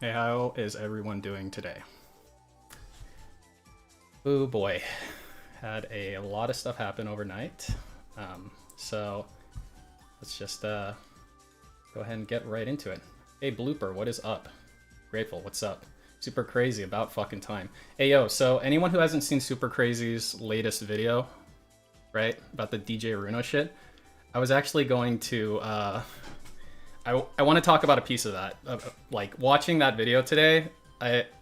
Hey, how is everyone doing today? Oh boy, had a lot of stuff happen overnight. So let's just go ahead and get right into it. Hey, Blooper, what is up? Grateful, what's up? Super Crazy, about fucking time. Hey, yo, so anyone who hasn't seen Super Crazy's latest video, right, about the DJ Runo shit, I was actually going to, I want to talk about a piece of that. Like, watching that video today,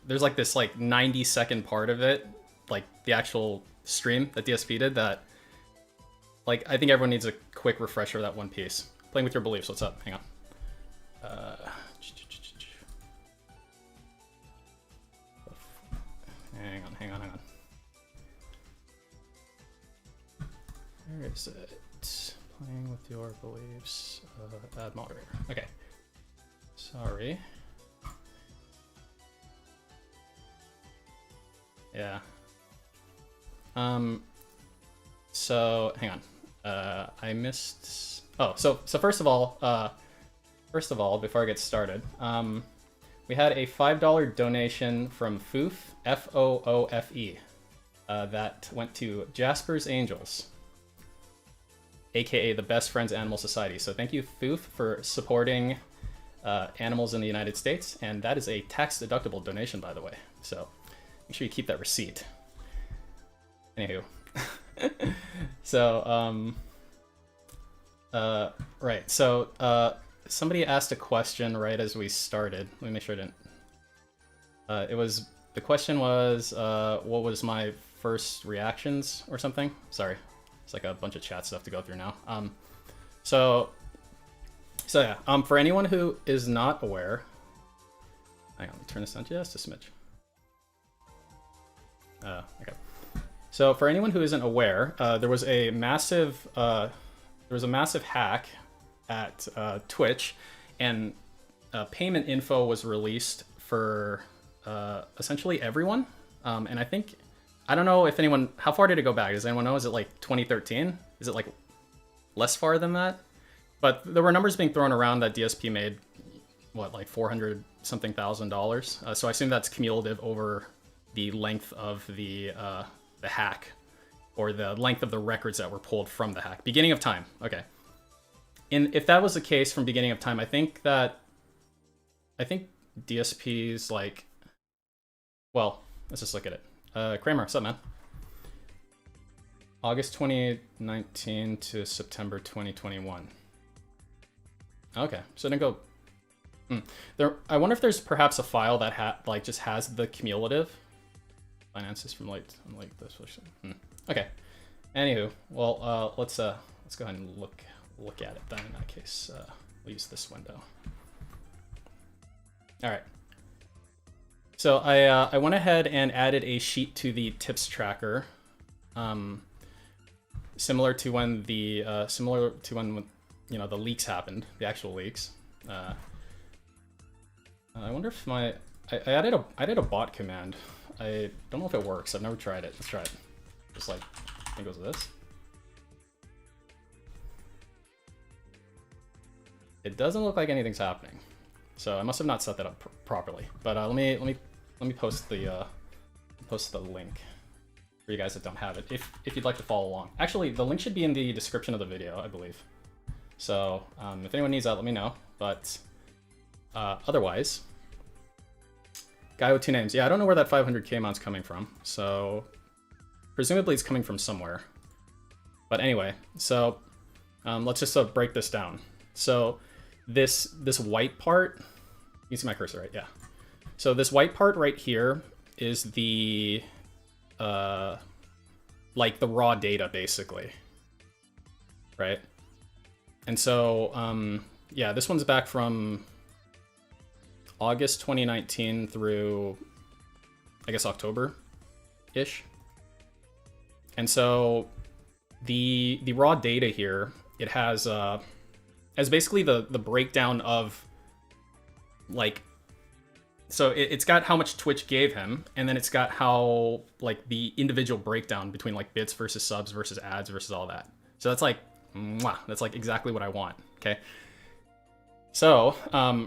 there's like this like 90-second part of it, like the actual stream that DSP did, that like I think everyone needs a quick refresher of that one piece. Playing with your beliefs, what's up? Hang on. Hang on. Where is it? Playing with your beliefs. Add moderator. Okay. Sorry. Yeah. So hang on. I missed. Oh, so first of all, before I get started, we had a $5 donation from Foof, Foofe, that went to Jasper's Angels, aka the Best Friends Animal Society. So thank you, Foof, for supporting animals in the United States, and that is a tax-deductible donation, by the way. So make sure you keep that receipt. Anywho, so right. So somebody asked a question right as we started. Let me make sure I didn't. The question was what was my first reactions or something? Sorry. It's like a bunch of chat stuff to go through now. So yeah, for anyone who is not aware, hang on, let me turn this down just a smidge. Okay. So for anyone who isn't aware, there was a massive hack at Twitch, and payment info was released for essentially everyone. And I don't know if anyone, how far did it go back? Does anyone know? Is it like 2013? Is it like less far than that? But there were numbers being thrown around that DSP made, what, like $400 something thousand. So I assume that's cumulative over the length of the hack, or the length of the records that were pulled from the hack. Beginning of time. Okay. And if that was the case from beginning of time, I think DSP's like, well, let's just look at it. Kramer, what's up, man? August 2019 to September 2021. Okay, so it didn't go. There. I wonder if there's perhaps a file that just has the cumulative finances from like this. Okay. Anywho, well, let's go ahead and look at it then. In that case, we'll use this window. All right. So I went ahead and added a sheet to the tips tracker, similar to when the the leaks happened, the actual leaks. I wonder if I added a bot command. I don't know if it works. I've never tried it. Let's try it. Just like, I think it goes this. It doesn't look like anything's happening, so I must have not set that up properly. But let me post the link for you guys that don't have it, if you'd like to follow along. Actually, the link should be in the description of the video, I believe. So if anyone needs that, let me know. But otherwise, guy with two names. Yeah, I don't know where that 500k amount's coming from. So presumably it's coming from somewhere. But anyway, so let's just break this down. So this white part, you see my cursor, right? Yeah. So this white part right here is the like the raw data, basically, right? And so yeah, this one's back from August 2019 through, I guess, October-ish. And so the raw data here, it has basically the breakdown of, like, so it's got how much Twitch gave him, and then it's got how, like, the individual breakdown between like bits versus subs versus ads versus all that. So that's like, mwah, that's like exactly what I want. Okay. So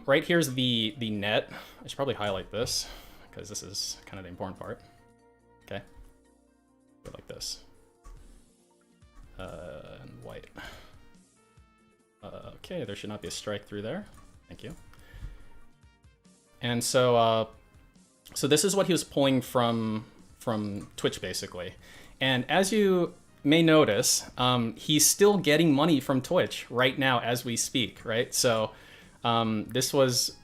right here's the net. I should probably highlight this because this is kind of the important part. Okay, go like this. And white. Okay, there should not be a strike through there. Thank you. And so so this is what he was pulling from Twitch basically. And as you may notice, he's still getting money from Twitch right now as we speak, right? So this was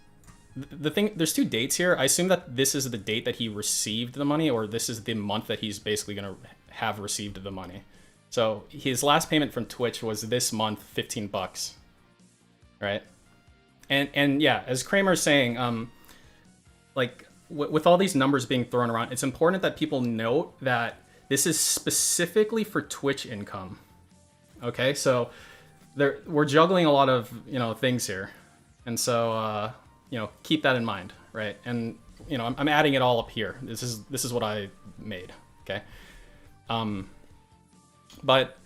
the thing. There's two dates here. I assume that this is the date that he received the money, or this is the month that he's basically going to have received the money. So his last payment from Twitch was this month, 15 bucks, right? And yeah, as Kramer's saying, like with all these numbers being thrown around, it's important that people note that this is specifically for Twitch income. Okay, so we're juggling a lot of things here, and so keep that in mind, right? And I'm adding it all up here. This is what I made. Okay, but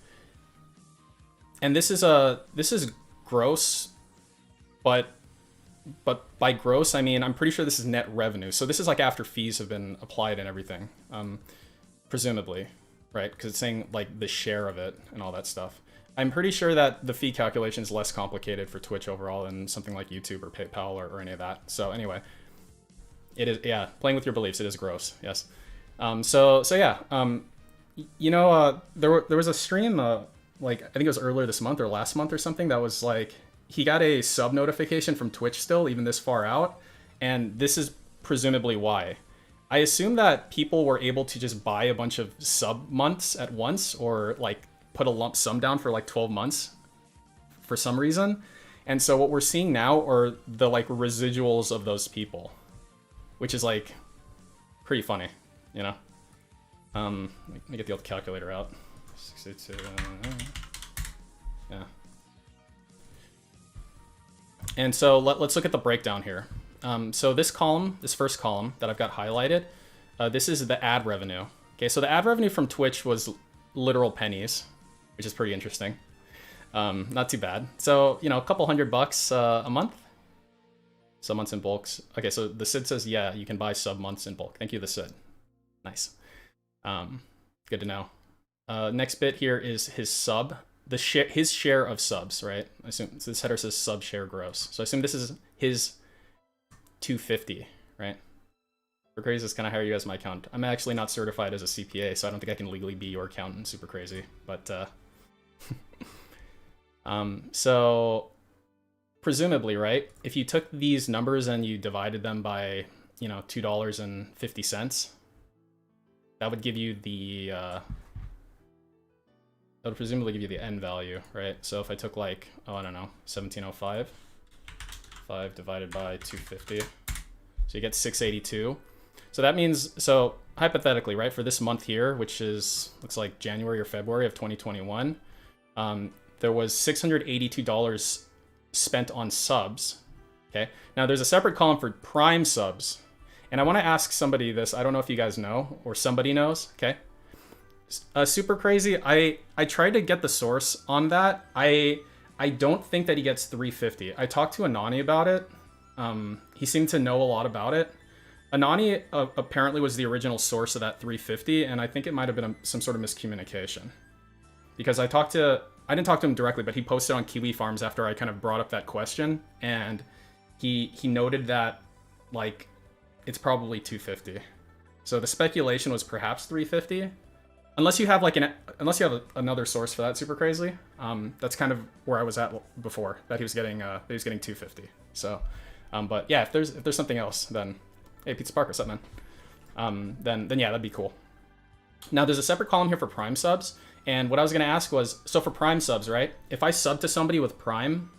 and this is gross, but by gross I mean I'm pretty sure this is net revenue. So this is like after fees have been applied and everything. Presumably, right? Because it's saying like the share of it and all that stuff. I'm pretty sure that the fee calculation is less complicated for Twitch overall than something like YouTube or PayPal or any of that. So anyway, it is, yeah, playing with your beliefs. It is gross. Yes. So yeah. There was a stream like I think it was earlier this month or last month or something that was like he got a sub notification from Twitch still even this far out, and this is presumably why. I assume that people were able to just buy a bunch of sub months at once, or like put a lump sum down for like 12 months for some reason. And so what we're seeing now are the like residuals of those people, which is like pretty funny, Let me get the old calculator out. 62, yeah. And so let's look at the breakdown here. So this column, this first column that I've got highlighted, this is the ad revenue. Okay, so the ad revenue from Twitch was literal pennies, which is pretty interesting. Not too bad. So, a couple $100 a month. Sub months in bulks. Okay, so the Sid says, yeah, you can buy sub months in bulk. Thank you, the Sid. Nice. Good to know. Next bit here is his sub. His share of subs, right? I assume so this header says sub share gross. So I assume this is his 250, right? Super Crazy is kind of how you guys might count. I'm actually not certified as a CPA, so I don't think I can legally be your accountant. Super Crazy, but so presumably, right? If you took these numbers and you divided them by $2.50, that would give you the that would presumably give you the end value, right? So if I took like, I don't know, 1705, 5 divided by 250, so you get 682. So that means, so hypothetically, right, for this month here, which is, looks like January or February of 2021, there was $682 spent on subs, okay? Now there's a separate column for Prime subs, and I want to ask somebody this. I don't know if you guys know, or somebody knows, okay? Super Crazy, I tried to get the source on that. I don't think that he gets 350. I talked to Anani about it. He seemed to know a lot about it. Anani apparently was the original source of that 350, and I think it might have been some sort of miscommunication. Because I didn't talk to him directly, but he posted on Kiwi Farms after I kind of brought up that question, and he noted that, like, it's probably 250. So the speculation was perhaps 350. Unless you have another source for that, Super Crazy. That's kind of where I was at before, that he was getting 250. So, but yeah, if there's something else, then hey, Pizza Park, what's up, man? Then yeah, that'd be cool. Now there's a separate column here for Prime subs, and what I was gonna ask was, so for Prime subs, right? If I sub to somebody with Prime,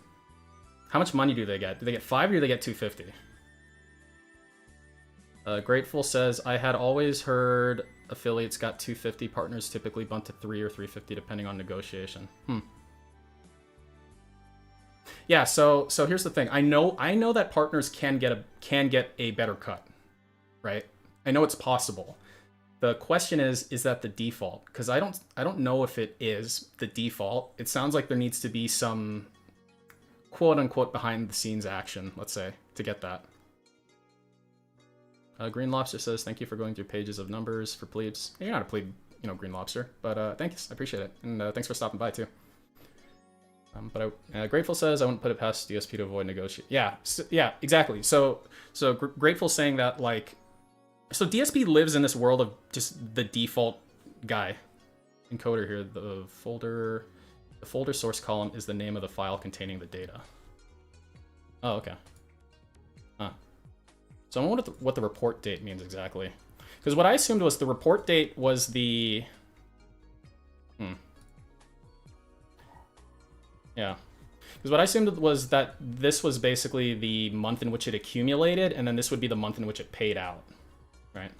how much money do they get? Do they get 5 or do they get 250? Grateful says, I had always heard affiliates got 250, partners typically bump to 3 or 350 depending on negotiation. Yeah, so here's the thing. I know that partners can get a better cut, right? I know it's possible. The question is that the default? Because I don't know if it is the default. It sounds like there needs to be some quote unquote behind the scenes action, let's say, to get that. Green Lobster says, thank you for going through pages of numbers for plebes. You're not a plebe, you know, Green Lobster, but thanks, I appreciate it. And thanks for stopping by too. Grateful says, I wouldn't put it past DSP to avoid negotiate. Yeah, yeah, exactly. So Grateful saying that, like, so DSP lives in this world of just the default guy. Encoder here, the folder source column is the name of the file containing the data. Oh, okay. Huh. So I wonder what the report date means exactly. Because what I assumed was the report date was the... Yeah. Because what I assumed was that this was basically the month in which it accumulated, and then this would be the month in which it paid out. Right?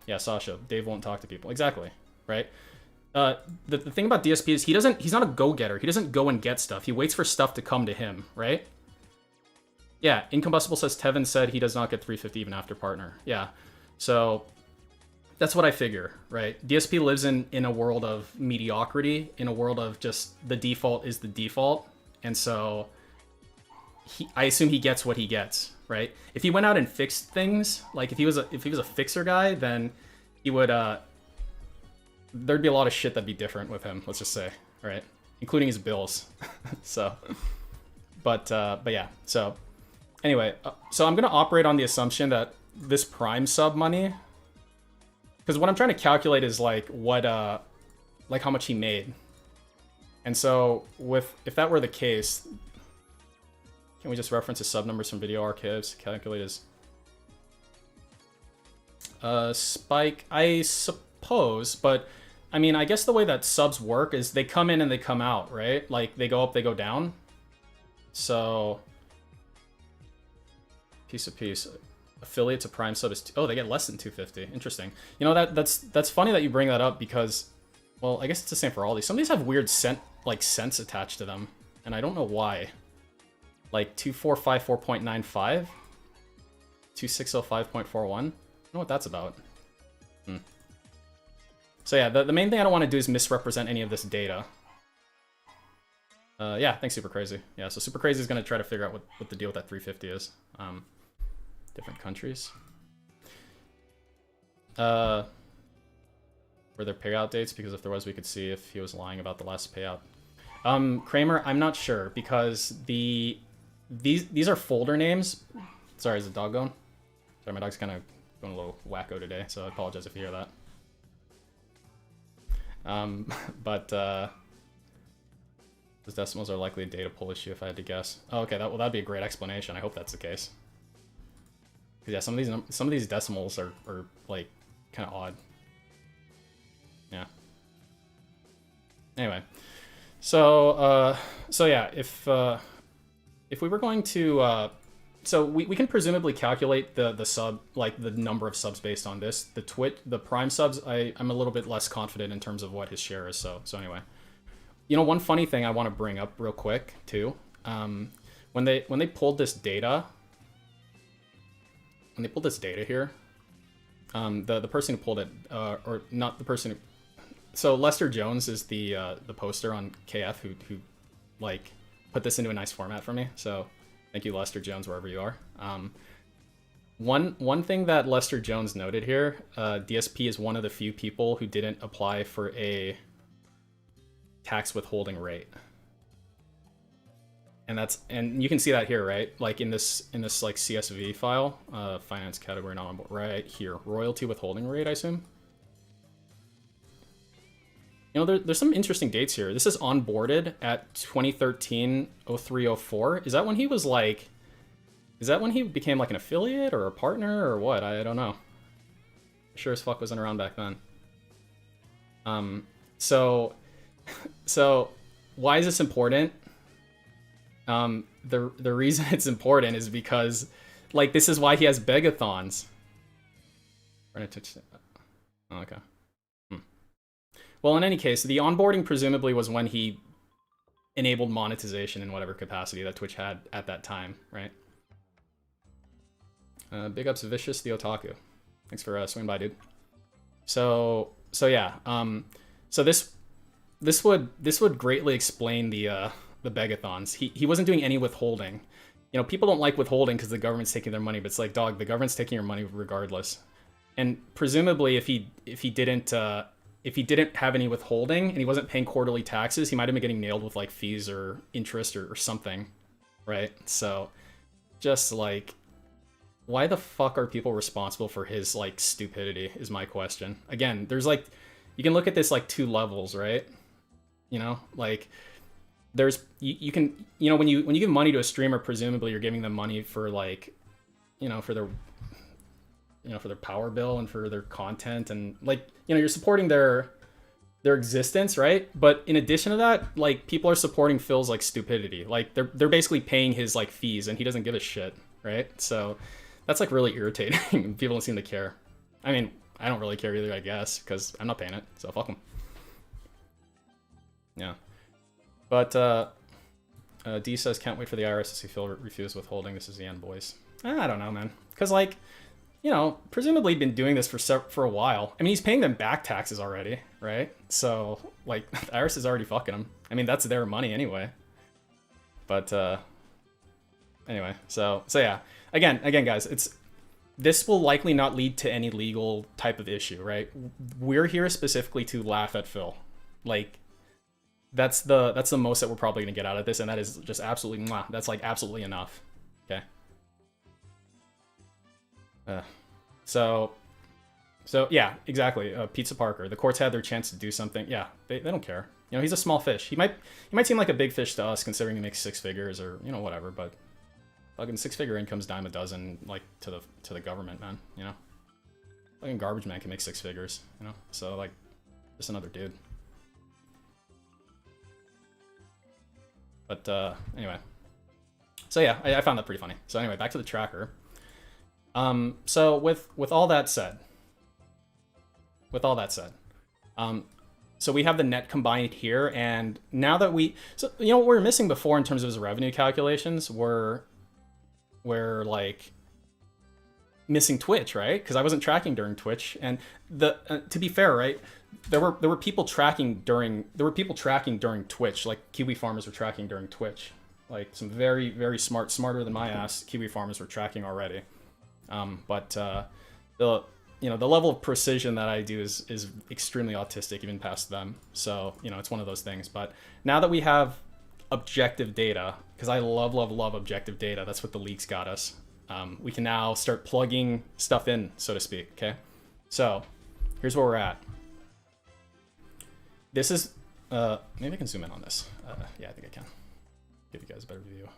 Yeah, Sasha. Dave won't talk to people. Exactly. Right? The thing about DSP is he's not a go-getter. He doesn't go and get stuff. He waits for stuff to come to him, right? Yeah, Incombustible says Tevin said he does not get 350 even after partner. Yeah, so that's what I figure, right? DSP lives in a world of mediocrity, in a world of just the default is the default, and so I assume he gets what he gets, right? If he went out and fixed things, like if he was a fixer guy, then he would there'd be a lot of shit that'd be different with him, let's just say, right? Including his bills. So, but yeah, so anyway, so I'm gonna operate on the assumption that this Prime sub money, because what I'm trying to calculate is like what, like how much he made. And so if that were the case, can we just reference his sub numbers from video archives, calculate his spike? I suppose, but I mean, I guess the way that subs work is they come in and they come out, right? Like they go up, they go down. So piece of piece. Affiliate to Prime sub is oh, they get less than 250. Interesting. You know, that's funny that you bring that up because, well, I guess it's the same for all these. Some of these have weird cents attached to them, and I don't know why. Like 2454.95, 2605.41. I don't know what that's about. So yeah, the main thing I don't want to do is misrepresent any of this data. Yeah, thanks, Super Crazy. Yeah, so Super Crazy is going to try to figure out what the deal with that 350 is. Different countries. Were there payout dates? Because if there was, we could see if he was lying about the last payout. Kramer, I'm not sure because these are folder names. Sorry, is the dog going? Sorry, my dog's kind of going a little wacko today, so I apologize if you hear that. But those decimals are likely a data pull issue if I had to guess. Oh, okay, that'd be a great explanation. I hope that's the case. Because yeah, some of these decimals are like kind of odd. Yeah. Anyway, so yeah, if we were going to so we can presumably calculate the sub, like the number of subs based on this. The Prime subs, I'm a little bit less confident in terms of what his share is. So anyway, you know, one funny thing I want to bring up real quick too, when they pulled this data, here, the person who pulled it, or not the person who, so Lester Jones is the poster on KF who like put this into a nice format for me. So thank you, Lester Jones, wherever you are. One thing that Lester Jones noted here, DSP is one of the few people who didn't apply for a tax withholding rate. And you can see that here, right? Like in this like CSV file, finance category not on board, right here, royalty withholding rate, I assume. You know, there's some interesting dates here. This is onboarded at 2013-03-04. Is that when he was like, is that when he became like an affiliate or a partner or what? I don't know. Sure as fuck wasn't around back then. So why is this important? The reason it's important is because, like, this is why he has begathons. Oh, okay. Well, in any case, the onboarding presumably was when he enabled monetization in whatever capacity that Twitch had at that time, right? Big ups Vicious the Otaku. Thanks for swinging by, dude. So yeah. So this would greatly explain the the begathons. He wasn't doing any withholding. You know, people don't like withholding because the government's taking their money, but it's like, dog, the government's taking your money regardless. And presumably, if he didn't have any withholding and he wasn't paying quarterly taxes, he might have been getting nailed with like fees or interest or something, right? So, just like, why the fuck are people responsible for his like stupidity? Is my question. Again, there's like, you can look at this like two levels, right? You know, like there's you can, you know, when you give money to a streamer, presumably you're giving them money for like, you know, for their power bill and for their content, and like, you know, you're supporting their existence, right? But in addition to that, like, people are supporting Phil's like stupidity. Like they're basically paying his like fees and he doesn't give a shit, right? So that's like really irritating. People don't seem to care. I mean, I don't really care either, I guess, because I'm not paying it, so fuck them. Yeah. But D says, can't wait for the IRS to see Phil refuse withholding. This is the end, boys. I don't know, man. Because, like, you know, presumably been doing this for a while. I mean, he's paying them back taxes already, right? So, like, the IRS is already fucking him. I mean, that's their money anyway. But, anyway, so yeah. Again, guys, this will likely not lead to any legal type of issue, right? We're here specifically to laugh at Phil. Like, that's the most that we're probably gonna get out of this, and that is just absolutely mwah. That's like absolutely enough. Okay. So yeah, exactly. Pizza Parker. The courts had their chance to do something. Yeah, they don't care. You know, he's a small fish. He might seem like a big fish to us, considering he makes 6 figures or, you know, whatever. But fucking 6-figure income's dime a dozen, like, to the government, man. You know, fucking garbage man can make 6 figures. You know, so like, just another dude. But anyway, so yeah, I found that pretty funny. So anyway, back to the tracker. So with all that said, so we have the net combined here, and now that so you know what we were missing before in terms of his revenue calculations were like missing Twitch, right? Because I wasn't tracking during Twitch, and to be fair, right? There were people tracking during Twitch, like Kiwi farmers were tracking during Twitch, like some very, very smarter than my ass Kiwi farmers were tracking already. But the level of precision that I do is extremely autistic, even past them. So, you know, it's one of those things. But now that we have objective data, because I love objective data, that's what the leaks got us. We can now start plugging stuff in, so to speak. Okay, so here's where we're at. This is maybe I can zoom in on this. Yeah, I think I can give you guys a better view.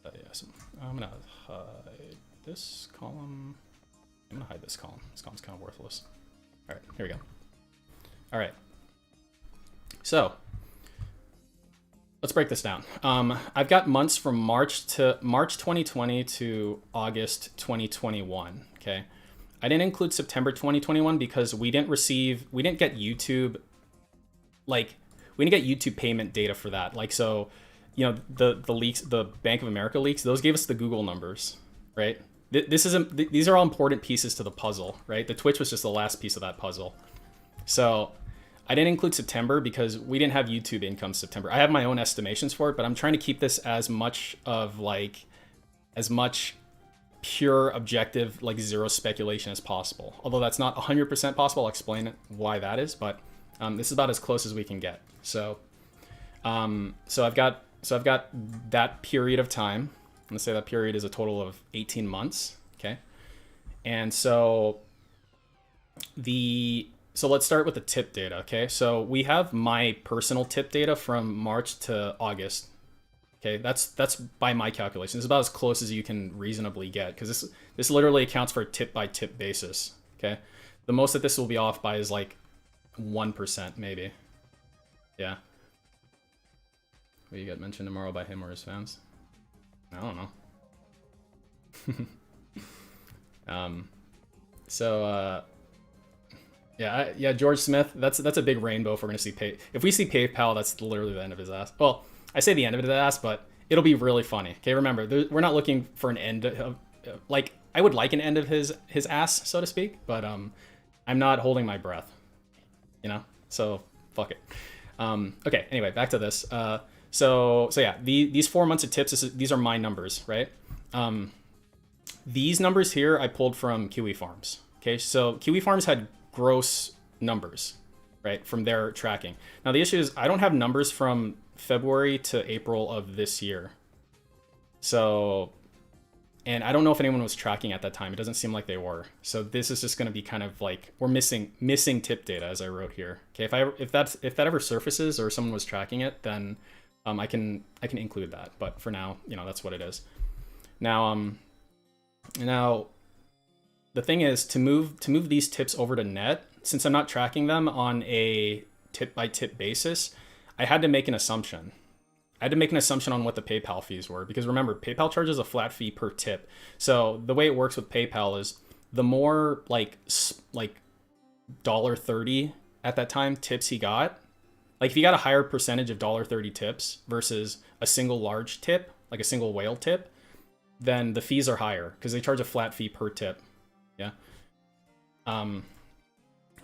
Yeah, so I'm gonna hide this column. I'm gonna hide this column. This column's kind of worthless. All right, here we go. All right, so let's break this down. I've got months from March 2020 to August 2021. Okay, I didn't include September 2021 because we didn't get YouTube, like, we didn't get YouTube payment data for that. Like, so, you know, the leaks, the Bank of America leaks, those gave us the Google numbers, right? These are all important pieces to the puzzle, right? The Twitch was just the last piece of that puzzle. So I didn't include September because we didn't have YouTube income September. I have my own estimations for it, but I'm trying to keep this as much pure, objective, like zero speculation as possible. Although that's not 100% possible, I'll explain why that is, but this is about as close as we can get. So I've got that period of time. I'm gonna say that period is a total of 18 months. Okay, and so let's start with the tip data. Okay, so we have my personal tip data from March to August. Okay, that's by my calculations. It's about as close as you can reasonably get, because this literally accounts for a tip by tip basis. Okay, the most that this will be off by is like 1% maybe. Yeah. Will you get mentioned tomorrow by him or his fans? I don't know. Yeah, George Smith. That's a big rainbow if we're gonna see if we see PayPal, that's literally the end of his ass. Well, I say the end of his ass, but it'll be really funny. Okay, remember, we're not looking for an end of, like, I would like an end of his ass, so to speak, but I'm not holding my breath. You know, so fuck it. Okay, anyway, back to this. So yeah, these 4 months of tips, these are my numbers, right? These numbers here I pulled from Kiwi Farms. Okay, so Kiwi Farms had gross numbers, right, from their tracking. Now the issue is I don't have numbers from February to April of this year. So, and I don't know if anyone was tracking at that time. It doesn't seem like they were. So this is just going to be kind of like we're missing tip data, as I wrote here. Okay, if that ever surfaces or someone was tracking it, then I can include that. But for now, that's what it is. Now the thing is to move these tips over to net, since I'm not tracking them on a tip by tip basis, I had to make an assumption. I had to make an assumption on what the PayPal fees were, because remember, PayPal charges a flat fee per tip. So the way it works with PayPal is the more like $1.30 at that time tips he got, like if you got a higher percentage of $1.30 tips versus a single large tip, like a single whale tip, then the fees are higher because they charge a flat fee per tip. Yeah.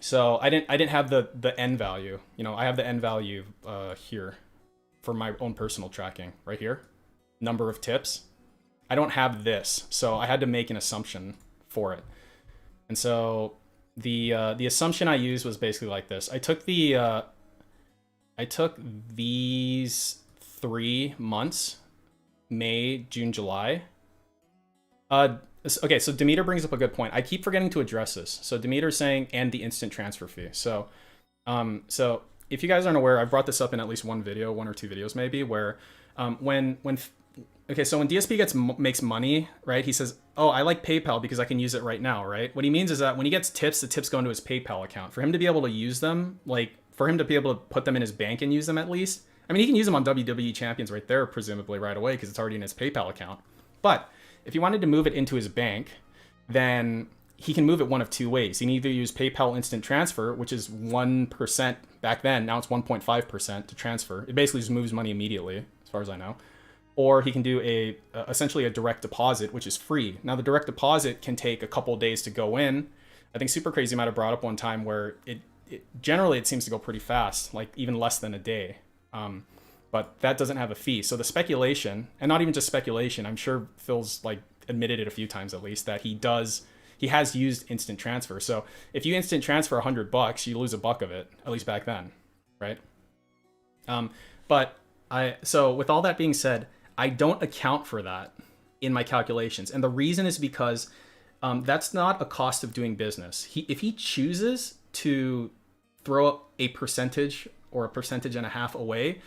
So I didn't have the end value. I have the end value here for my own personal tracking right here. Number of tips. I don't have this, so I had to make an assumption for it. And so the assumption I used was basically like this. I took these 3 months, May, June, July. Okay, so Demeter brings up a good point. I keep forgetting to address this. So Demeter's saying, and the instant transfer fee. So if you guys aren't aware, I've brought this up in at least one or two videos maybe, where so when DSP makes money, right? He says, oh, I like PayPal because I can use it right now, right? What he means is that when he gets tips, the tips go into his PayPal account. For him to be able to use them, like for him to be able to put them in his bank and use them at least. I mean, he can use them on WWE Champions right there, presumably right away, because it's already in his PayPal account. But if he wanted to move it into his bank, then he can move it one of two ways. He can either use PayPal Instant Transfer, which is 1% back then. Now it's 1.5% to transfer. It basically just moves money immediately, as far as I know. Or he can do essentially a direct deposit, which is free. Now the direct deposit can take a couple days to go in. I think Super Crazy might have brought up one time where it generally it seems to go pretty fast, like even less than a day. But that doesn't have a fee. So the speculation, and not even just speculation, I'm sure Phil's like admitted it a few times at least, that he has used instant transfer. So if you instant transfer $100, you lose $1 of it, at least back then, right? So with all that being said, I don't account for that in my calculations. And the reason is because that's not a cost of doing business. If he chooses to throw a percentage or a percentage and a half away,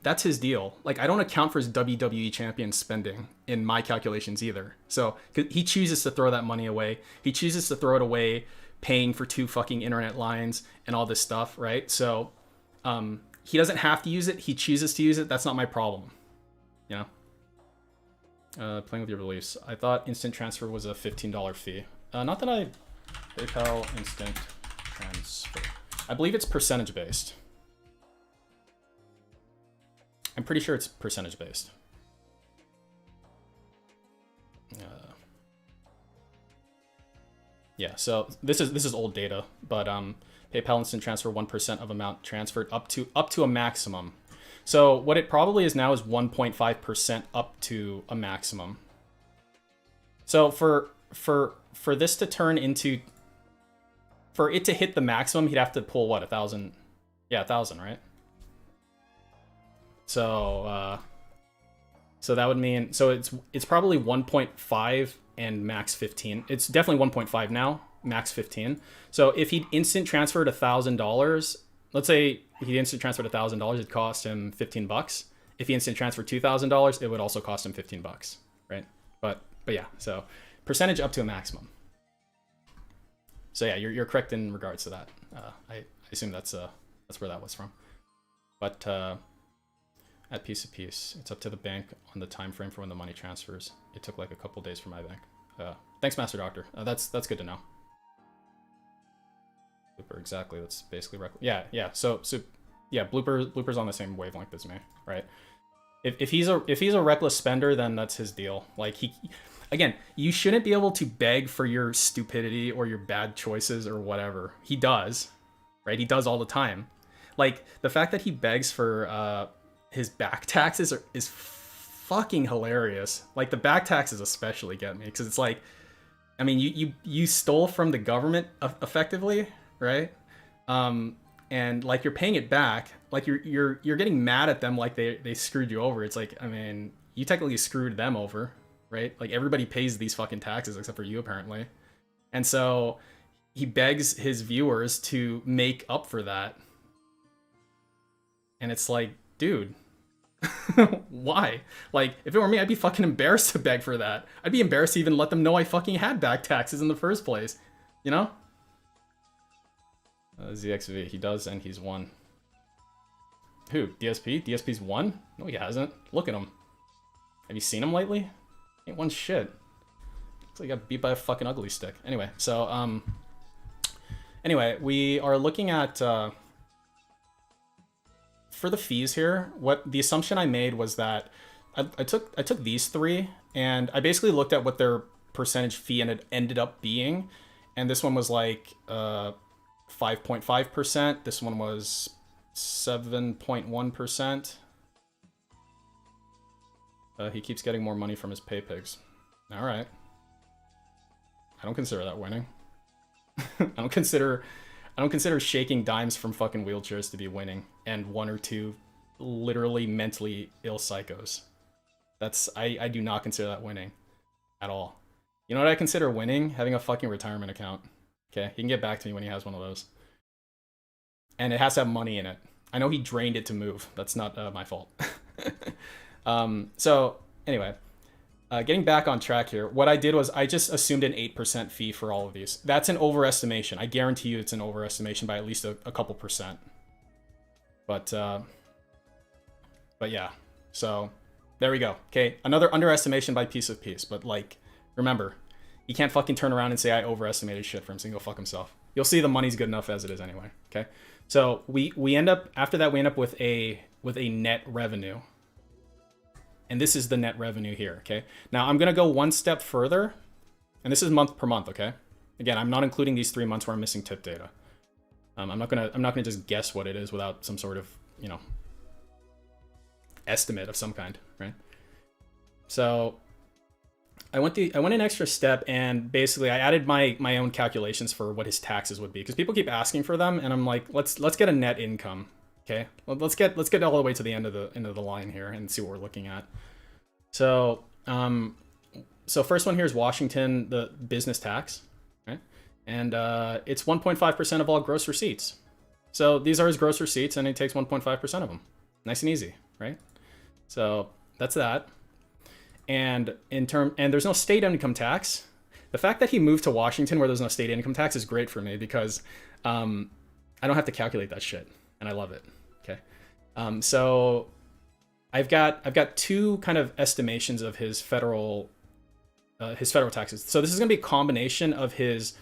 that's his deal. Like, I don't account for his WWE champion spending in my calculations either. So he chooses to throw that money away. He chooses to throw it away paying for 2 fucking internet lines and all this stuff, right? So he doesn't have to use it. He chooses to use it. That's not my problem. Playing with your beliefs. I thought instant transfer was a $15 fee. Not that I... PayPal instant transfer. I believe it's percentage based. I'm pretty sure it's percentage based. Yeah, so this is old data, but PayPal instant transfer 1% of amount transferred up to a maximum. So what it probably is now is 1.5% up to a maximum. So for this to turn into, for it to hit the maximum, he'd have to pull what, 1,000? Yeah, 1,000, right? So so that would mean, so it's probably 1.5 and max 15. It's definitely 1.5 now, max 15. So if he instant transferred $1,000, let's say he instant transferred $1,000, it'd cost him $15. If he instant transferred $2,000, it would also cost him $15, right? But yeah, so percentage up to a maximum. So yeah, you're correct in regards to that. I assume that's where that was from. But at piece of piece, it's up to the bank on the time frame for when the money transfers. It took like a couple days for my bank. Thanks, Master Doctor. That's good to know. Blooper, exactly. That's basically yeah. So yeah, Blooper's on the same wavelength as me, right? If he's a reckless spender, then that's his deal. Like again, you shouldn't be able to beg for your stupidity or your bad choices or whatever. He does, right? He does all the time. Like the fact that he begs for his back taxes is fucking hilarious. Like the back taxes especially get me because it's like, I mean, you stole from the government effectively, right? And like you're paying it back, like you're getting mad at them like they screwed you over. It's like, I mean, you technically screwed them over, right? Like everybody pays these fucking taxes except for you apparently. And so he begs his viewers to make up for that. And it's like, dude, why? Like, if it were me, I'd be fucking embarrassed to beg for that. I'd be embarrassed to even let them know I fucking had back taxes in the first place. You know? ZXV, he does, and he's won. Who? DSP? DSP's won? No, he hasn't. Look at him. Have you seen him lately? Ain't won shit. Looks like he got beat by a fucking ugly stick. Anyway, so, anyway, we are looking at, for the fees here, what the assumption I made was that I took these three, and I basically looked at what their percentage fee and it ended up being, and this one was like, 5.5%. This one was 7.1%. He keeps getting more money from his pay pigs. All right. I don't consider that winning. I don't consider shaking dimes from fucking wheelchairs to be winning, and one or two literally mentally ill psychos. I do not consider that winning at all. You know what I consider winning? Having a fucking retirement account. Okay, he can get back to me when he has one of those. And it has to have money in it. I know he drained it to move. That's not my fault. So anyway, getting back on track here, what I did was I just assumed an 8% fee for all of these. That's an overestimation. I guarantee you it's an overestimation by at least a couple percent. But yeah, so there we go. Okay, another underestimation by piece of piece. But like, remember, you can't fucking turn around and say I overestimated shit for him, so he can go fuck himself. You'll see the money's good enough as it is anyway. Okay, so we end up, after that, we end up with a net revenue. And this is the net revenue here, okay? Now I'm gonna go one step further, and this is month per month, okay? Again, I'm not including these 3 months where I'm missing tip data. I'm not gonna just guess what it is without some sort of, you know, estimate of some kind, right? So I went an extra step, and basically I added my own calculations for what his taxes would be, because people keep asking for them, and I'm like, let's get a net income. Okay, well, let's get all the way to the end of the line here and see what we're looking at. So, so first one here is Washington, the business tax, right? And it's 1.5% of all gross receipts. So these are his gross receipts, and he takes 1.5% of them. Nice and easy, right? So that's that. And there's no state income tax. The fact that he moved to Washington where there's no state income tax is great for me, because I don't have to calculate that shit. And I love it. Okay, so I've got two kind of estimations of his federal taxes. So this is gonna be a combination of his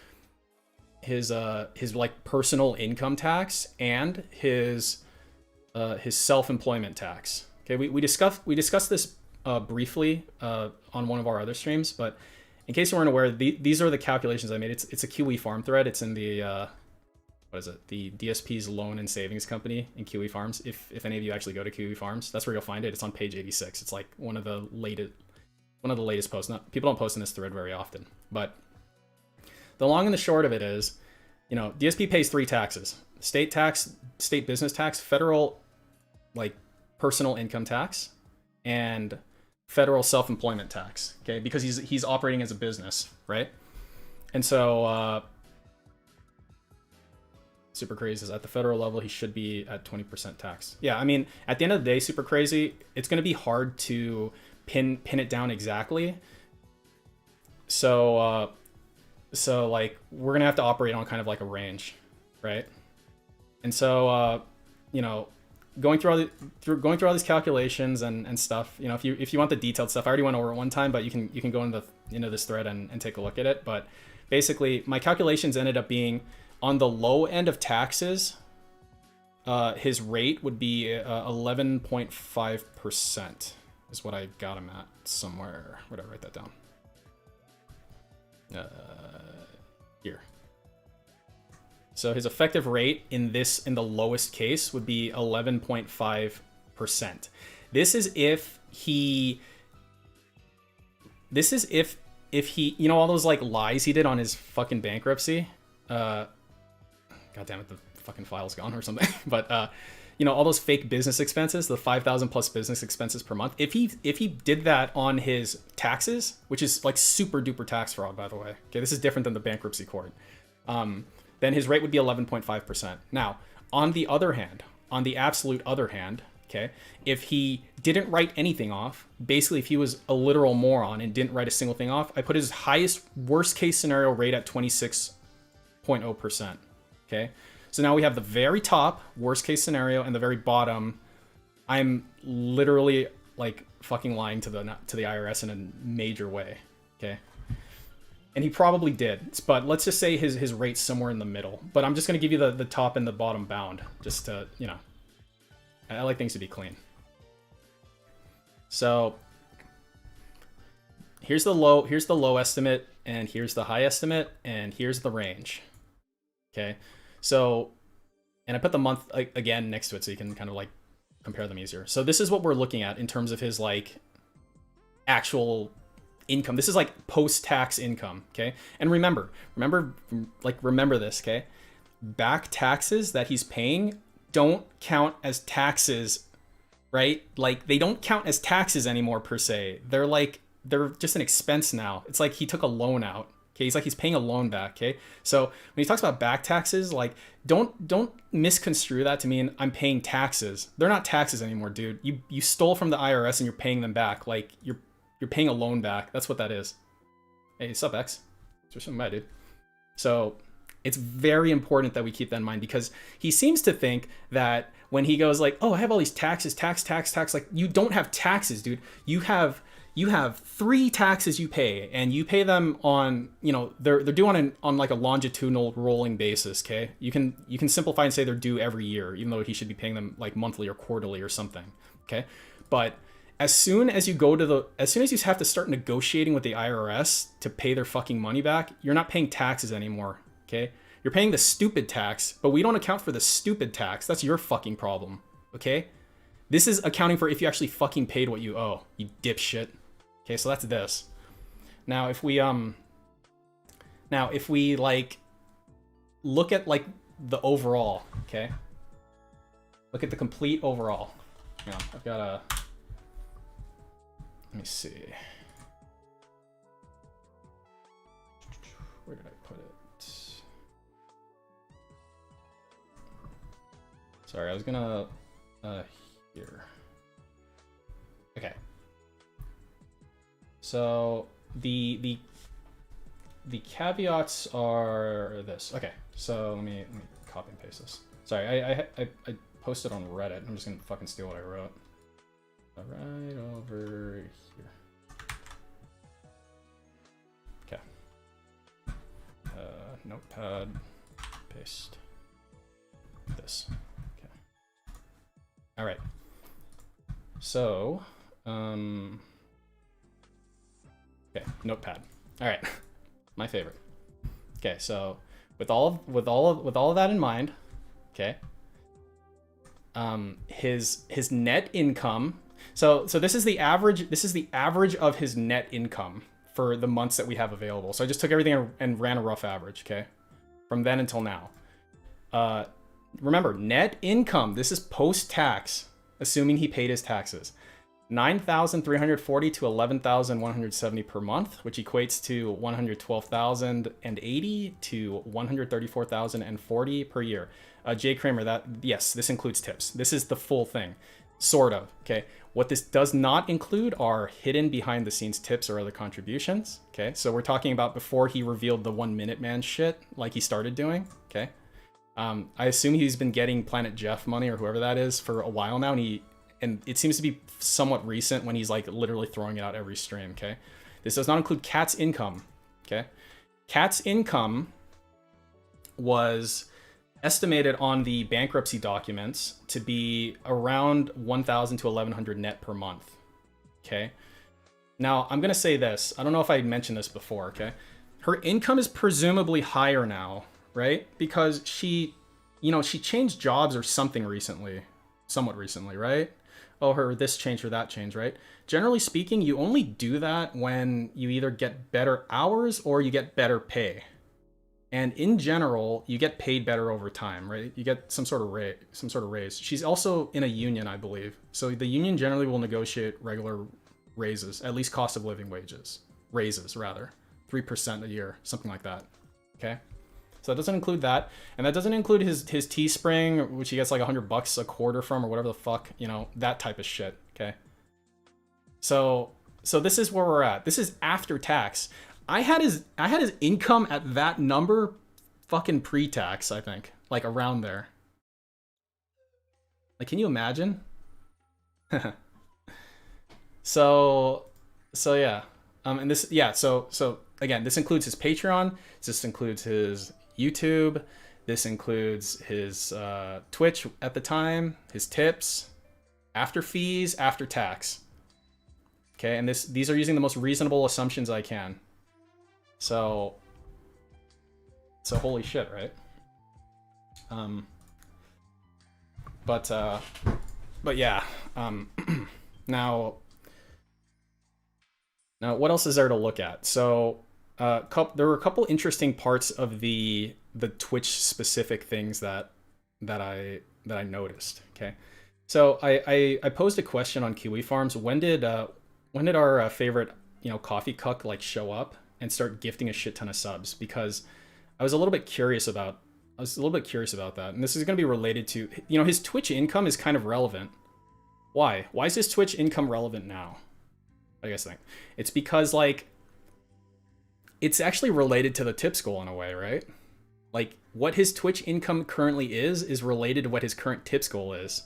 like personal income tax and his self-employment tax. Okay, we discussed this briefly on one of our other streams, but in case you weren't aware, these are the calculations I made. It's a Kiwi Farm thread. It's in the what is it? The DSP's loan and savings company in Kiwi Farms. If any of you actually go to Kiwi Farms, that's where you'll find it. It's on page 86. It's like one of the latest posts. People don't post in this thread very often, but the long and the short of it is, you know, DSP pays 3 taxes: state tax, state business tax, federal like personal income tax, and federal self-employment tax. Okay, because he's operating as a business, right? And so Super Crazy is at the federal level, he should be at 20% tax. Yeah, I mean, at the end of the day, Super Crazy, it's going to be hard to pin it down exactly. So like, we're going to have to operate on kind of like a range, right? And so, you know, going through all these calculations and stuff, you know, if you want the detailed stuff, I already went over it one time, but you can go into this thread and take a look at it. But basically, my calculations ended up being, on the low end of taxes, his rate would be 11.5% is what I got him at somewhere. Where did I write that down? Here. So his effective rate in the lowest case would be 11.5%. This is if he you know all those like lies he did on his fucking bankruptcy. God damn it, the fucking file's gone or something. But you know all those fake business expenses, the 5,000 plus business expenses per month. If he did that on his taxes, which is like super duper tax fraud, by the way. Okay, this is different than the bankruptcy court. Then his rate would be 11.5%. Now, on the other hand, on the absolute other hand, okay, if he didn't write anything off, basically if he was a literal moron and didn't write a single thing off, I put his highest worst case scenario rate at 26.0%. Okay, so now we have the very top worst case scenario and the very bottom. I'm literally like fucking lying to the IRS in a major way. Okay. And he probably did, but let's just say his rate's somewhere in the middle. But I'm just going to give you the top and the bottom bound, just to, you know, I like things to be clean. So here's the low estimate, and here's the high estimate, and here's the range. Okay, so, and I put the month again next to it so you can kind of like compare them easier. So this is what we're looking at in terms of his like actual income. This is like post-tax income, okay? And remember this, okay? Back taxes that he's paying don't count as taxes, right? Like they don't count as taxes anymore per se. They're just an expense now. It's like he took a loan out. Okay, he's paying a loan back, okay? So when he talks about back taxes, like don't misconstrue that to mean I'm paying taxes. They're not taxes anymore, dude. You stole from the IRS and you're paying them back. Like you're paying a loan back. That's what that is. Hey, sup, X? What's something bad, dude? So it's very important that we keep that in mind, because he seems to think that when he goes like, oh, I have all these taxes, tax, like you don't have taxes, dude. You have 3 taxes you pay, and you pay them on, you know, they're due on like a longitudinal rolling basis, okay? You can simplify and say they're due every year, even though he should be paying them like monthly or quarterly or something, okay? But as soon as you have to start negotiating with the IRS to pay their fucking money back, you're not paying taxes anymore, okay? You're paying the stupid tax, but we don't account for the stupid tax. That's your fucking problem, okay? This is accounting for if you actually fucking paid what you owe, you dipshit. Okay, so that's this. Now, if we like look at like the overall, okay? Look at the complete overall. You know, I've got a, let me see. Where did I put it? Sorry, I was gonna here. Okay. So the caveats are this. Okay, so let me copy and paste this. Sorry, I posted on Reddit. I'm just gonna fucking steal what I wrote. Right over here. Okay. Notepad. Paste. This. Okay. All right. So, okay, Notepad. All right, my favorite. Okay, so with all of that in mind, okay, his net income. So this is the average. This is the average of his net income for the months that we have available. So I just took everything and ran a rough average. Okay, from then until now. Remember, net income. This is post-tax, assuming he paid his taxes. 9,340 to 11,170 per month, which equates to 112,080 to 134,040 per year. Jay Kramer, yes, this includes tips. This is the full thing, sort of. Okay, what this does not include are hidden behind the scenes tips or other contributions. Okay, so we're talking about before he revealed the 1 Minute Man shit, like he started doing. Okay, I assume he's been getting Planet Jeff money or whoever that is for a while now, and it seems to be somewhat recent when he's like literally throwing it out every stream, okay? This does not include Cat's income, okay? Cat's income was estimated on the bankruptcy documents to be around 1,000 to 1,100 net per month, okay? Now, I'm gonna say this. I don't know if I mentioned this before, okay? Her income is presumably higher now, right? Because she, she changed jobs or something recently, somewhat recently, right? Oh, her this change or that change, right? Generally speaking, you only do that when you either get better hours or you get better pay. And in general, you get paid better over time, right? You get some sort of raise. She's also in a union, I believe. So the union generally will negotiate regular raises, at least cost of living raises rather, 3% a year, something like that. Okay. So that doesn't include that, and that doesn't include his Teespring, which he gets like $100 a quarter from, or whatever the fuck, that type of shit. Okay. So this is where we're at. This is after tax. I had his income at that number, fucking pre-tax. I think like around there. Like, can you imagine? So yeah. And this, yeah. So again, this includes his Patreon. This includes his YouTube. This includes his Twitch at the time, his tips, after fees, after tax. Okay, and these are using the most reasonable assumptions I can. So holy shit, right? But yeah. Now what else is there to look at? So there were a couple interesting parts of the Twitch specific things that I noticed. Okay, so I posed a question on Kiwi Farms. When did our favorite coffee cuck like show up and start gifting a shit ton of subs? Because I was a little bit curious about that, and this is going to be related to his Twitch income is kind of relevant. Why is his Twitch income relevant now? I guess think it's because like it's actually related to the tips goal in a way, right? Like what his Twitch income currently is related to what his current tips goal is,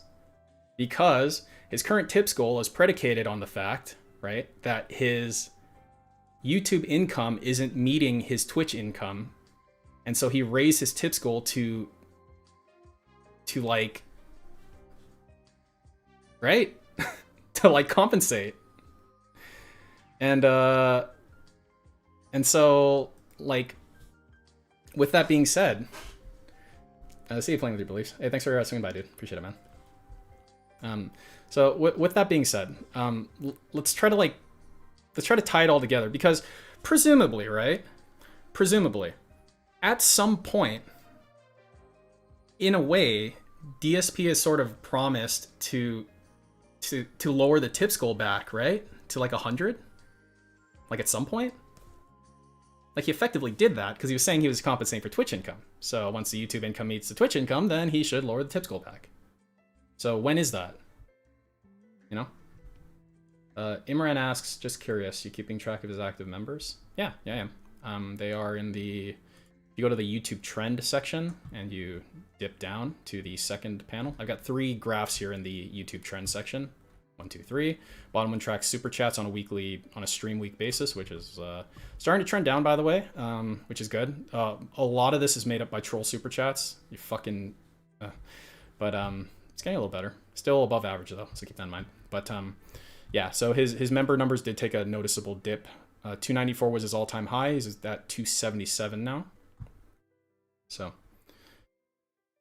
because his current tips goal is predicated on the fact, right, that his YouTube income isn't meeting his Twitch income, and so he raised his tips goal to like, right, to like compensate. And so, like, with that being said, see you playing with your beliefs. Hey, thanks for swinging by, dude. Appreciate it, man. So with that being said, let's try to tie it all together, because presumably, right? Presumably, at some point, in a way, DSP has sort of promised to lower the tips goal back, right? To like 100. Like at some point, like he effectively did that because he was saying he was compensating for Twitch income. So once the YouTube income meets the Twitch income, then he should lower the tips goal back. So when is that? Imran asks, just curious, you keeping track of his active members? Yeah, I am. They are in the, you go to the YouTube trend section and you dip down to the second panel. I've got 3 graphs here in the YouTube trend section. 1, 2, 3. Bottom one tracks super chats on a stream week basis, which is starting to trend down, by the way, which is good. A lot of this is made up by troll super chats. You fucking, but it's getting a little better. Still above average though, so keep that in mind. But yeah, so his member numbers did take a noticeable dip. 294 was his all-time high. He's at 277 now. So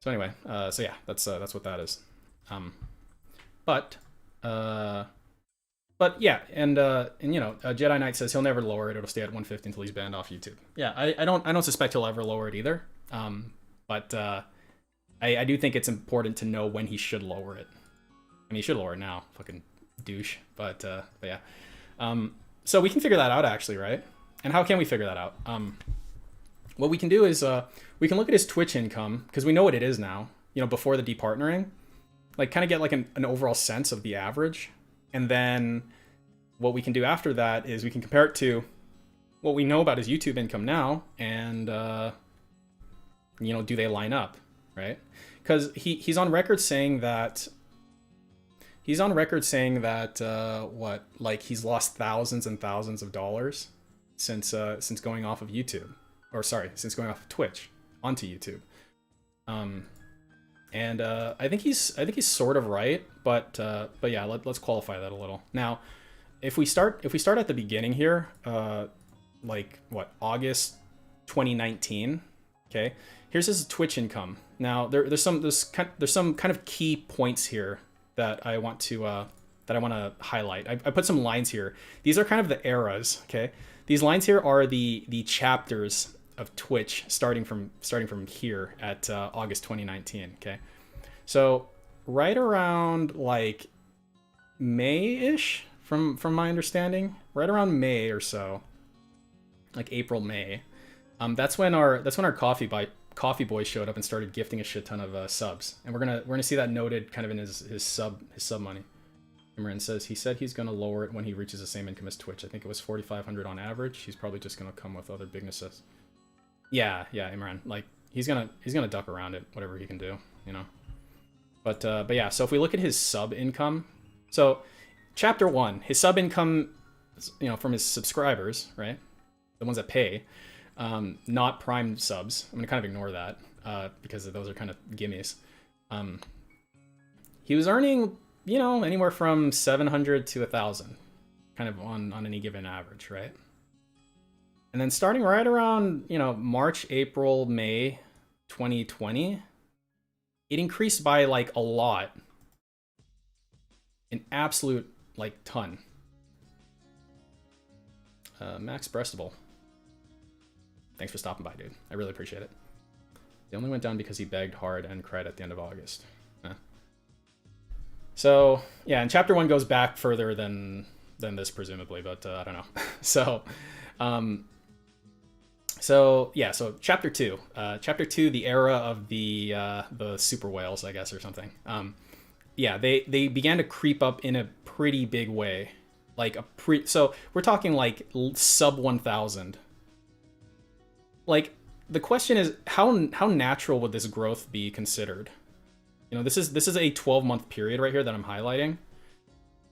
anyway, so yeah, that's what that is. But yeah, and Jedi Knight says he'll never lower it. It'll stay at 150 until he's banned off YouTube. Yeah, I don't suspect he'll ever lower it either. But I do think it's important to know when he should lower it. I mean, he should lower it now, fucking douche. But yeah. So we can figure that out actually, right? And how can we figure that out? What we can do is we can look at his Twitch income, because we know what it is now. Before the departnering. Like kind of get like an overall sense of the average, and then what we can do after that is we can compare it to what we know about his YouTube income now, and do they line up, right? Because he's on record saying that he's lost thousands and thousands of dollars since going off of YouTube, since going off of Twitch onto YouTube. And I think he's sort of right, but yeah, let's qualify that a little. Now, if we start at the beginning here, like what, August 2019, Okay, here's his Twitch income. Now there's some kind of key points here that I want to highlight. I put some lines here. These are kind of the eras. Okay, these lines here are the chapters of Twitch starting from here at August 2019. Okay, so right around like May-ish, from my understanding, right around May or so, like April, May. That's when our coffee boy showed up and started gifting a shit ton of subs, and we're gonna see that noted kind of in his sub money. Imran says he said he's gonna lower it when he reaches the same income as Twitch. I think it was 4,500 on average. He's probably just gonna come with other bignesses. Yeah, Imran. Like he's gonna duck around it, whatever he can do, you know. But yeah. So if we look at his sub income, so chapter 1, his sub income, you know, from his subscribers, right? The ones that pay, not Prime subs. I'm gonna kind of ignore that because those are kind of gimmies. He was earning, you know, anywhere from 700 to 1,000, kind of on any given average, right? And then starting right around, you know, March, April, May 2020, it increased by like a lot, an absolute like ton. Max Breastable, thanks for stopping by, dude. I really appreciate it. They only went down because he begged hard and cried at the end of August. So yeah, and chapter 1 goes back further than this presumably, but I don't know. So chapter 2, the era of the super whales, I guess, or something. Yeah, they began to creep up in a pretty big way, like so we're talking like sub 1,000. Like the question is how natural would this growth be considered? You know, this is a 12-month period right here that I'm highlighting.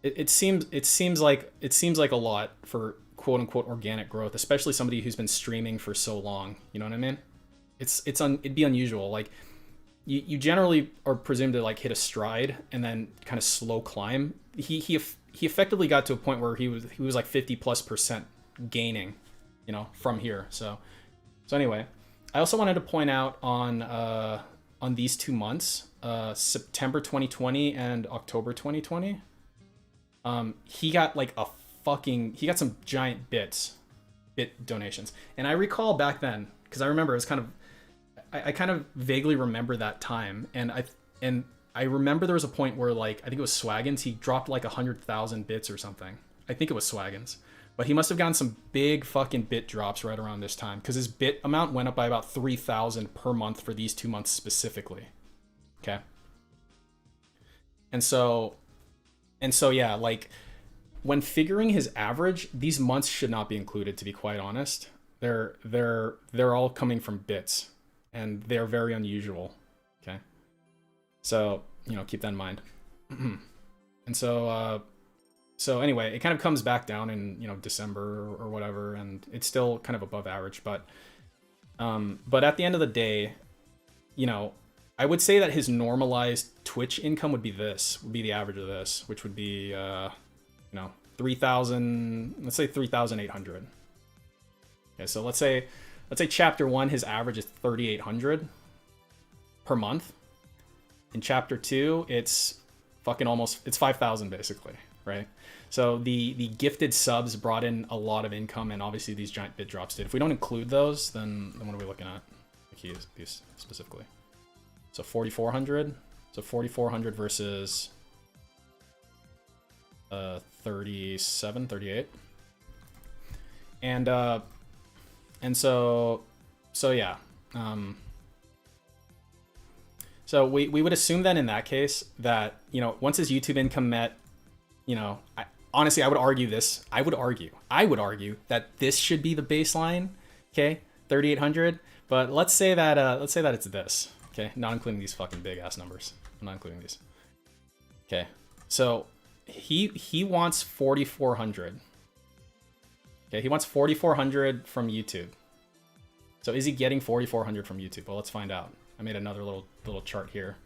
It seems like a lot for quote unquote organic growth, especially somebody who's been streaming for so long. You know what I mean? It'd be unusual. Like you generally are presumed to like hit a stride and then kind of slow climb. He effectively got to a point where he was like 50+% gaining, you know, from here. So anyway, I also wanted to point out on these 2 months, September 2020 and October 2020, he got like he got some giant bit donations. And I recall back then, because I remember it was kind of, I kind of vaguely remember that time, and I remember there was a point where, like, I think it was Swaggins, he dropped like 100,000 bits or something. I think it was Swaggins. But he must have gotten some big fucking bit drops right around this time, because his bit amount went up by about 3,000 per month for these 2 months specifically. Okay. And so yeah, like when figuring his average, these months should not be included, to be quite honest. They're all coming from bits, and they're very unusual. Okay. So, you know, keep that in mind. And so anyway, it kind of comes back down in, you know, December or whatever, and it's still kind of above average, but at the end of the day, you know, I would say that his normalized Twitch income would be the average of this, which would be, you know, 3,000, let's say 3,800. Okay, so let's say chapter 1, his average is 3,800 per month. In chapter 2, it's fucking it's 5,000 basically, right? So the gifted subs brought in a lot of income, and obviously these giant bit drops did. If we don't include those, then what are we looking at? These specifically. So 4,400. So 4,400 versus 37, 38. And so yeah. So we would assume then in that case that, you know, once his YouTube income met, you know, honestly, I would argue that this should be the baseline, okay, 3,800. But let's say that it's this, okay, not including these fucking big ass numbers. I'm not including these. Okay, so he wants 4,400. Okay, he wants 4,400 from YouTube. So is he getting 4,400 from YouTube? Well, let's find out. I made another little chart here.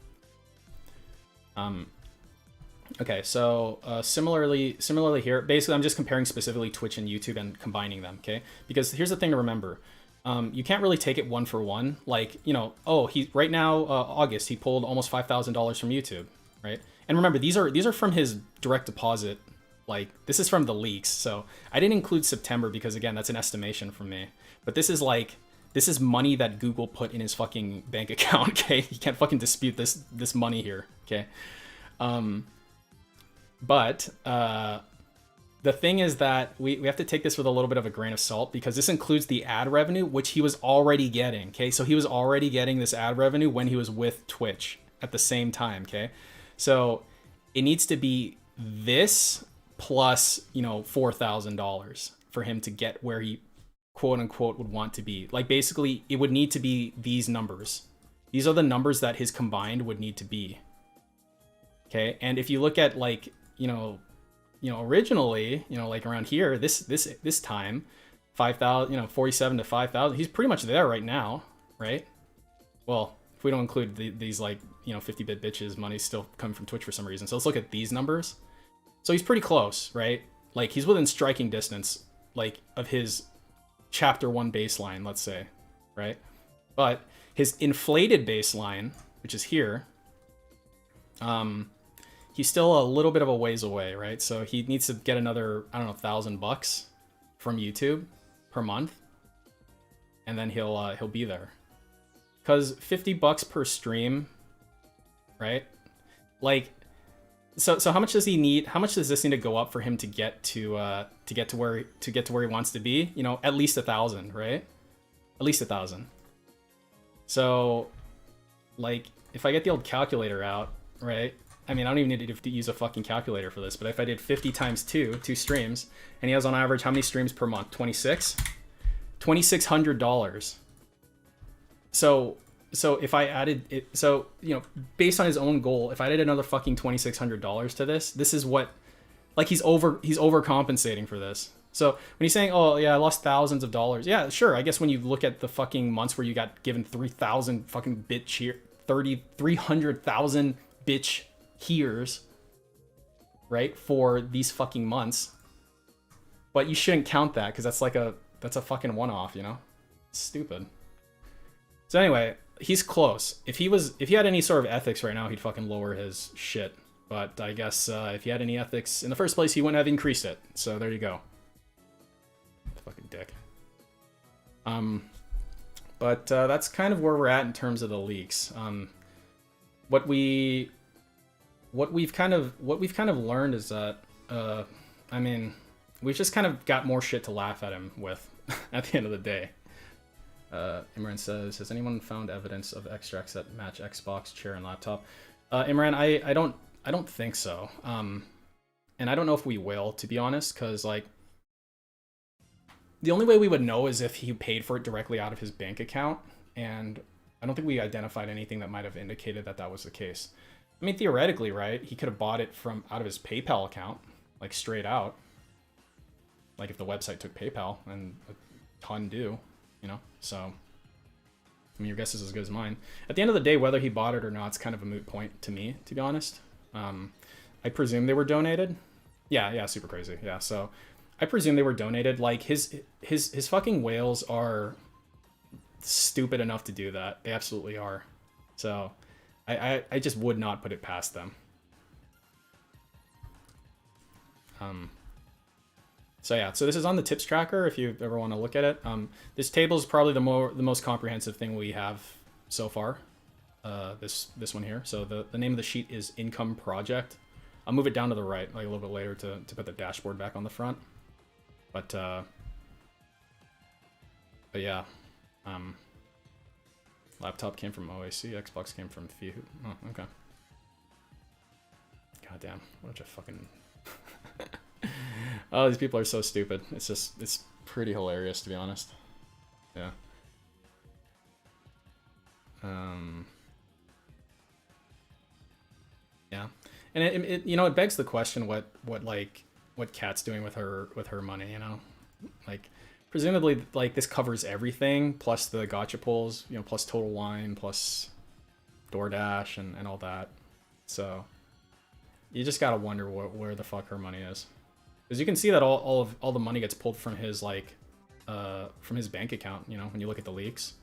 Okay, so similarly here, basically I'm just comparing specifically Twitch and YouTube and combining them, okay? Because here's the thing to remember. You can't really take it one for one. Like, you know, oh, he right now, August, he pulled almost $5,000 from YouTube, right? And remember, these are from his direct deposit. Like, this is from the leaks. So I didn't include September because, again, that's an estimation from me. But this is like, this is money that Google put in his fucking bank account, okay? You can't fucking dispute this money here, okay? But the thing is that we have to take this with a little bit of a grain of salt because this includes the ad revenue, which he was already getting, okay? So he was already getting this ad revenue when he was with Twitch at the same time, okay? So it needs to be this plus, you know, $4,000 for him to get where he quote unquote would want to be. Like, basically it would need to be these numbers. These are the numbers that his combined would need to be. Okay, and if you look at, like, you know, originally, you know, like around here, this time, 5,000, you know, 47 to 5,000, he's pretty much there right now, right? Well, if we don't include these, like, you know, 50-bit bitches, money's still coming from Twitch for some reason. So let's look at these numbers. So he's pretty close, right? Like, he's within striking distance, like, of his chapter 1 baseline, let's say, right? But his inflated baseline, which is here, he's still a little bit of a ways away, right? So he needs to get another, I don't know, $1,000 from YouTube per month, and then he'll be there. Because $50 per stream, right? Like, so how much does he need? How much does this need to go up for him to get to where he wants to be? You know, at least 1,000, right? At least 1,000. So, like, if I get the old calculator out, right? I mean, I don't even need to use a fucking calculator for this, but if I did 50 times 2 streams, and he has on average how many streams per month? 26? $2,600. So if I added it, so, you know, based on his own goal, if I added another fucking $2,600 to this is what, like, he's overcompensating for this. So when he's saying, oh yeah, I lost thousands of dollars, yeah, sure. I guess when you look at the fucking months where you got given 3,000 fucking bitch here, 300,000 bitch hears, right, for these fucking months, but you shouldn't count that because that's a fucking one-off, you know? It's stupid. So anyway, he's close. If he had any sort of ethics right now, he'd fucking lower his shit. But I guess if he had any ethics in the first place, he wouldn't have increased it. So there you go. Fucking dick. But that's kind of where we're at in terms of the leaks. What we've kind of learned is that I mean, we've just kind of got more shit to laugh at him with at the end of the day. Imran says, has anyone found evidence of extracts that match Xbox, chair, and laptop? Imran, I don't think so. And I don't know if we will, to be honest, because, like, the only way we would know is if he paid for it directly out of his bank account, and I don't think we identified anything that might have indicated that that was the case. I mean, theoretically, right, he could have bought it from out of his PayPal account, like, straight out. Like, if the website took PayPal, and a ton do. You know, so I mean, your guess is as good as mine. At the end of the day, whether he bought it or not, it's kind of a moot point to me, to be honest. I presume they were donated. Yeah, super crazy. Yeah, so I presume they were donated. Like, his fucking whales are stupid enough to do that. They absolutely are. So I just would not put it past them. So yeah, so this is on the tips tracker if you ever want to look at it. This table is probably the most comprehensive thing we have so far. This one here. So the name of the sheet is Income Project. I'll move it down to the right, like, a little bit later to put the dashboard back on the front. But yeah, laptop came from OAC, Xbox came from Fihu. Oh, okay. Goddamn, what a fucking. Oh, these people are so stupid. It's pretty hilarious, to be honest. Yeah. Yeah, and it you know, it begs the question what Kat's doing with her money, you know, like, presumably, like, this covers everything plus the gotcha pulls, you know, plus Total Wine, plus DoorDash and all that. So you just gotta wonder where the fuck her money is. Because you can see that all the money gets pulled from his, like, from his bank account. You know, when you look at the leaks,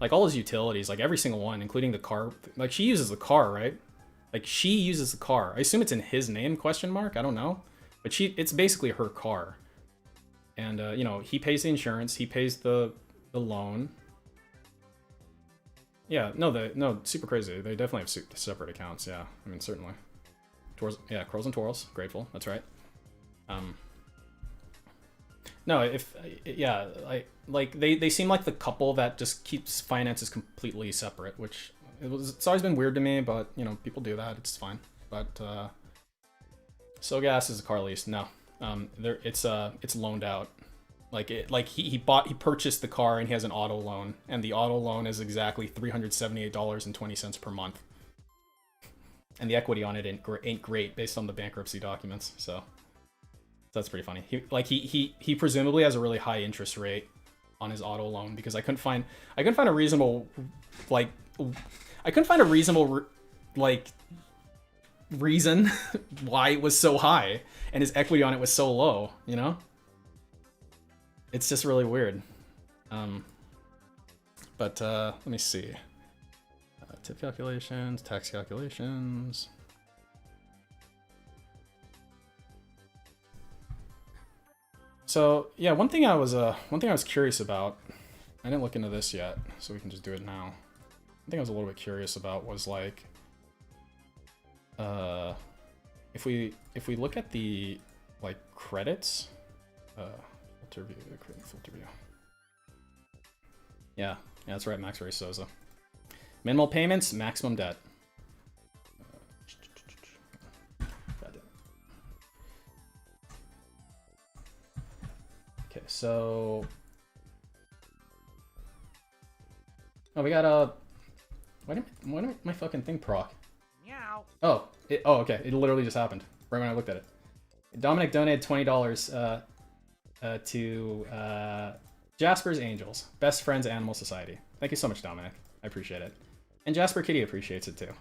like all his utilities, like every single one, including the car. Like she uses the car, right? Like she uses the car. I assume it's in his name? Question mark. I don't know, but it's basically her car. And you know, he pays the insurance. He pays the loan. Yeah, no, super crazy. They definitely have separate accounts. Yeah, I mean certainly. Yeah, Curls and Twirls, grateful. That's right. No, yeah, like they seem like the couple that just keeps finances completely separate, which it's always been weird to me, but you know, people do that. It's fine. But Sogas is a car lease. No, it's loaned out. Like he purchased the car and he has an auto loan, and the auto loan is exactly $378.20 per month, and the equity on it ain't great based on the bankruptcy documents. So that's pretty funny. He presumably has a really high interest rate on his auto loan, because I couldn't find a reasonable reason why it was so high and his equity on it was so low, you know? It's just really weird. But let me see. Tip calculations, tax calculations. So yeah, one thing I was curious about. I didn't look into this yet, so we can just do it now. One thing I was a little bit curious about was like, if we look at the like credits, filter view, filter view. Yeah, that's right, Max Ray Souza. Minimal payments, maximum debt. Okay, so we got a. Why did my fucking thing proc? Meow. Oh, okay. It literally just happened right when I looked at it. Dominic donated $20 to Jasper's Angels, Best Friends Animal Society. Thank you so much, Dominic. I appreciate it. And Jasper Kitty appreciates it too.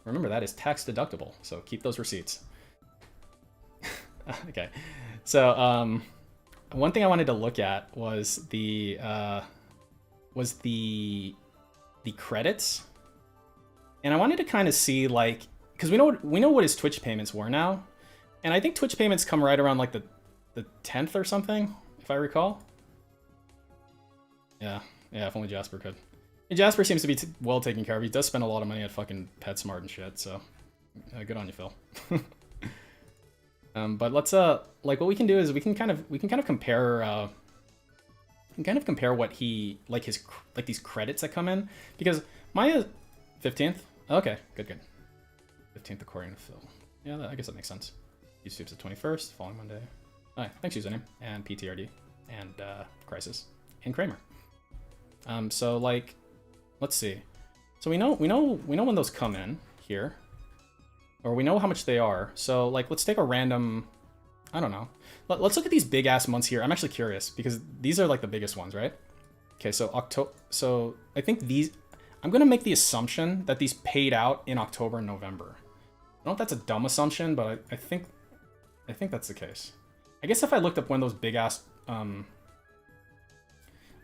Remember, that is tax deductible, so keep those receipts. Okay, so one thing I wanted to look at was the credits, and I wanted to kind of see, like, because we know what his Twitch payments were now, and I think Twitch payments come right around like the 10th or something, if I recall. Yeah, if only Jasper could. And Jasper seems to be well taken care of. He does spend a lot of money at fucking PetSmart and shit, so good on you, Phil. But let's like, what we can do is we can kind of compare what he these credits that come in, because my 15th. Okay, good. 15th according to Phil. Yeah, I guess that makes sense. YouTube's the 21st, following Monday. Alright, thanks username and PTRD and Crisis and Kramer. So like, let's see. So we know when those come in here, or we know how much they are. So like, let's take a random. I don't know. Let's look at these big ass months here. I'm actually curious because these are like the biggest ones, right? Okay, so October. So I think these. I'm gonna make the assumption that these paid out in October and November. I don't know if that's a dumb assumption, but I think that's the case. I guess if I looked up when those big ass. I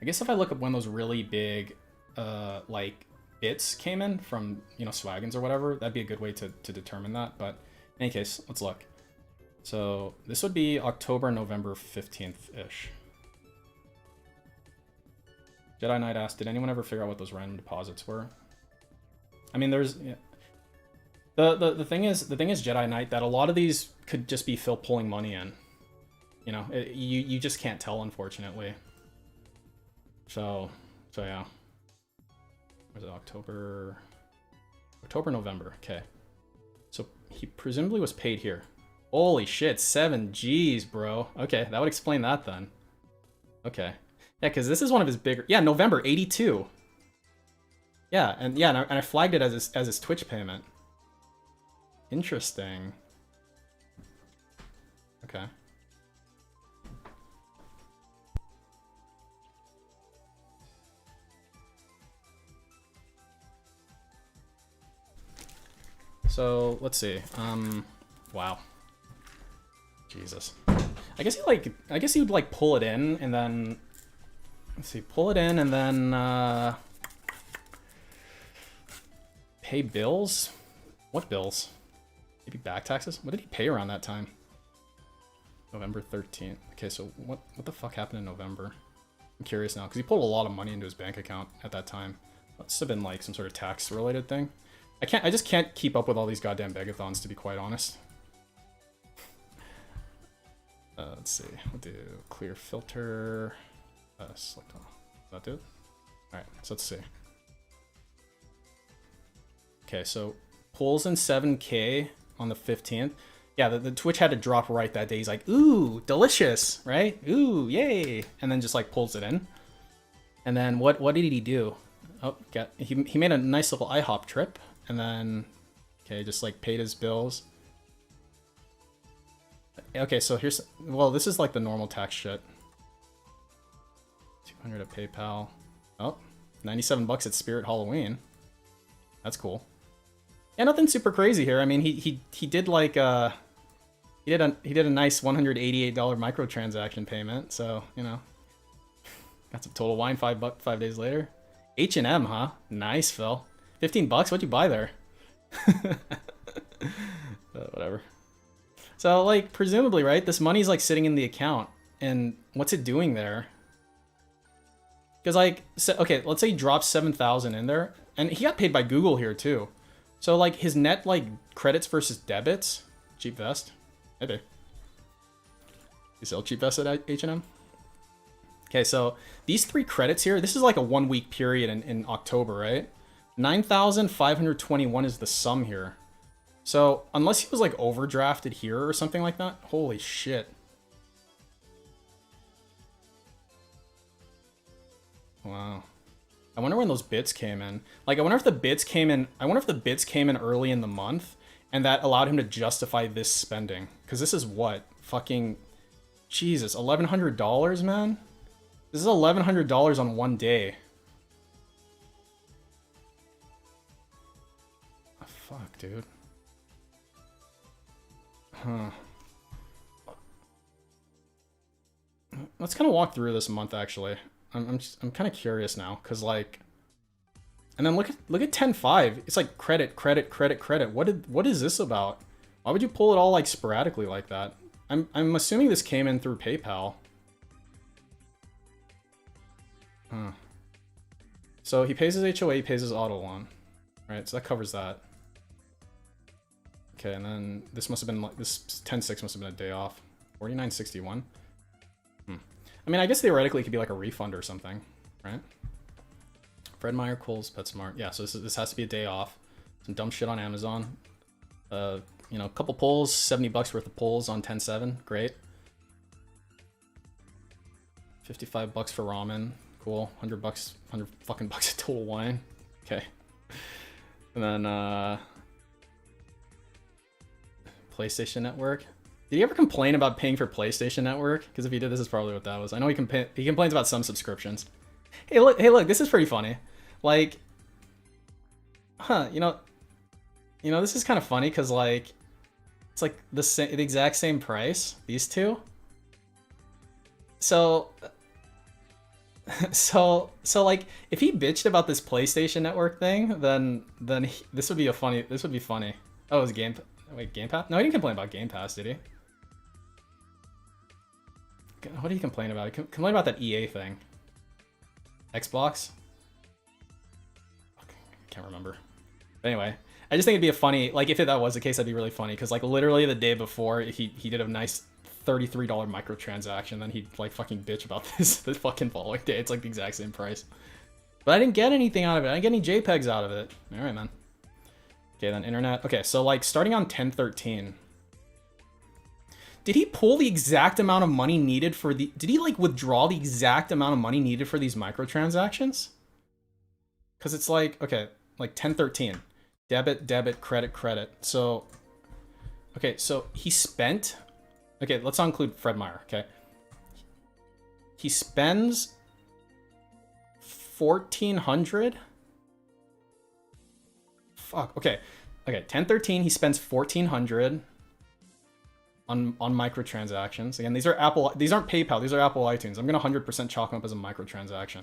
guess if I look up when those really big, like bits came in from, you know, Swaggins or whatever, that'd be a good way to determine that. But in any case, let's look. So this would be October, November 15th-ish. Jedi Knight asked, did anyone ever figure out what those random deposits were? I mean, there's... Yeah. The thing is, Jedi Knight, that a lot of these could just be Phil pulling money in. You know, you just can't tell, unfortunately. So yeah. Was it October, November? Okay. So he presumably was paid here. Holy shit, 7 G's, bro. Okay, that would explain that then. Okay. Yeah, because this is one of his bigger... Yeah, November, 82. Yeah, and I flagged it as his Twitch payment. Interesting. Okay. So let's see. Wow. Jesus. I guess he would like pull it in and then, let's see, pull it in and then pay bills. What bills? Maybe back taxes. What did he pay around that time? November 13th. Okay, so what the fuck happened in November? I'm curious now because he pulled a lot of money into his bank account at that time. Must have been like some sort of tax related thing. I just can't keep up with all these goddamn begathons, to be quite honest. Let's see. We'll do clear filter. Select all. Does that do it? Alright, so let's see. Okay, so pulls in 7K on the 15th. Yeah, the Twitch had to drop right that day. He's like, ooh, delicious, right? Ooh, yay. And then just like pulls it in. And then what did he do? Oh, he made a nice little IHOP trip. And then, okay, just like paid his bills. Okay, so here's, well, this is like the normal tax shit. 200 at PayPal. Oh, 97 bucks at Spirit Halloween. That's cool. Yeah, nothing super crazy here. I mean, he did like he did a nice $188 microtransaction payment. So you know, got some Total Wine 5 days later. H&M, huh? Nice, Phil. 15 bucks. What'd you buy there? Whatever. So like presumably, right? This money's like sitting in the account, and what's it doing there? Because like, so, okay, let's say he drops 7,000 in there, and he got paid by Google here too. So like his net like credits versus debits, cheap vest, maybe. You sell cheap vests at H&M? Okay, so these 3 credits here, this is like a 1 week period in October, right? 9,521 is the sum here. So unless he was like overdrafted here or something like that, holy shit. Wow. I wonder when those bits came in. Like, I wonder if the bits came in. I wonder if the bits came in early in the month, and that allowed him to justify this spending. Because this is what fucking Jesus, $1,100, man. This is $1,100 on one day. Oh, fuck, dude. Huh. Let's kind of walk through this month, actually. I'm kind of curious now, cause like, and then look at 10.5. It's like credit. What is this about? Why would you pull it all like sporadically like that? I'm assuming this came in through PayPal. Huh. So he pays his HOA, he pays his auto loan, right? So that covers that. Okay, and then this must have been like this 10.6 must have been a day off. 49.61. I mean, I guess theoretically it could be like a refund or something, right? Fred Meyer, Kohl's, PetSmart. Yeah, so this has to be a day off. Some dumb shit on Amazon. You know, a couple pulls, 70 bucks worth of pulls on 10.7. Great. 55 bucks for ramen. Cool. 100 bucks, 100 fucking bucks at Total Wine. Okay. And then PlayStation Network. Did he ever complain about paying for PlayStation Network? Because if he did, this is probably what that was. I know he complains about some subscriptions. Hey, look, this is pretty funny. Like, huh, you know, this is kind of funny because like, it's like the exact same price, these two. So like, if he bitched about this PlayStation Network thing, then this would be funny. Oh, it was Game Pass? No, he didn't complain about Game Pass, did he? What did he complain about? He complained about that EA thing. Xbox? I can't remember. But anyway, I just think it'd be a funny, like if that was the case, that'd be really funny. Because like literally the day before, he did a nice $33 microtransaction. Then he'd like fucking bitch about this the fucking following day. It's like the exact same price. But I didn't get anything out of it. I didn't get any JPEGs out of it. All right, man. Okay, then internet. Okay, so like starting on 10.13. Did he pull the exact amount of money needed for the... Did he, like, withdraw the exact amount of money needed for these microtransactions? Because it's like, okay, like 10.13. Debit, credit. So, okay, so he spent... Okay, let's not include Fred Meyer, okay? He spends 1,400? Fuck, okay. Okay, 10.13, he spends 1,400... on microtransactions. Again, these aren't PayPal, these are Apple iTunes. I'm gonna 100% chalk them up as a microtransaction.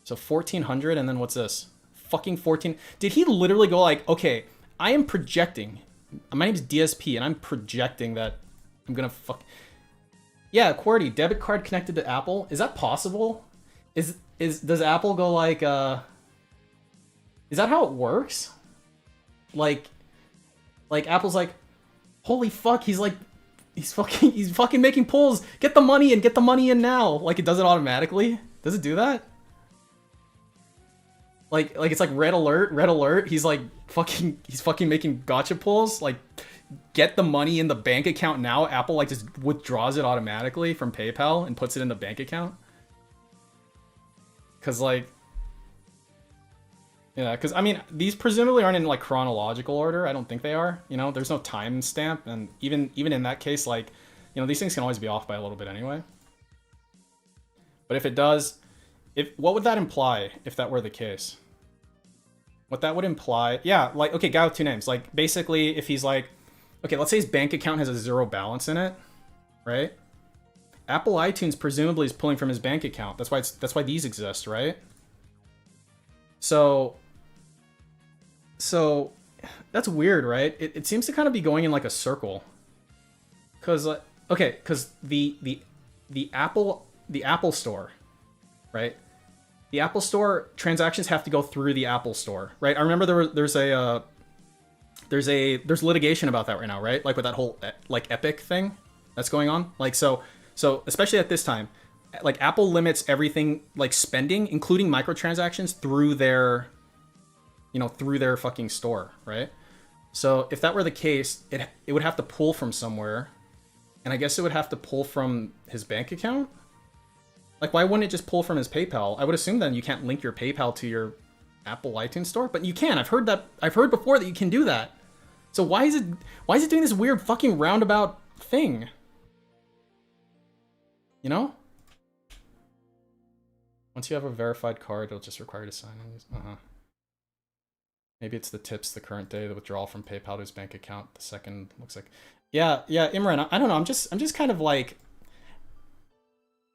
So 1400, and then what's this? Fucking 14. Did he literally go like, okay, I am projecting. My name's DSP, and I'm projecting that I'm gonna fuck. Yeah, QWERTY, debit card connected to Apple. Is that possible? Does Apple go like, is that how it works? Like Apple's like, holy fuck, he's fucking making pulls. Get the money in now. Like it does it automatically. Does it do that? Like it's like red alert. He's fucking making gotcha pulls. Like, get the money in the bank account now. Apple like just withdraws it automatically from PayPal and puts it in the bank account. Cause like, yeah, cause I mean, these presumably aren't in like chronological order. I don't think they are. You know, there's no time stamp, and even in that case, like, you know, these things can always be off by a little bit anyway. But if it does, what would that imply if that were the case? What that would imply, yeah, like, okay, guy with two names. Like, basically, if he's like, okay, let's say his bank account has a zero balance in it, right? Apple iTunes presumably is pulling from his bank account. That's why these exist, right? So that's weird, right? It seems to kind of be going in like a circle. Cause okay, cause the Apple Store, right? The Apple Store transactions have to go through the Apple Store, right? I remember there's litigation about that right now, right? Like with that whole like Epic thing that's going on. Like so especially at this time, like Apple limits everything like spending, including microtransactions, through their fucking store, right? So if that were the case, it would have to pull from somewhere, and I guess it would have to pull from his bank account. Like, why wouldn't it just pull from his PayPal? I would assume then you can't link your PayPal to your Apple iTunes store, but you can. I've heard before that you can do that. So why is it doing this weird fucking roundabout thing? You know? Once you have a verified card, it'll just require you to sign in. Maybe it's the tips the current day, the withdrawal from PayPal to his bank account. The second looks like, yeah, Imran. I don't know. I'm just kind of like,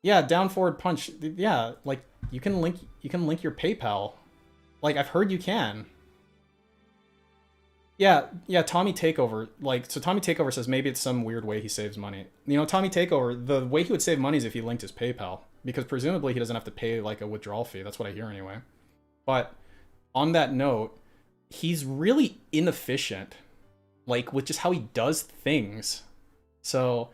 yeah, down forward punch. Yeah, like you can link your PayPal. Like I've heard you can. Yeah, Tommy Takeover. Like, so Tommy Takeover says maybe it's some weird way he saves money. You know, Tommy Takeover, the way he would save money is if he linked his PayPal, because presumably he doesn't have to pay like a withdrawal fee. That's what I hear anyway. But on that note, he's really inefficient, like with just how he does things. So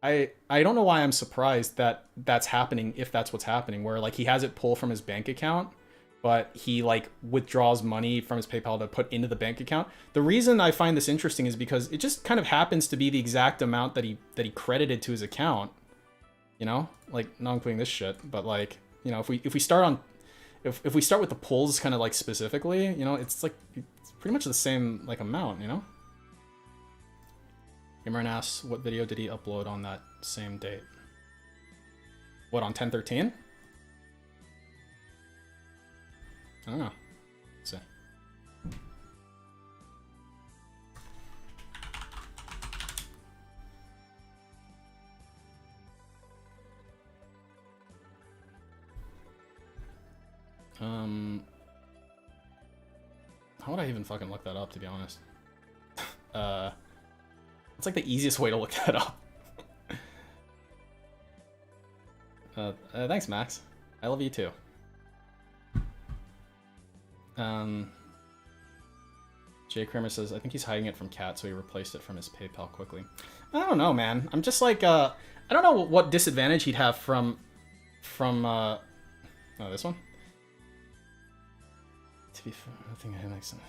I don't know why I'm surprised that that's happening, if that's what's happening, where like he has it pull from his bank account, but he like withdraws money from his PayPal to put into the bank account. The reason I find this interesting is because it just kind of happens to be the exact amount that he credited to his account. You know, like not including this shit, but like, you know, if we start with the pulls kind of like specifically, you know, it's pretty much the same like amount, you know. Imran asks, what video did he upload on that same date? What, on 10/13? I don't know. Let's see. How would I even fucking look that up, to be honest? It's like the easiest way to look that up. Thanks, Max. I love you too. Jay Kramer says, I think he's hiding it from Cat, so he replaced it from his PayPal quickly. I don't know, man. I'm just like, I don't know what disadvantage he'd have from oh, this one? To be fair, I think I like some.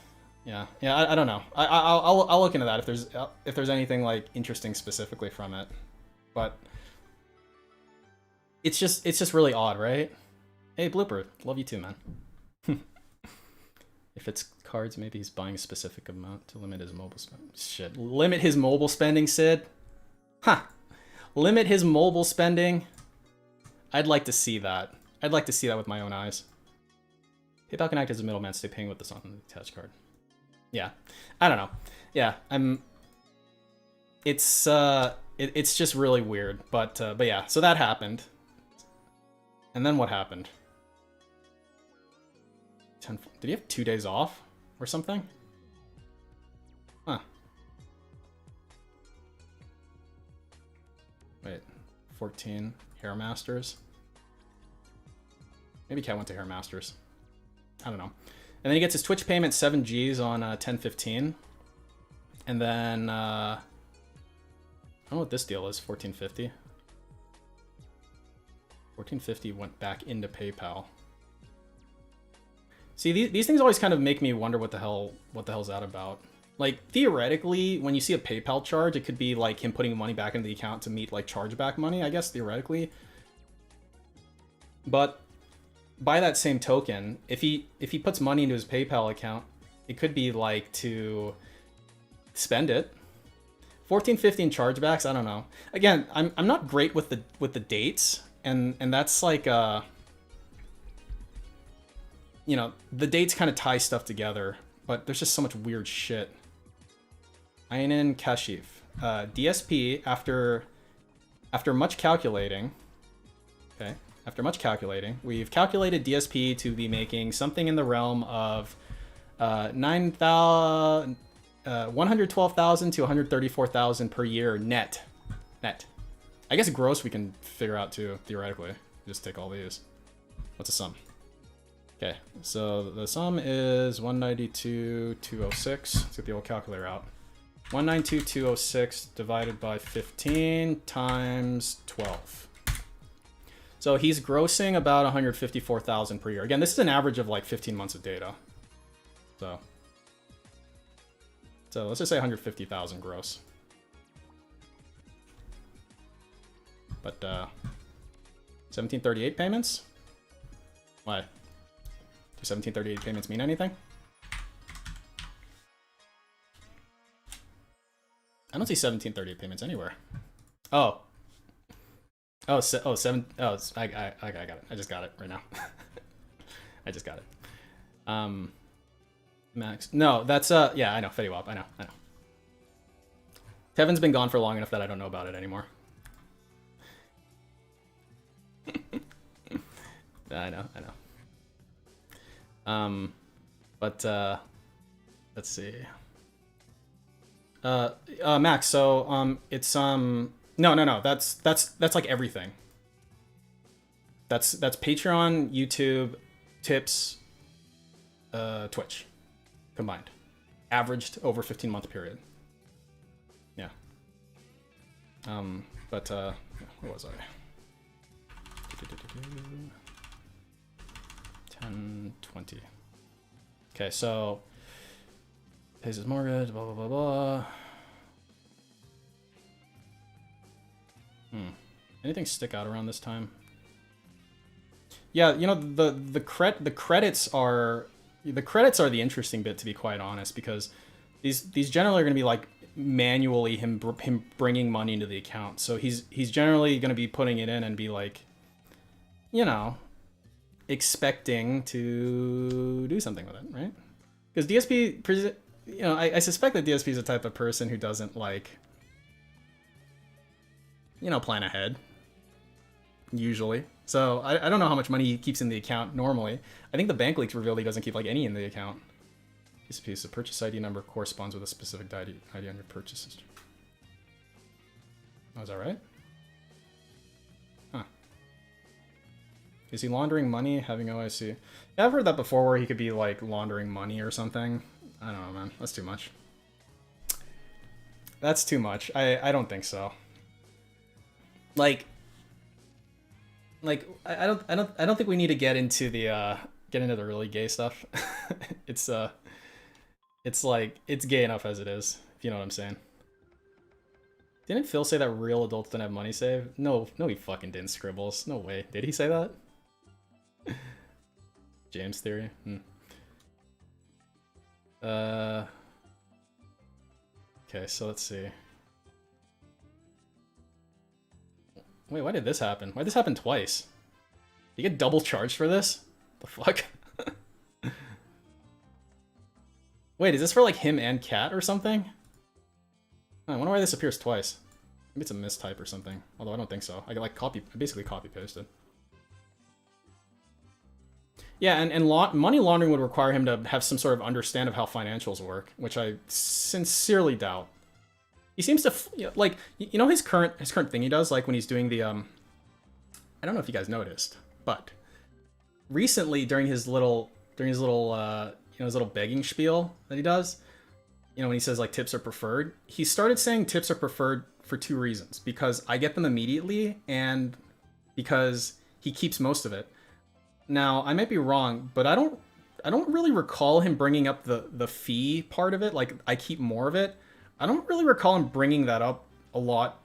Yeah, I don't know. I'll look into that if there's anything like interesting specifically from it, but it's just really odd, right? Hey, Blooper, love you too, man. If it's cards, maybe he's buying a specific amount to limit his mobile spending. Shit, limit his mobile spending, Sid? Huh? Limit his mobile spending? I'd like to see that. I'd like to see that with my own eyes. PayPal can act as a middleman, stay paying with this on the attached card. Yeah, I don't know. Yeah, it's just really weird. But yeah, so that happened. And then what happened? Did he have 2 days off or something? Huh. Wait, 14 Hair Masters. Maybe Cat went to Hair Masters. I don't know. And then he gets his Twitch payment 7 Gs on 10/15. And then I don't know what this deal is. 1450. 1450 went back into PayPal. See, these things always kind of make me wonder what the hell's that about. Like, theoretically, when you see a PayPal charge, it could be like him putting money back into the account to meet like chargeback money, I guess, theoretically. But by that same token, if he puts money into his PayPal account, it could be like to spend it. 1415 chargebacks, I don't know. Again, I'm not great with the dates, and that's like you know, the dates kind of tie stuff together, but there's just so much weird shit. Aynen Kashif. DSP, after much calculating, okay, after much calculating, we've calculated DSP to be making something in the realm of 112,000 to 134,000 per year net. I guess gross we can figure out too, theoretically. Just take all these. What's the sum? Okay, so the sum is 192,206. Let's get the old calculator out. 192,206 divided by 15 times 12. So he's grossing about 154,000 per year. Again, this is an average of like 15 months of data. So let's just say 150,000 gross. But 1738 payments? Why? Do 1738 payments mean anything? I don't see 1738 payments anywhere. I got it. I just got it right now. I just got it. Max. No, that's yeah, I know, Fetty Wap. I know. Kevin's been gone for long enough that I don't know about it anymore. I know. But let's see. Max, so it's no, that's like everything. That's Patreon, YouTube, tips, Twitch combined. Averaged over 15-month period. Yeah. But where was I? 1020. Okay, so pays his mortgage, blah blah blah blah. Anything stick out around this time? Yeah, you know, the credits are the interesting bit, to be quite honest, because these generally are going to be like manually him bringing money into the account. So he's generally going to be putting it in and be like, you know, expecting to do something with it, right? Because DSP, you know, I suspect that DSP is the type of person who doesn't, like, you know, plan ahead, usually. So I don't know how much money he keeps in the account normally. I think the bank leaks revealed he doesn't keep like any in the account. DSP, the purchase ID number corresponds with a specific ID on your purchase history. Oh, is that right? Huh. Is he laundering money, having OIC? Yeah, I've heard that before, where he could be like laundering money or something. I don't know, man. That's too much. That's too much. I don't think so. Like I don't think we need to get into the really gay stuff. It's like, it's gay enough as it is, if you know what I'm saying. Didn't Phil say that real adults don't have money saved? No, he fucking didn't, Scribbles. No way. Did he say that? James theory. Okay, so let's see. Wait, why did this happen? Why did this happen twice? You get double charged for this? The fuck? Wait, is this for like him and Cat or something? I wonder why this appears twice. Maybe it's a mistype or something. Although I don't think so. I like basically copy pasted. Yeah, and money laundering would require him to have some sort of understand of how financials work, which I sincerely doubt. He seems to like, you know, his current thing he does, like when he's doing the I don't know if you guys noticed, but recently during his little you know, his little begging spiel that he does, you know, when he says like tips are preferred, he started saying tips are preferred for two reasons: because I get them immediately and because he keeps most of it. Now, I might be wrong, but I don't really recall him bringing up the fee part of it, like I keep more of it. I don't really recall him bringing that up a lot,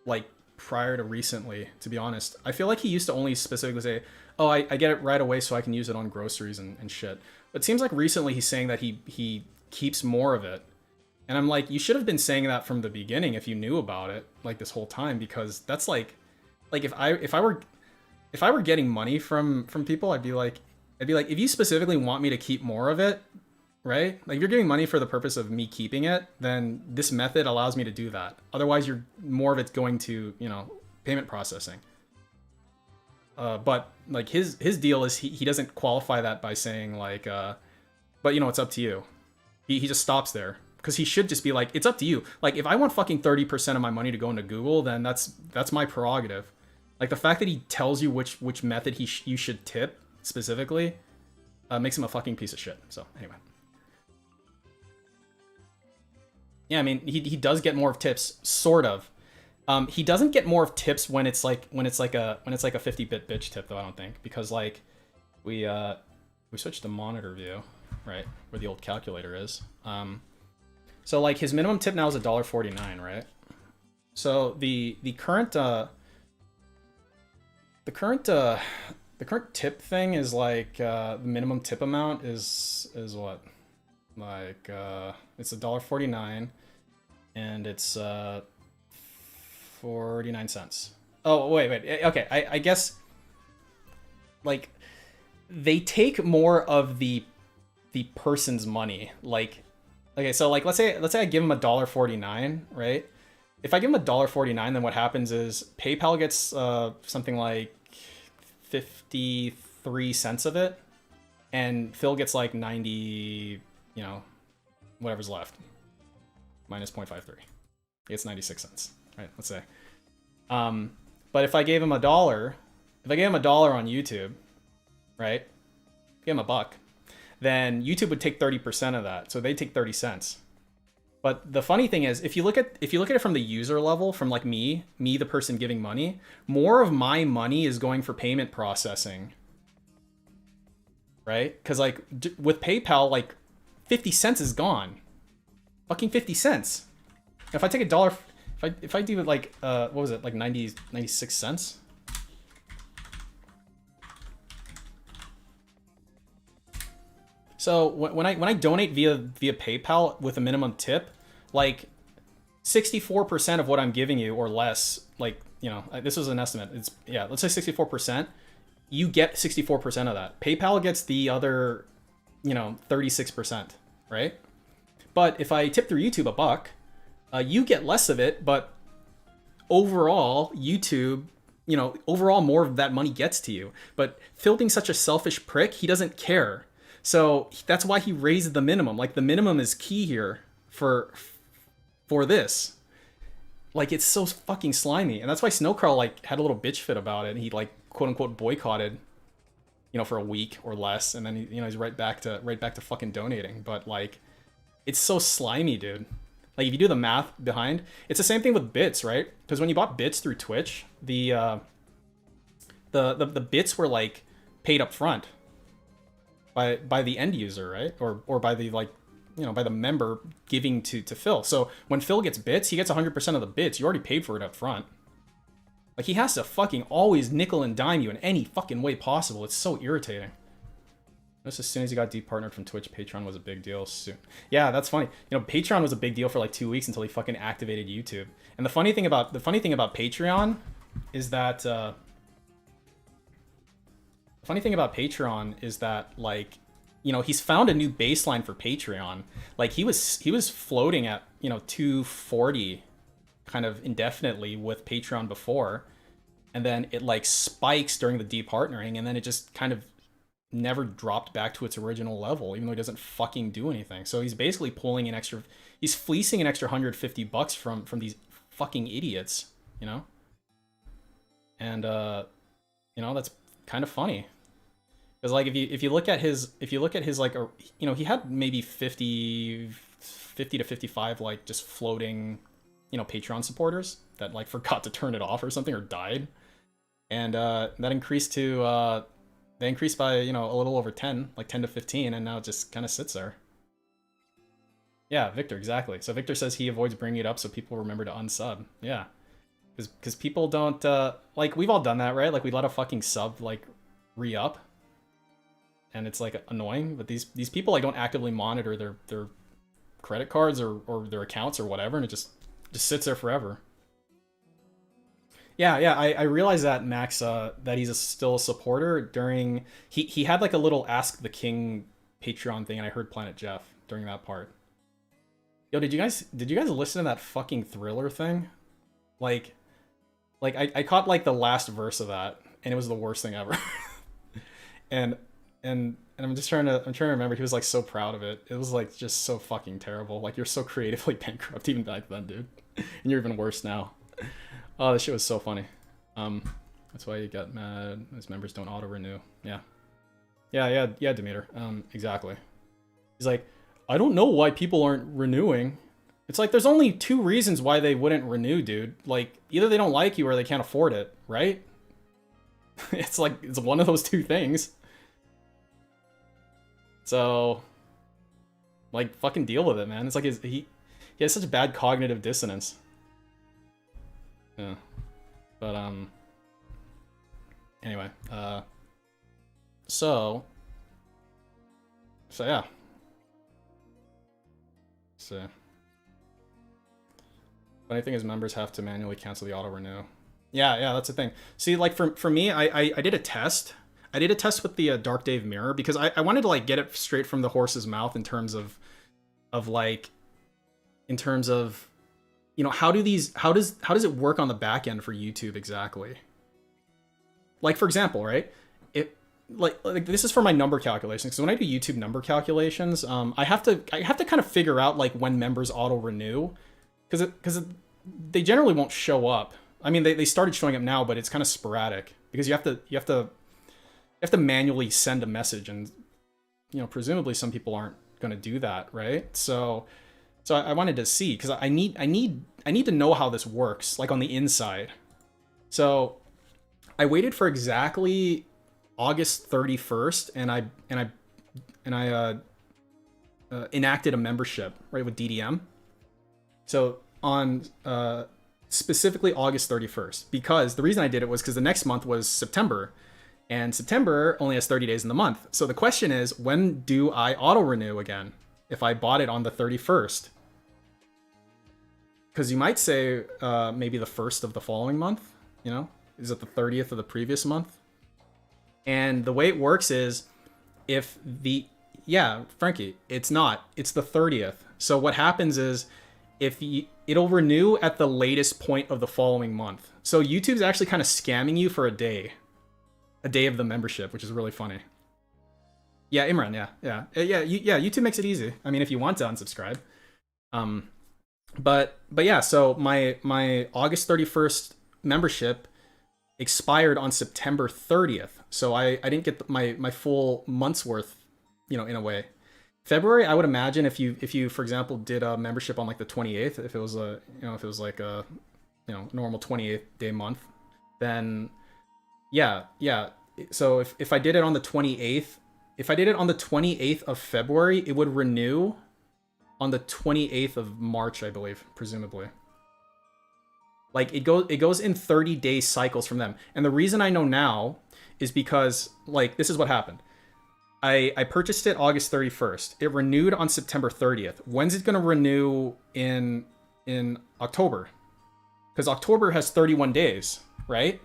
like prior to recently, to be honest. I feel like he used to only specifically say, oh, I get it right away so I can use it on groceries and shit. But it seems like recently he's saying that he keeps more of it. And I'm like, you should have been saying that from the beginning if you knew about it, like this whole time, because that's like if I were getting money from people, I'd be like, if you specifically want me to keep more of it, right? Like if you're giving money for the purpose of me keeping it, then this method allows me to do that. Otherwise, more of it's going to, you know, payment processing. But like his deal is he doesn't qualify that by saying like, but you know, it's up to you. He just stops there. Because he should just be like, it's up to you. Like, if I want fucking 30% of my money to go into Google, then that's my prerogative. Like, the fact that he tells you which method you should tip, specifically, makes him a fucking piece of shit. So, anyway. Yeah, I mean, he does get more of tips, sort of. He doesn't get more of tips when it's like a 50-bit bitch tip, though, I don't think. Because, like, we switched to monitor view, right? Where the old calculator is. So like his minimum tip now is $1.49, right? So the current tip thing is like the minimum tip amount is what? Like it's $1.49 and it's 49 cents. Oh wait. Okay, I guess like they take more of the person's money, like. Okay, so like let's say I give him $1.49, right? If I give him $1.49, then what happens is PayPal gets something like 53 cents of it, and Phil gets like 90, you know, whatever's left, minus 0.53. He gets 96 cents, right? Let's say. But if I gave him $1, if I gave him $1 on YouTube, right? Give him $1. Then YouTube would take 30% of that. So they take 30 cents. But the funny thing is, if you look at it from the user level, from like me, the person giving money, more of my money is going for payment processing. Right? Because like with PayPal, like 50 cents is gone. Fucking 50 cents. If I take $1, if I do it like what was it, like 96 cents? So when I donate via PayPal with a minimum tip, like 64% of what I'm giving you or less, like, you know, this was an estimate. It's, yeah, let's say 64%. You get 64% of that. PayPal gets the other, you know, 36%, right? But if I tip through YouTube $1, you get less of it, but overall, YouTube, you know, overall more of that money gets to you. But Phil being such a selfish prick, he doesn't care. So that's why he raised the minimum. Like the minimum is key here for this. Like it's so fucking slimy, and that's why Snowcrawl like had a little bitch fit about it. And he like quote unquote boycotted, you know, for a week or less, and then he, you know, he's right back to fucking donating. But like, it's so slimy, dude. Like if you do the math behind, it's the same thing with bits, right? Because when you bought bits through Twitch, the bits were like paid up front by the end user, right? Or by the, like, you know, by the member giving to Phil. So when Phil gets bits, he gets 100% of the bits. You already paid for it up front. Like he has to fucking always nickel and dime you in any fucking way possible. It's so irritating. Just as soon as he got departnered from Twitch, Patreon was a big deal. Soon. Yeah, that's funny. You know, Patreon was a big deal for like 2 weeks until he fucking activated YouTube. And the funny thing about Patreon is that like, you know, he's found a new baseline for Patreon. Like he was floating at, you know, 240 kind of indefinitely with Patreon before, and then it like spikes during the departnering, and then it just kind of never dropped back to its original level, even though he doesn't fucking do anything. So he's basically pulling an extra, he's fleecing an extra $150 from these fucking idiots, you know? And you know, that's kind of funny. Because like if you look at his like, you know, he had maybe 50 to 55 like just floating, you know, Patreon supporters that like forgot to turn it off or something, or died. And that increased to they increased by, you know, a little over 10, like 10 to 15, and now it just kind of sits there. Yeah, Victor, exactly. So Victor says he avoids bringing it up so people remember to unsub. Yeah. Because people don't, like, we've all done that, right? Like, we let a fucking sub, like, re-up. And it's, like, annoying. But these people, like, don't actively monitor their credit cards or their accounts or whatever, and it just sits there forever. Yeah, I realized that, Max, that he's still a supporter during... He had, like, a little Ask the King Patreon thing, and I heard Planet Jeff during that part. Yo, did you guys listen to that fucking Thriller thing? Like I caught, like, the last verse of that, and it was the worst thing ever. and I'm trying to remember, he was, like, so proud of it. It was, like, just so fucking terrible. Like, you're so creatively bankrupt even back then, dude. And you're even worse now. Oh, this shit was so funny. That's why you got mad. His members don't auto-renew. Yeah, Demeter. Exactly. He's like, I don't know why people aren't renewing. It's like, there's only two reasons why they wouldn't renew, dude. Like, either they don't like you or they can't afford it, right? It's like, it's one of those two things. So, like, fucking deal with it, man. It's like he has such bad cognitive dissonance. Yeah. But, anyway, so yeah. So, funny thing is, members have to manually cancel the auto renew. Yeah, that's the thing. See, like, for me, I did a test. I did a test with the Dark Dave mirror because I wanted to, like, get it straight from the horse's mouth in terms of you know, how does it work on the back end for YouTube exactly? Like, for example, right? Like this is for my number calculations, because when I do YouTube number calculations, I have to kind of figure out, like, when members auto renew, because they generally won't show up. I mean, they started showing up now, but it's kind of sporadic because you have to manually send a message, and, you know, presumably some people aren't going to do that, right? So I wanted to see, because I need to know how this works, like, on the inside. So I waited for exactly August 31st, and I enacted a membership, right, with DDM. So on specifically August 31st, because the reason I did it was because the next month was September, and September only has 30 days in the month. So the question is, when do I auto renew again if I bought it on the 31st? Because you might say maybe the 1st of the following month, you know? Is it the 30th of the previous month? And the way it works is, Frankie, it's not. It's the 30th. So what happens is, it'll renew at the latest point of the following month. So YouTube's actually kind of scamming you for a day of the membership, which is really funny. Yeah, Imran, yeah. YouTube makes it easy. I mean, if you want to unsubscribe. But yeah, so my August 31st membership expired on September 30th. So I didn't get my full month's worth, you know, in a way. February, I would imagine, if you for example did a membership on, like, the 28th, if it was like a, you know, normal 28th day month, then yeah. So if I did it on the 28th of February, it would renew on the 28th of March, I believe, presumably. Like, it goes in 30-day cycles from them. And the reason I know now is because, like, this is what happened. I purchased it August 31st. It renewed on September 30th. When's it going to renew in October? Because October has 31 days, right?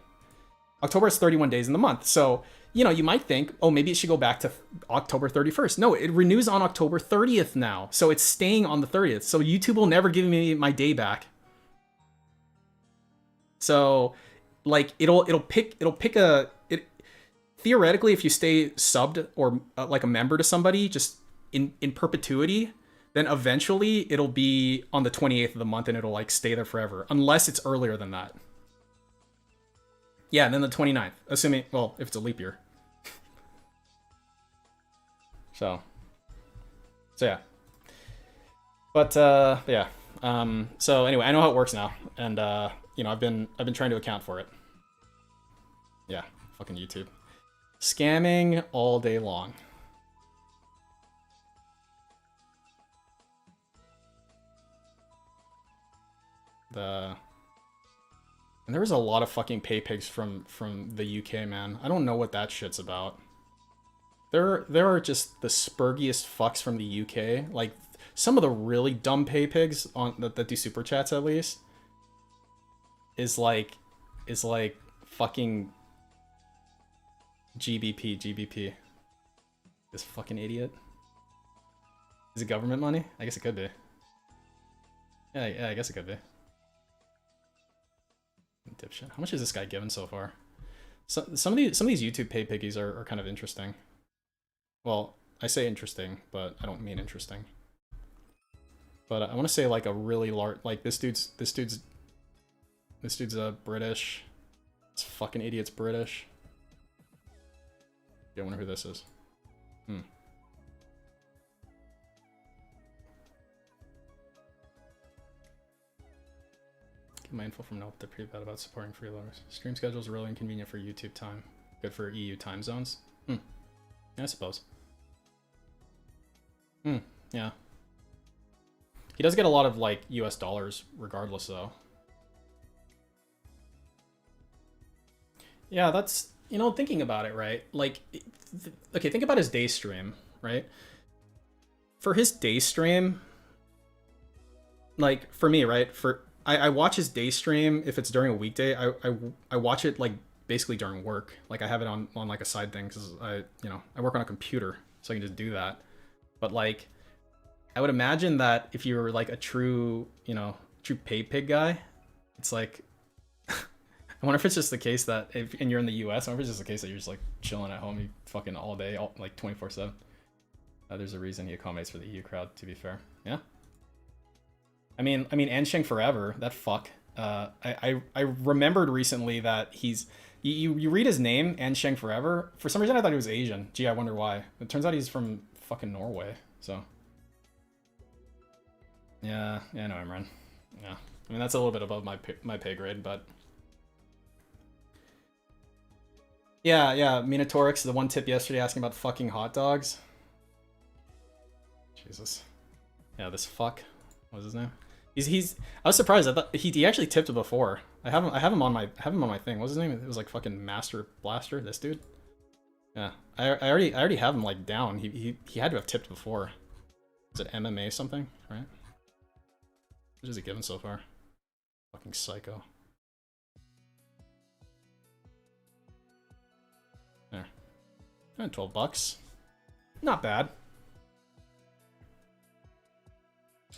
October has 31 days in the month. So, you know, you might think, oh, maybe it should go back to October 31st. No, it renews on October 30th now. So it's staying on the 30th. So YouTube will never give me my day back. So like it'll pick a it theoretically, if you stay subbed or like a member to somebody just in perpetuity, then eventually it'll be on the 28th of the month and it'll like stay there forever, unless it's earlier than that. Yeah, and then the 29th, assuming, well, if it's a leap year. So yeah. But yeah. So anyway, I know how it works now, and you know, I've been trying to account for it. Yeah, fucking YouTube. Scamming all day long. And there was a lot of fucking pay pigs from the UK, man. I don't know what that shit's about. There are just the spurgiest fucks from the UK. Like some of the really dumb pay pigs on that do super chats at least is like fucking GBP. This fucking idiot. Is it government money? I guess it could be. Yeah, I guess it could be. Dipshit. How much is this guy given so far? So, some of these YouTube pay piggies are kind of interesting. Well, I say interesting, but I don't mean interesting. But I want to say like a really large, like this dude's British. This fucking idiot's British. Yeah, I wonder who this is. Get my info from Nope. They're pretty bad about supporting freeloaders. Stream schedules are really inconvenient for YouTube time. Good for EU time zones. Yeah, I suppose. Yeah. He does get a lot of like US dollars regardless though. Yeah, that's, you know, thinking about it, right? Like, okay, think about his day stream, right? For his day stream, like for me, right? I watch his day stream if it's during a weekday. I watch it like basically during work. Like I have it on like a side thing because I work on a computer, so I can just do that. But like, I would imagine that if you were like a true pay pig guy, it's like, I wonder if it's just the case that and you're in the US, I wonder if it's just the case that you're just like chilling at home, you fucking all day, like 24/7. There's a reason he accommodates for the EU crowd, to be fair. Yeah. I mean, Ansheng forever, that fuck. I remembered recently that he's, you read his name, Ansheng forever. For some reason I thought he was Asian. Gee, I wonder why. It turns out he's from fucking Norway, so. Yeah, I know, Imran. Yeah, I mean, that's a little bit above my pay grade, but. Yeah, Minotaurix, the one tip yesterday asking about fucking hot dogs. Jesus. Yeah, this fuck. What was his name? He's. I was surprised. I thought he actually tipped before. I have him on my thing. What was his name? It was like fucking Master Blaster. This dude. Yeah, I already have him like down. He had to have tipped before. Is it MMA something? Right. What is he given so far? Fucking psycho. There. And $12. Not bad.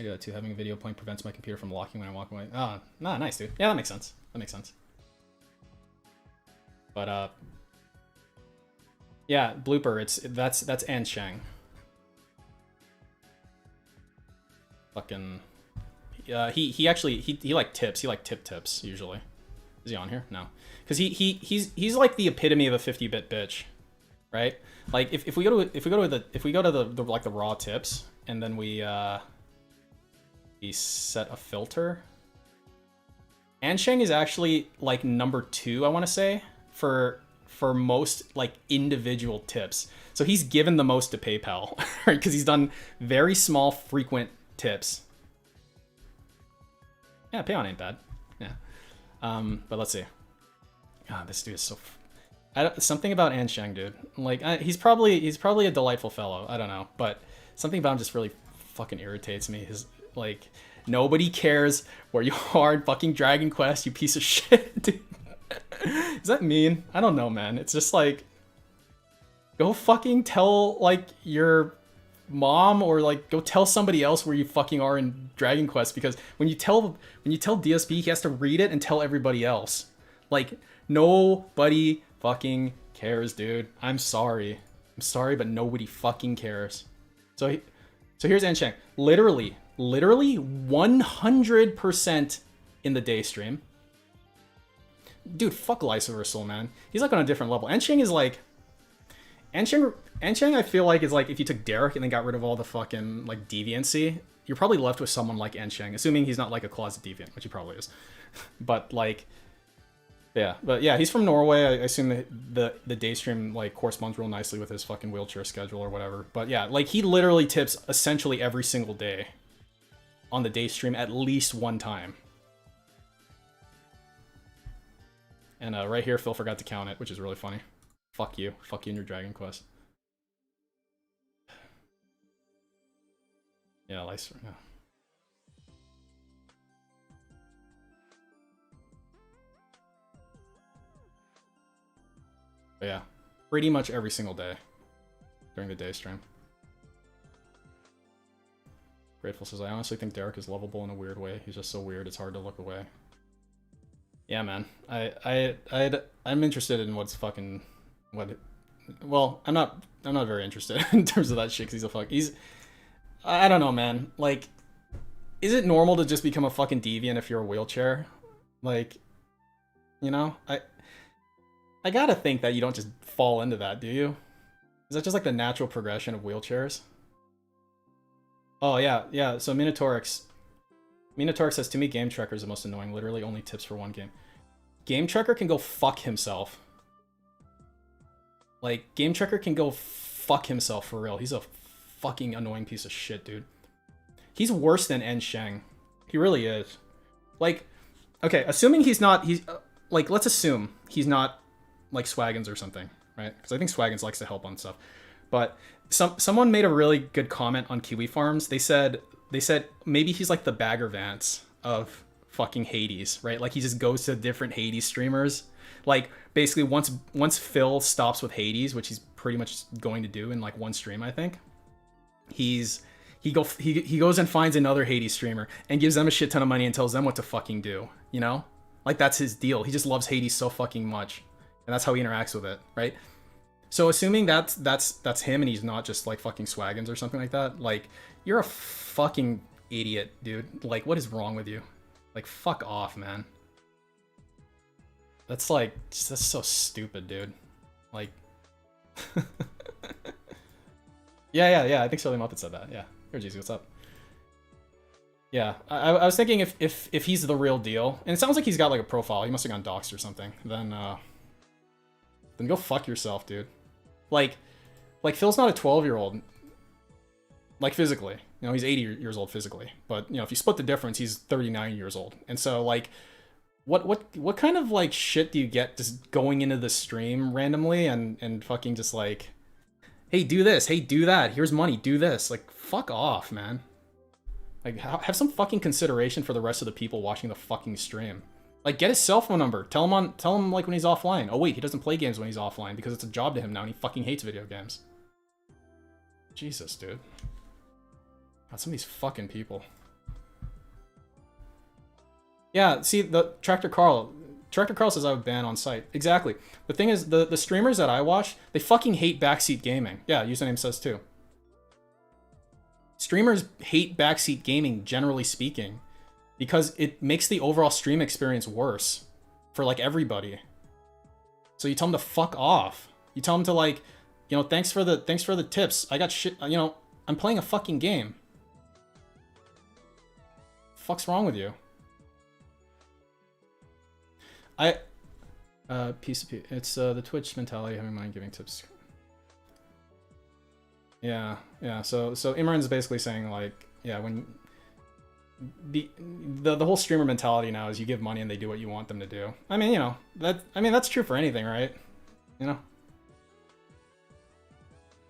I got too. Having a video playing prevents my computer from locking when I walk away. Oh, nah, nice, dude. Yeah, that makes sense. But yeah, blooper. That's Ansheng. Fucking. He actually like tips. He like tips usually. Is he on here? No, because he's like the epitome of a 50-bit bitch, right? Like if we go to the like the raw tips and then we set a filter. Ansheng is actually like number 2, I want to say, for most like individual tips. So he's given the most to PayPal, right? Because he's done very small, frequent tips. Yeah, Payon ain't bad. Yeah. But let's see. God, this dude is so. Something about Ansheng, dude. Like he's probably a delightful fellow. I don't know, but something about him just really fucking irritates me. His like, nobody cares where you are in fucking Dragon Quest, you piece of shit, dude. Is that mean? I don't know, man. It's just like, go fucking tell like your mom or like go tell somebody else where you fucking are in Dragon Quest, because when you tell DSP, he has to read it and tell everybody else. Like nobody fucking cares, dude. I'm sorry, but nobody fucking cares. So here's Encheng. Literally 100% in the day stream. Dude, fuck Lysoversal, man. He's like on a different level. Encheng is like... Encheng, I feel like, is like if you took Derek and then got rid of all the fucking, like, deviancy, you're probably left with someone like Encheng, assuming he's not, like, a closet deviant, which he probably is. But, like... Yeah, but yeah, he's from Norway. I assume the day stream, like, corresponds real nicely with his fucking wheelchair schedule or whatever. But yeah, like, he literally tips essentially every single day on the day stream at least one time. And right here, Phil forgot to count it, which is really funny. Fuck you. Fuck you and your Dragon Quest. Yeah, Lyser, yeah. But yeah, pretty much every single day during the day stream. Grateful says, I honestly think Derek is lovable in a weird way. He's just so weird, it's hard to look away. Yeah, man. I'm interested in what's fucking... Well, I'm not very interested in terms of that shit, because I don't know, man. Like, is it normal to just become a fucking deviant if you're a wheelchair? Like, you know? I gotta think that you don't just fall into that, do you? Is that just like the natural progression of wheelchairs? Oh, yeah. So Minotaurix says, to me, Game Trekker is the most annoying. Literally only tips for one game. Game Trekker can go fuck himself. Like, Game Trekker can go fuck himself for real. He's a fucking annoying piece of shit, dude. He's worse than Encheng. He really is. Like, okay, assuming like, let's assume he's not like Swaggins or something, right? Because I think Swaggins likes to help on stuff. But someone made a really good comment on Kiwi Farms. They said maybe he's like the Bagger Vance of fucking Hades, right? Like, he just goes to different Hades streamers. Like, basically once Phil stops with Hades, which he's pretty much going to do in like one stream, I think, he goes and finds another Hades streamer and gives them a shit ton of money and tells them what to fucking do, you know? Like, that's his deal. He just loves Hades so fucking much, and that's how he interacts with it, right? So assuming that's him and he's not just like fucking Swaggins or something like that, like, you're a fucking idiot, dude. Like, what is wrong with you? Like, fuck off, man. That's so stupid, dude. Like, yeah. I think Shirley Muppet said that. Yeah. Here, Jeezy, what's up? Yeah, I was thinking if he's the real deal, and it sounds like he's got like a profile. He must have gone doxxed or something. Then go fuck yourself, dude. Like Phil's not a 12-year-old. Like, physically, you know, he's 80 years old physically, but you know, if you split the difference, he's 39 years old. And so, like, what kind of like shit do you get just going into the stream randomly and fucking just like, hey, do this, hey, do that, here's money, do this? Like, fuck off, man. Like, have some fucking consideration for the rest of the people watching the fucking stream. Like, get his cell phone number. Tell him like when he's offline. Oh wait, he doesn't play games when he's offline because it's a job to him now and he fucking hates video games. Jesus, dude. God, some of these fucking people. Yeah, see, the Tractor Carl says I would ban on site. Exactly. The thing is, the streamers that I watch, they fucking hate backseat gaming. Yeah, username says too. Streamers hate backseat gaming, generally speaking, because it makes the overall stream experience worse for like everybody. So you tell them to fuck off. You tell them to, like, you know, thanks for the tips. I got shit, you know, I'm playing a fucking game. Fuck's wrong with you? It's the Twitch mentality, having mind giving tips. Yeah. So Imran's basically saying, like, yeah, when the whole streamer mentality now is you give money and they do what you want them to do. I mean, you know, that's true for anything, right? You know.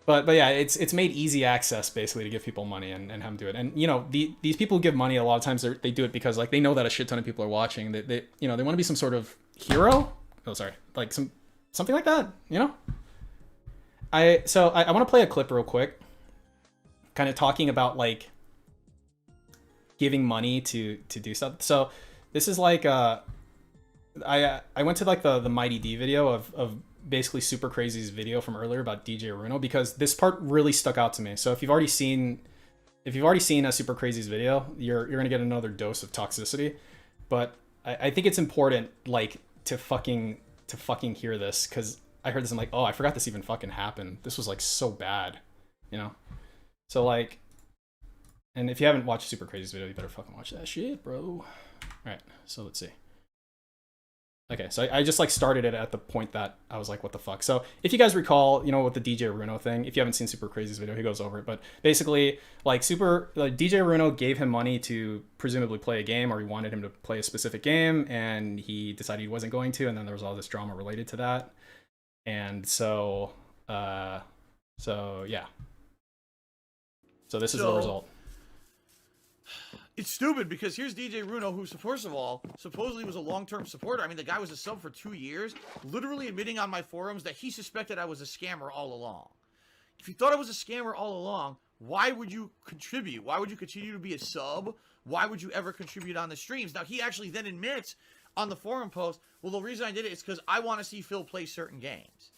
But yeah, it's made easy access basically to give people money and have them do it. And you know, these people who give money, a lot of times they do it because, like, they know that a shit ton of people are watching. They you know, they want to be some sort of hero. Oh, sorry, like something like that. You know. I want to play a clip real quick kind of talking about like giving money to do stuff. So this is like I went to like the Mighty D video of basically Super Crazy's video from earlier about DJ Runo, because this part really stuck out to me. So if you've already seen a Super Crazy's video, you're gonna get another dose of toxicity. But I think it's important like to fucking hear this, because I heard this and I'm like, oh, I forgot this even fucking happened. This was like so bad, you know? So like, and if you haven't watched Super Crazy's video, you better fucking watch that shit, bro. Alright, so let's see. Okay, so I just like started it at the point that I was like, what the fuck? So if you guys recall, you know, with the DJ Runo thing, if you haven't seen Super Crazy's video, he goes over it. But basically, like DJ Runo gave him money to presumably play a game, or he wanted him to play a specific game, and he decided he wasn't going to, and then there was all this drama related to that. And so yeah. So this is the result. It's stupid because here's DJ Runo, who, first of all, supposedly was a long-term supporter. I mean, the guy was a sub for 2 years, literally admitting on my forums that he suspected I was a scammer all along. If you thought I was a scammer all along, why would you contribute? Why would you continue to be a sub? Why would you ever contribute on the streams? Now, he actually then admits on the forum post, well, the reason I did it is because I want to see Phil play certain games.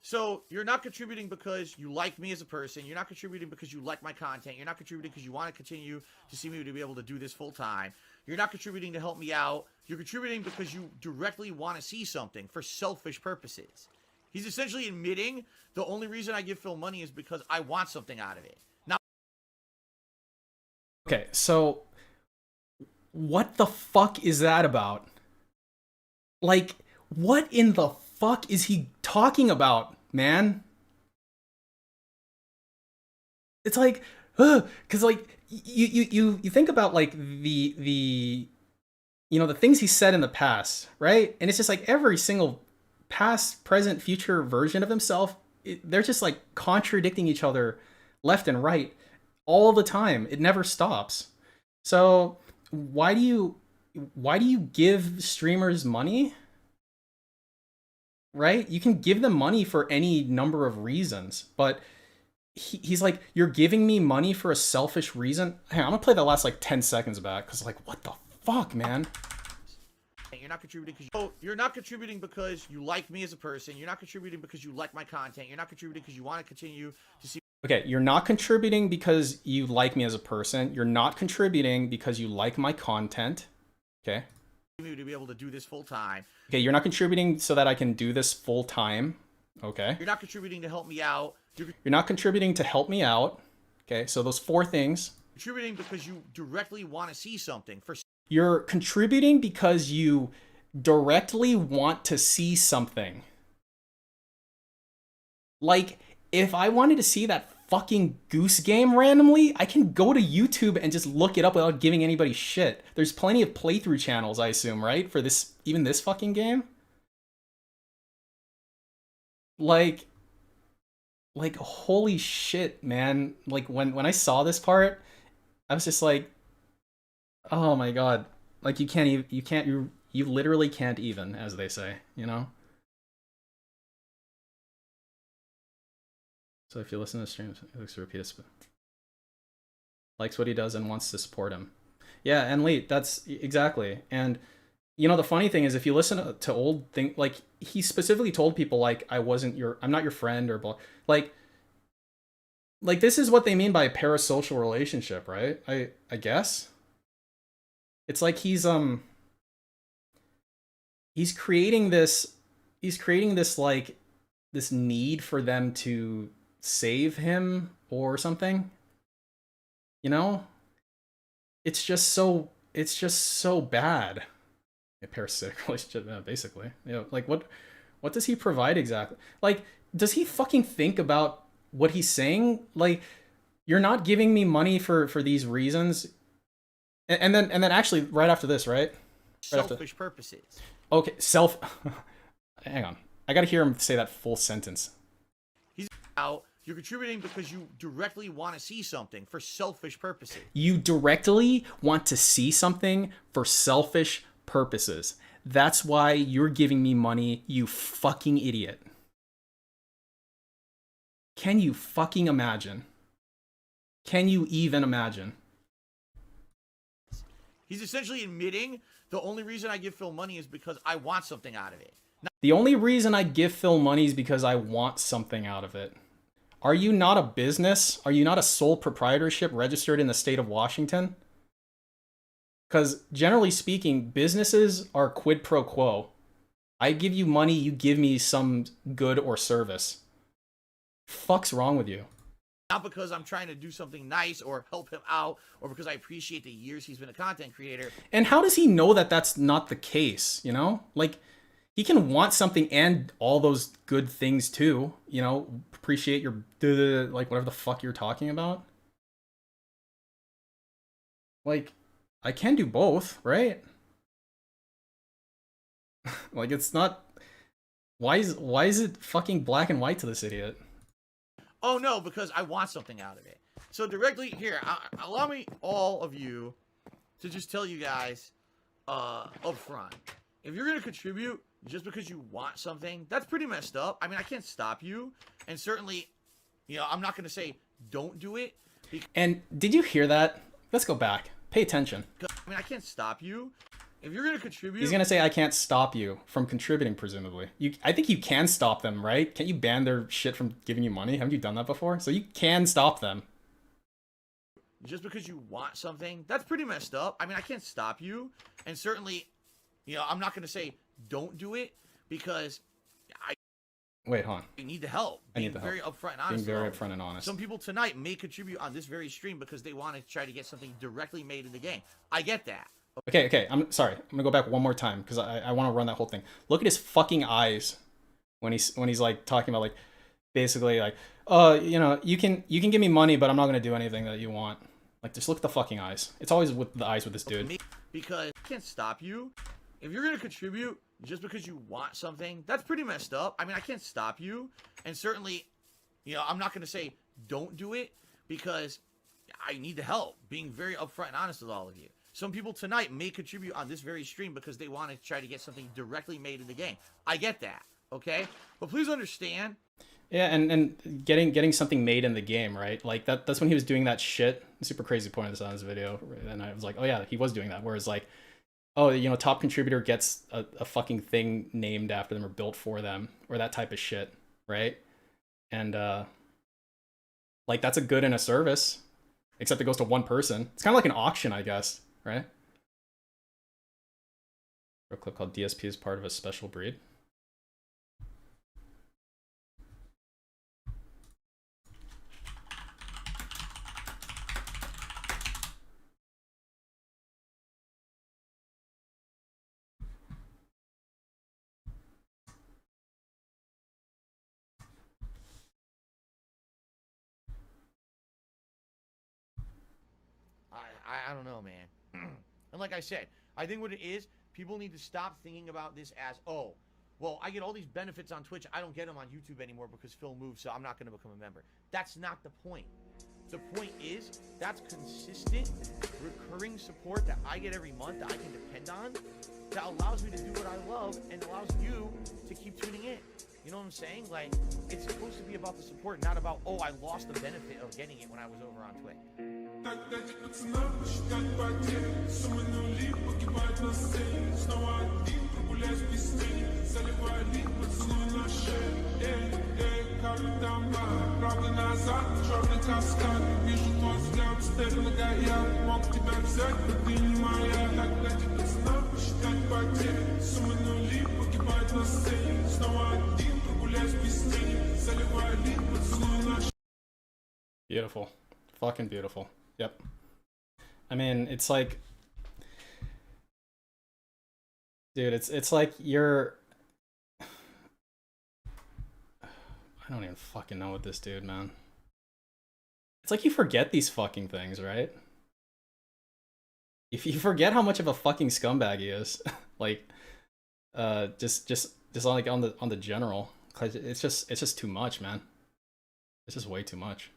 So you're not contributing because you like me as a person. You're not contributing because you like my content. You're not contributing because you want to continue to see me to be able to do this full time. You're not contributing to help me out. You're contributing because you directly want to see something for selfish purposes. He's essentially admitting the only reason I give Phil money is because I want something out of it. Now, okay, so what the fuck is that about? Like, what in the fuck is he talking about, man? It's like, because like you think about like the you know, the things he said in the past, right? And it's just like every single past, present, future version of himself, they're just like contradicting each other left and right all the time. It never stops. So why do you give streamers money? Right? You can give them money for any number of reasons, but he's like, you're giving me money for a selfish reason? Hey, I'm gonna play the last like 10 seconds back, because like, what the fuck, man? you're not contributing because you're not contributing because you like me as a person. You're not contributing because you like my content. You're not contributing because you want to continue to see. Okay, you're not contributing because you like me as a person. You're not contributing because you like my content. Okay. To be able to do this full time. Okay, you're not contributing so that I can do this full time. Okay. You're not contributing to help me out. You're not contributing to help me out. Okay, so those 4 things. Contributing because you directly want to see something. You're contributing because you directly want to see something. Like, if I wanted to see that fucking Goose Game randomly, I can go to YouTube and just look it up without giving anybody shit. There's plenty of playthrough channels, I assume, right? For this, even this fucking game? Like, holy shit, man. Like, when I saw this part, I was just like, oh my god. Like, you literally can't even, as they say, you know? So if you listen to the streams, he looks to repeat it. Likes what he does and wants to support him. Yeah, and Lee, that's exactly. And you know, the funny thing is, if you listen to old thing, like he specifically told people like, I'm not your friend or blah. Like this is what they mean by a parasocial relationship, right? I guess. It's like he's creating this like this need for them to save him or something, you know? It's just so bad. A parasitic relationship, basically. You know, like what does he provide exactly? Like, does he fucking think about what he's saying? Like, you're not giving me money for these reasons, and then actually right after this, right? Selfish purposes. Okay, hang on. I gotta hear him say that full sentence. He's out. You're contributing because you directly want to see something for selfish purposes. You directly want to see something for selfish purposes. That's why you're giving me money, you fucking idiot. Can you fucking imagine? Can you even imagine? He's essentially admitting the only reason I give Phil money is because I want something out of it. The only reason I give Phil money is because I want something out of it. Are you not a business? Are you not a sole proprietorship registered in the state of Washington? Because generally speaking, businesses are quid pro quo. I give you money, you give me some good or service. Fuck's wrong with you? Not because I'm trying to do something nice or help him out or because I appreciate the years he's been a content creator. And how does he know that that's not the case, you know? Like, he can want something and all those good things too, you know? Appreciate your, like, whatever the fuck you're talking about. Like, I can do both, right? Like, it's not... Why is it fucking black and white to this idiot? Oh no, because I want something out of it. So directly here, allow me, all of you, to just tell you guys up front. If you're going to contribute just because you want something, that's pretty messed up. I mean, I can't stop you. And certainly, you know, I'm not going to say don't do it. And did you hear that? Let's go back. Pay attention. I mean, I can't stop you. If you're going to contribute... He's going to say, I can't stop you from contributing, presumably. I think you can stop them, right? Can't you ban their shit from giving you money? Haven't you done that before? So you can stop them. Just because you want something, that's pretty messed up. I mean, I can't stop you. And certainly, you know, I'm not going to say don't do it because Wait, hold on. I need the help. I need the help. Very upfront and honest. Being very upfront and honest. Some people tonight may contribute on this very stream because they want to try to get something directly made in the game. I get that. Okay, I'm sorry. I'm gonna go back one more time because I want to run that whole thing. Look at his fucking eyes when he's like talking about like basically like, you know, you can give me money, but I'm not gonna do anything that you want. Like, just look at the fucking eyes. It's always with the eyes with this dude. Because I can't stop you. If you're gonna contribute just because you want something, that's pretty messed up. I mean, I can't stop you. And certainly, you know, I'm not gonna say don't do it because I need the help. Being very upfront and honest with all of you. Some people tonight may contribute on this very stream because they want to try to get something directly made in the game. I get that, okay? But please understand. Yeah, and getting something made in the game, right? Like that's when he was doing that shit. Super crazy pointed this out in his video, and I was like, oh yeah, he was doing that. Whereas like, oh, you know, top contributor gets a fucking thing named after them or built for them, or that type of shit, right? And like, that's a good and a service, except it goes to one person. It's kind of like an auction, I guess. Right? Real clip called DSP is part of a special breed. I don't know, man. And like I said, I think what it is, people need to stop thinking about this as, oh, well, I get all these benefits on Twitch. I don't get them on YouTube anymore because Phil moved, so I'm not going to become a member. That's not the point. The point is, that's consistent, recurring support that I get every month that I can depend on, that allows me to do what I love and allows you to keep tuning in. You know what I'm saying? Like, it's supposed to be about the support, not about, oh, I lost the benefit of getting it when I was over on Twitch. Beautiful. Fucking beautiful. Yep. I mean, it's like, dude, it's like you're, I don't even fucking know with this dude, man. It's like you forget these fucking things, right? If you forget how much of a fucking scumbag he is, like, just like on the general, 'cause it's just too much, man. It's just way too much.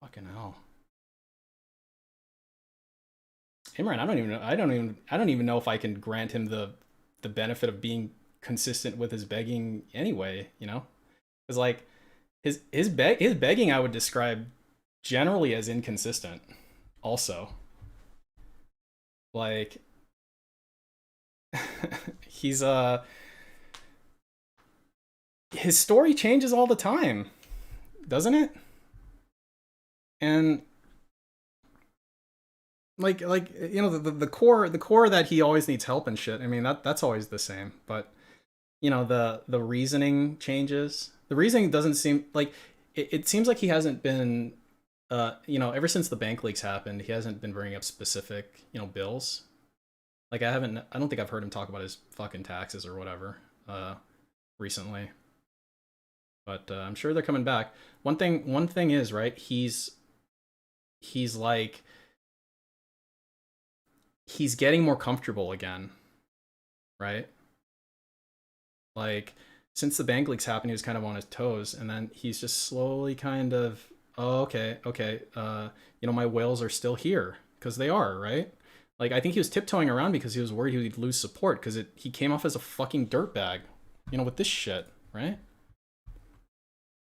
Fucking hell. Imran, I don't even know if I can grant him the benefit of being consistent with his begging anyway, you know? Because like his begging I would describe generally as inconsistent also. Like he's his story changes all the time, doesn't it? And like you know the core that he always needs help and shit. I mean that's always the same, but you know the reasoning changes. The reasoning doesn't seem like it seems like he hasn't been you know, ever since the bank leaks happened, he hasn't been bringing up specific, you know, bills. Like I don't think I've heard him talk about his fucking taxes or whatever recently. But I'm sure they're coming back. One thing is, right? He's like he's getting more comfortable again, right? Like since the bank leaks happened, he was kind of on his toes, and then he's just slowly kind of, oh, okay, you know, my whales are still here because they are, right? Like I think he was tiptoeing around because he was worried he'd lose support because he came off as a fucking dirtbag, you know, with this shit, right?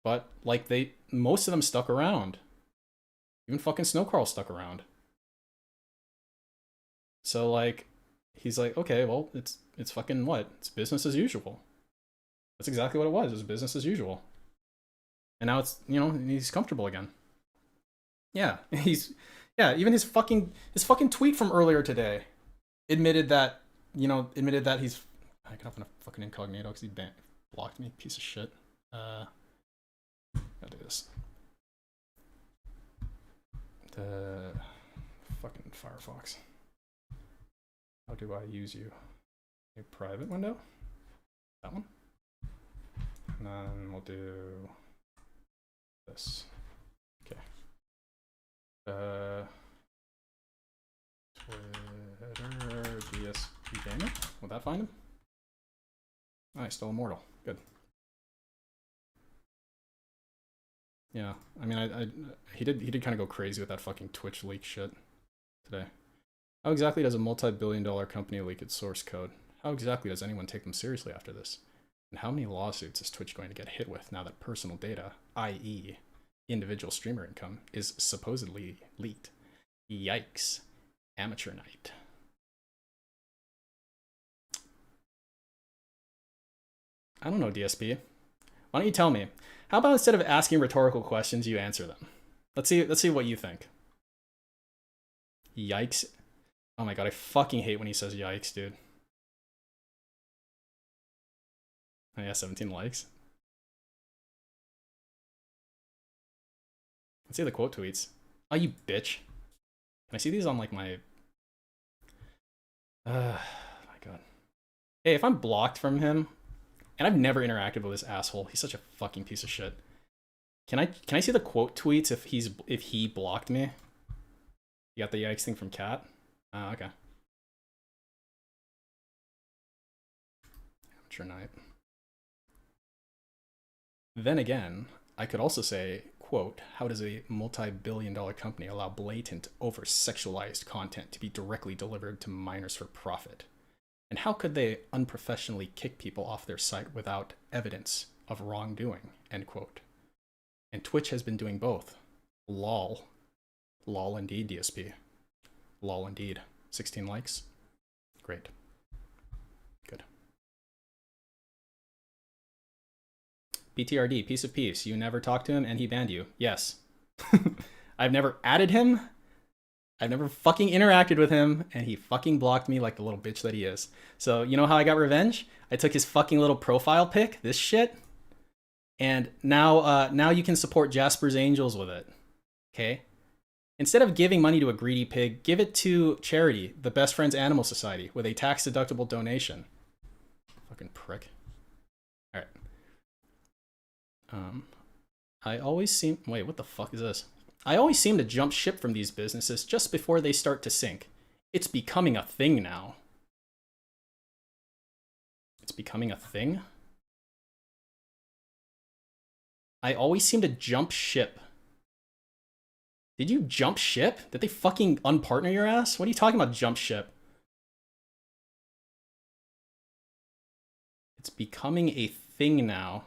But like most of them stuck around. Even fucking Snow Carl stuck around. So like, he's like, okay, well, it's fucking what? It's business as usual. That's exactly what it was. It was business as usual. And now it's, you know, he's comfortable again. Yeah, yeah. Even his fucking tweet from earlier today admitted that, admitted that he's. I can open a fucking incognito because he blocked me, piece of shit. Gotta do this. The fucking Firefox. How do I use you? A private window? That one? And then we'll do this. Okay. Twitter DSP Gamer. Will that find him? Oh, he's still immortal. Good. Yeah, I mean, he did kind of go crazy with that fucking Twitch leak shit today. How exactly does a multi-billion-dollar company leak its source code? How exactly does anyone take them seriously after this? And how many lawsuits is Twitch going to get hit with now that personal data, i.e., individual streamer income, is supposedly leaked? Yikes. Amateur night. I don't know, DSP. Why don't you tell me? How about instead of asking rhetorical questions, you answer them? Let's see what you think. Yikes. Oh my god, I fucking hate when he says yikes, dude. Oh yeah, 17 likes. Let's see the quote tweets. Oh, you bitch. Can I see these on like my... my god. Hey, if I'm blocked from him, and I've never interacted with this asshole, he's such a fucking piece of shit. Can I see the quote tweets if he blocked me? You got the yikes thing from Cat? Oh, okay. Amateur night. Then again, I could also say, quote, how does a multi-billion-dollar company allow blatant, over-sexualized content to be directly delivered to minors for profit? And how could they unprofessionally kick people off their site without evidence of wrongdoing, end quote. And Twitch has been doing both. Lol. Lol indeed, DSP. Lol indeed. 16 likes. Great. Good. BTRD, piece of peace. You never talked to him and he banned you. Yes. I've never added him. I've never fucking interacted with him, and he fucking blocked me like the little bitch that he is. So, you know how I got revenge? I took his fucking little profile pic, this shit, and now you can support Jasper's Angels with it. Okay? Instead of giving money to a greedy pig, give it to charity, the Best Friends Animal Society, with a tax-deductible donation. Fucking prick. Alright. I always seem... Wait, what the fuck is this? I always seem to jump ship from these businesses just before they start to sink. It's becoming a thing now. It's becoming a thing? I always seem to jump ship. Did you jump ship? Did they fucking unpartner your ass? What are you talking about, jump ship? It's becoming a thing now.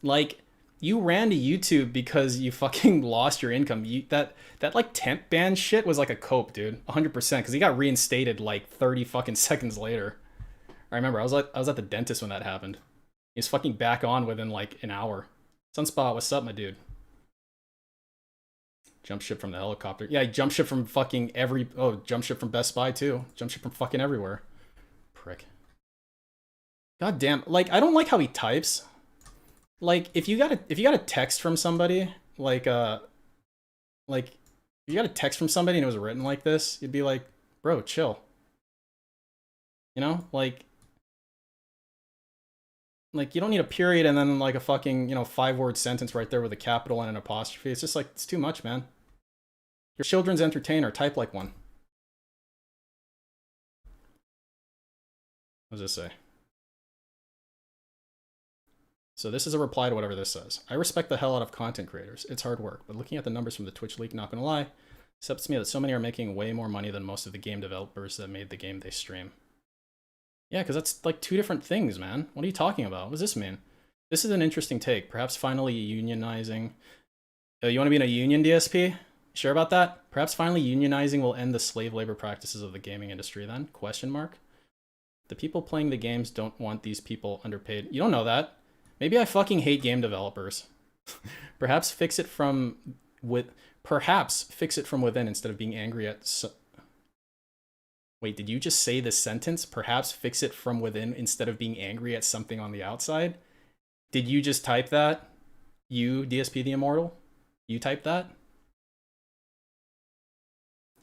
Like, you ran to YouTube because you fucking lost your income. That like temp ban shit was like a cope, dude. 100%, because he got reinstated like 30 fucking seconds later. I remember I was at the dentist when that happened. He's fucking back on within like an hour. Sunspot, what's up, my dude? Jump ship from the helicopter. Yeah, jump ship from fucking every. Oh, jump ship from Best Buy too. Jump ship from fucking everywhere. Prick. God damn. Like, I don't like how he types. Like, if you got a text from somebody, like if you got a text from somebody and it was written like this, you'd be like, bro, chill. You know, like you don't need a period and then like a fucking 5-word sentence right there with a capital and an apostrophe. It's just like, it's too much, man. Your children's entertainer. Type like one. What does this say? So this is a reply to whatever this says. I respect the hell out of content creators. It's hard work, but looking at the numbers from the Twitch leak, not gonna lie, accepts to me that so many are making way more money than most of the game developers that made the game they stream. Yeah, because that's like two different things, man. What are you talking about? What does this mean? This is an interesting take. Perhaps finally unionizing. You want to be in a union, DSP? Sure about that? Perhaps finally unionizing will end the slave labor practices of the gaming industry then? Question mark. The people playing the games don't want these people underpaid. You don't know that. Maybe I fucking hate game developers. Perhaps fix it from within instead of being angry at. Wait, did you just say this sentence? Perhaps fix it from within instead of being angry at something on the outside? Did you just type that? You, DSP the Immortal? You typed that?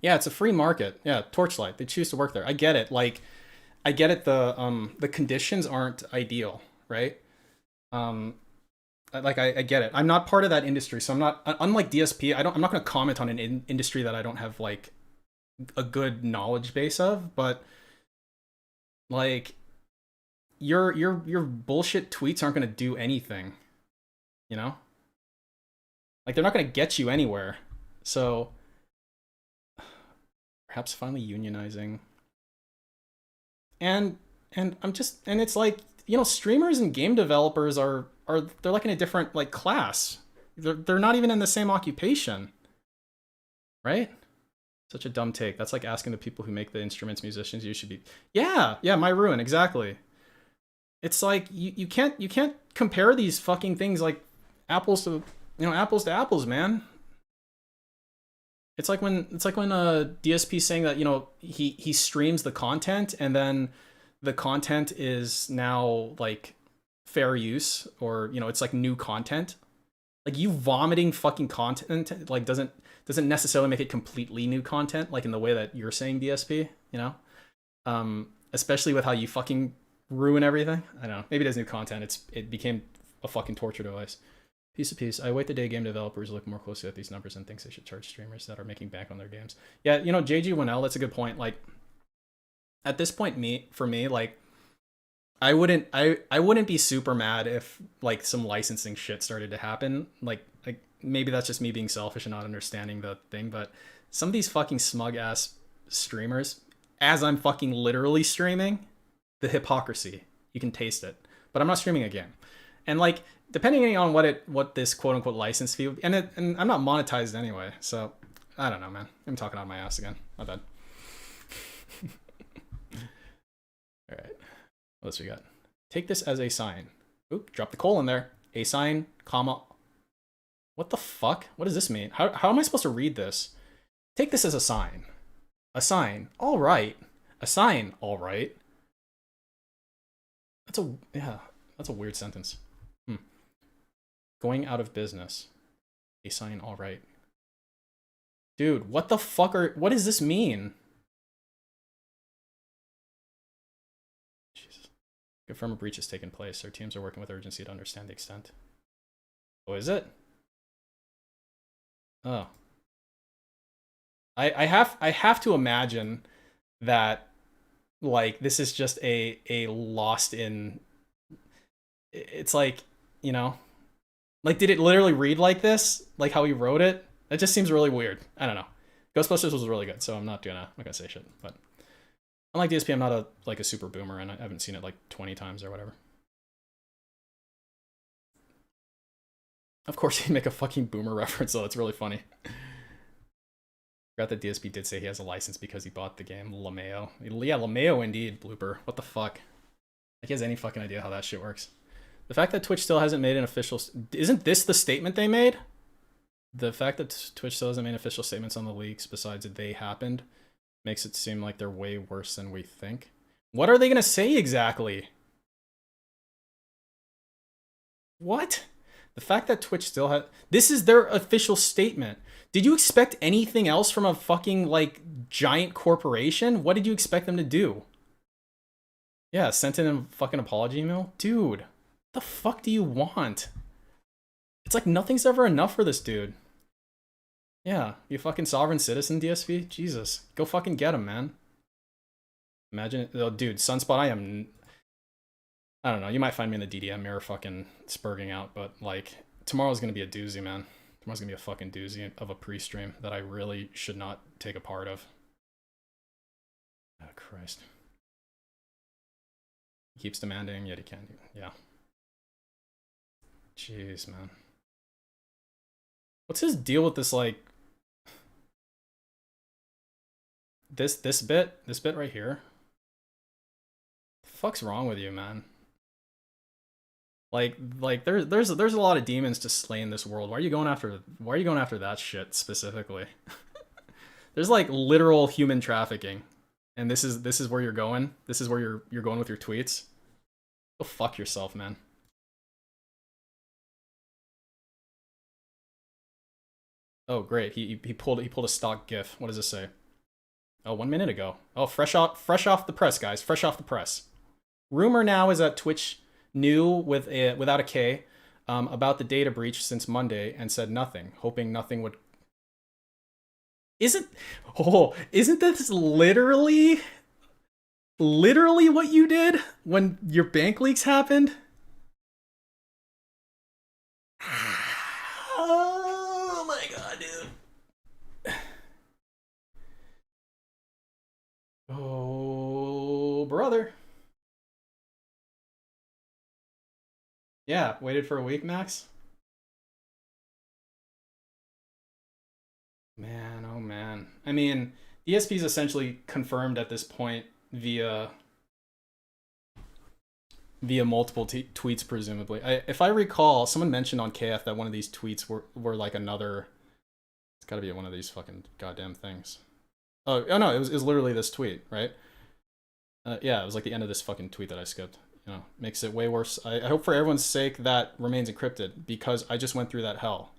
Yeah, it's a free market. Yeah, Torchlight. They choose to work there. I get it. Like, I get it. The conditions aren't ideal, right? Like I get it. I'm not part of that industry, so I'm not. Unlike DSP, I'm not going to comment on an industry that I don't have like a good knowledge base of. But like, your bullshit tweets aren't going to do anything. You know, like they're not going to get you anywhere. So perhaps finally unionizing. And it's like, streamers and game developers are they're like in a different like class. They're not even in the same occupation. Right? Such a dumb take. That's like asking the people who make the instruments musicians. You should be. Yeah, my ruin, exactly. It's like you can't compare these fucking things like apples to apples, man. It's like when DSP saying that he streams the content and then the content is now like fair use, or it's like new content. Like, you vomiting fucking content like doesn't necessarily make it completely new content, like in the way that you're saying, DSP. Especially with how you fucking ruin everything. I don't know. Maybe it is new content. It became a fucking torture device. Piece of piece. I wait the day game developers look more closely at these numbers and thinks they should charge streamers that are making bank on their games. Yeah, JG1L, that's a good point. Like, at this point, for me, like, I wouldn't be super mad if like some licensing shit started to happen. Like maybe that's just me being selfish and not understanding the thing, but some of these fucking smug ass streamers, as I'm fucking literally streaming, the hypocrisy, you can taste it. But I'm not streaming a game. And like, depending on what this quote unquote license fee, and I'm not monetized anyway, so I don't know, man. I'm talking out my ass again. My bad. All right. What else we got? Take this as a sign. Oop, drop the colon there. A sign, comma. What the fuck? What does this mean? How am I supposed to read this? Take this as a sign. A sign. All right. A sign. All right. That's a weird sentence. Going out of business. A sign. All right. Dude, what the fuck what does this mean? Jesus. Confirm a breach has taken place. Our teams are working with urgency to understand the extent. Oh, is it? Oh. I have to imagine that like this is just a lost in. It's like, like, did it literally read like this? Like how he wrote it? It just seems really weird. I don't know. Ghostbusters was really good, so I'm not gonna say shit. But unlike DSP, I'm not a super boomer, and I haven't seen it like 20 times or whatever. Of course he'd make a fucking boomer reference, though. It's really funny. Forgot that DSP did say he has a license because he bought the game. LeMayo. Yeah, LeMayo indeed, blooper. What the fuck? Like, he has any fucking idea how that shit works. The fact that Twitch still hasn't made an official... Isn't this the statement they made? The fact that Twitch still hasn't made official statements on the leaks besides that they happened makes it seem like they're way worse than we think. What are they going to say exactly? What? The fact that Twitch still has... This is their official statement. Did you expect anything else from a fucking, like, giant corporation? What did you expect them to do? Yeah, sent in a fucking apology email? Dude, what the fuck do you want? It's like nothing's ever enough for this dude. Yeah, you fucking sovereign citizen, DSV? Jesus. Go fucking get him, man. Imagine it. Oh, dude, Sunspot, I don't know. You might find me in the DDM mirror fucking spurging out, but, like, tomorrow's gonna be a doozy, man. Tomorrow's gonna be a fucking doozy of a pre-stream that I really should not take a part of. Oh, Christ. He keeps demanding, yet he can't. Yeah. Jeez, man. What's his deal with this, like... This bit right here? The fuck's wrong with you, man? Like there's a lot of demons to slay in this world. Why are you going after that shit specifically? There's like literal human trafficking. And this is where you're going? This is where you're going with your tweets? Go fuck yourself, man. Oh great, he pulled a stock GIF. What does this say? Oh, 1 minute ago. Oh, fresh off the press, guys. Fresh off the press. Rumor now is that Twitch knew without a K about the data breach since Monday and said nothing, hoping nothing would. Isn't this literally what you did when your bank leaks happened? Oh my god, dude. Oh, brother. Yeah, waited for a week, Max? Man, oh man. I mean, ESP is essentially confirmed at this point via multiple tweets, presumably. If I recall, someone mentioned on KF that one of these tweets were like another... It's gotta be one of these fucking goddamn things. Oh no, it was literally this tweet, right? Yeah, it was like the end of this fucking tweet that I skipped. You know, makes it way worse. I hope for everyone's sake that remains encrypted because I just went through that hell.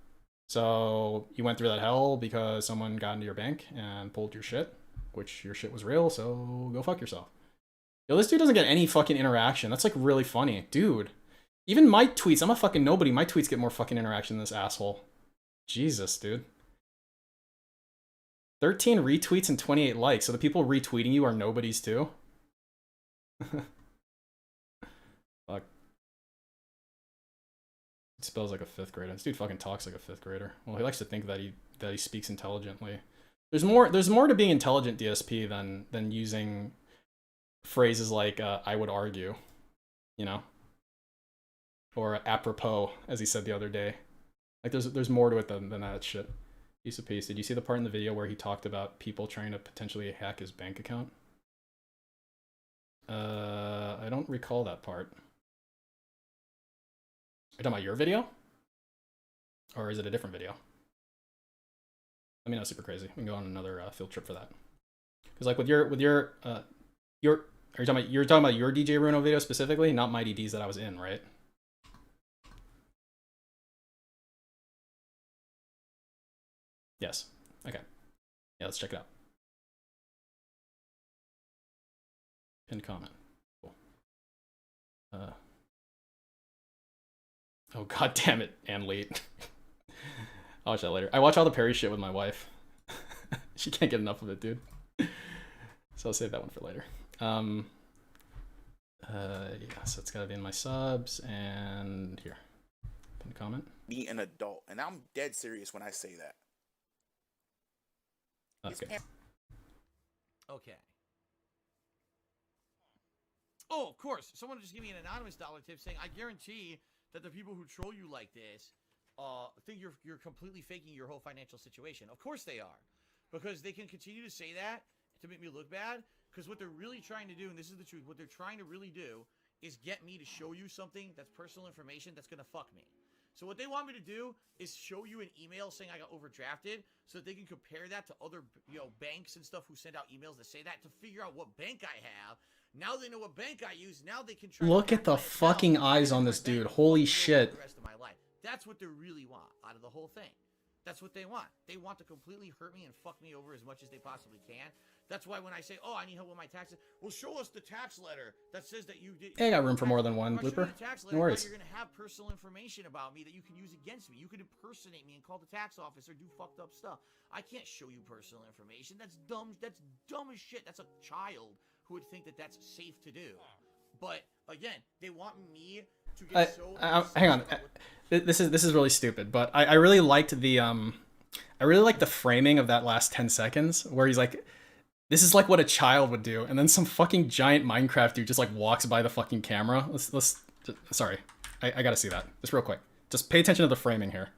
So you went through that hell because someone got into your bank and pulled your shit, which your shit was real, so go fuck yourself. Yo, this dude doesn't get any fucking interaction. That's like really funny. Dude, even my tweets, I'm a fucking nobody. My tweets get more fucking interaction than this asshole. Jesus, dude. 13 retweets and 28 likes. So the people retweeting you are nobodies too? Fuck. It spells like a 5th grader. This dude fucking talks like a 5th grader. Well, he likes to think that he speaks intelligently. There's more to being intelligent, DSP, than using phrases like I would argue, you know, or apropos, as he said the other day. Like there's more to it than that shit. Piece of piece. Did you see the part in the video where he talked about people trying to potentially hack his bank account? I don't recall that part. Are you talking about your video? Or is it a different video? Let me know, super crazy. We can go on another field trip for that. Because like with your are you talking about your DJ Runo video specifically, not Mighty D's that I was in, right? Yes. Okay. Yeah, let's check it out. Pinned comment. Cool. Oh god damn it, and late. I'll watch that later. I watch all the Perry shit with my wife. She can't get enough of it, dude. So I'll save that one for later. Yeah, so it's gotta be in my subs and here. Pinned comment. Be an adult, and I'm dead serious when I say that. Okay. Okay. Oh, of course. Someone just gave me an anonymous dollar tip saying, I guarantee that the people who troll you like this think you're completely faking your whole financial situation. Of course they are, because they can continue to say that to make me look bad. Because what they're really trying to do, and this is the truth, what they're trying to really do is get me to show you something that's personal information that's gonna fuck me. So what they want me to do is show you an email saying I got overdrafted, so that they can compare that to other, banks and stuff who send out emails that say that, to figure out what bank I have. Now they know what bank I use. Now they can try. Look at the fucking eyes on this dude. Holy shit. The rest of my life. That's what they really want out of the whole thing. That's what they want. They want to completely hurt me and fuck me over as much as they possibly can. That's why when I say, oh, I need help with my taxes, well, show us the tax letter that says that you did. Hey, I got room for more than one blooper. No worries. You're going to have personal information about me that you can use against me. You could impersonate me and call the tax office or do fucked up stuff. I can't show you personal information. That's dumb. That's dumb as shit. That's a child who would think that that's safe to do. But again, they want me to get hang on. This is really stupid, but I really liked the framing of that last 10 seconds where he's like, this is like what a child would do, and then some fucking giant Minecraft dude just like walks by the fucking camera. Sorry, I gotta see that just real quick. Just pay attention to the framing here.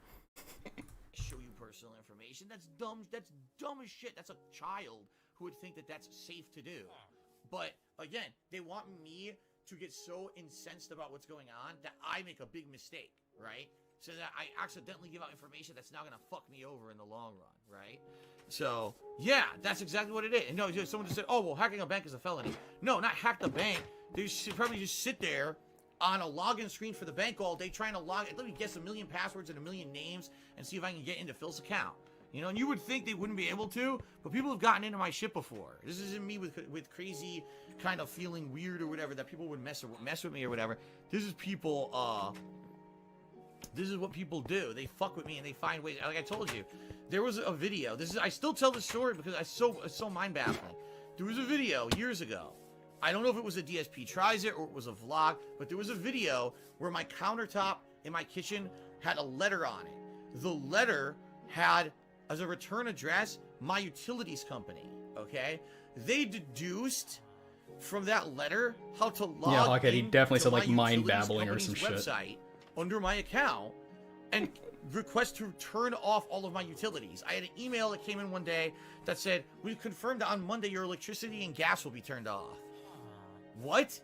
Show you personal information. That's dumb. That's dumb as shit. That's a child who would think that that's safe to do. But again, they want me to get so incensed about what's going on that I make a big mistake, right? So that I accidentally give out information that's now gonna fuck me over in the long run, right? So yeah, that's exactly what it is. No, someone just said, "Oh, well, hacking a bank is a felony." No, not hack the bank. They should probably just sit there on a login screen for the bank all day trying to let me guess a million passwords and a million names and see if I can get into Phil's account. And you would think they wouldn't be able to, but people have gotten into my shit before. This isn't me with crazy kind of feeling weird or whatever that people would mess with me or whatever. This is people. This is what people do. They fuck with me and they find ways. Like I told you, there was a video. I still tell the story because it's so mind baffling. There was a video years ago. I don't know if it was a DSP tries it or it was a vlog, but there was a video where my countertop in my kitchen had a letter on it. The letter had as a return address my utilities company. Okay, they deduced from that letter how to log. Yeah, okay, he definitely said like mind utilities babbling or some company's shit. website under my account and request to turn off all of my utilities. I had an email that came in one day that said, "We've confirmed that on Monday your electricity and gas will be turned off." What?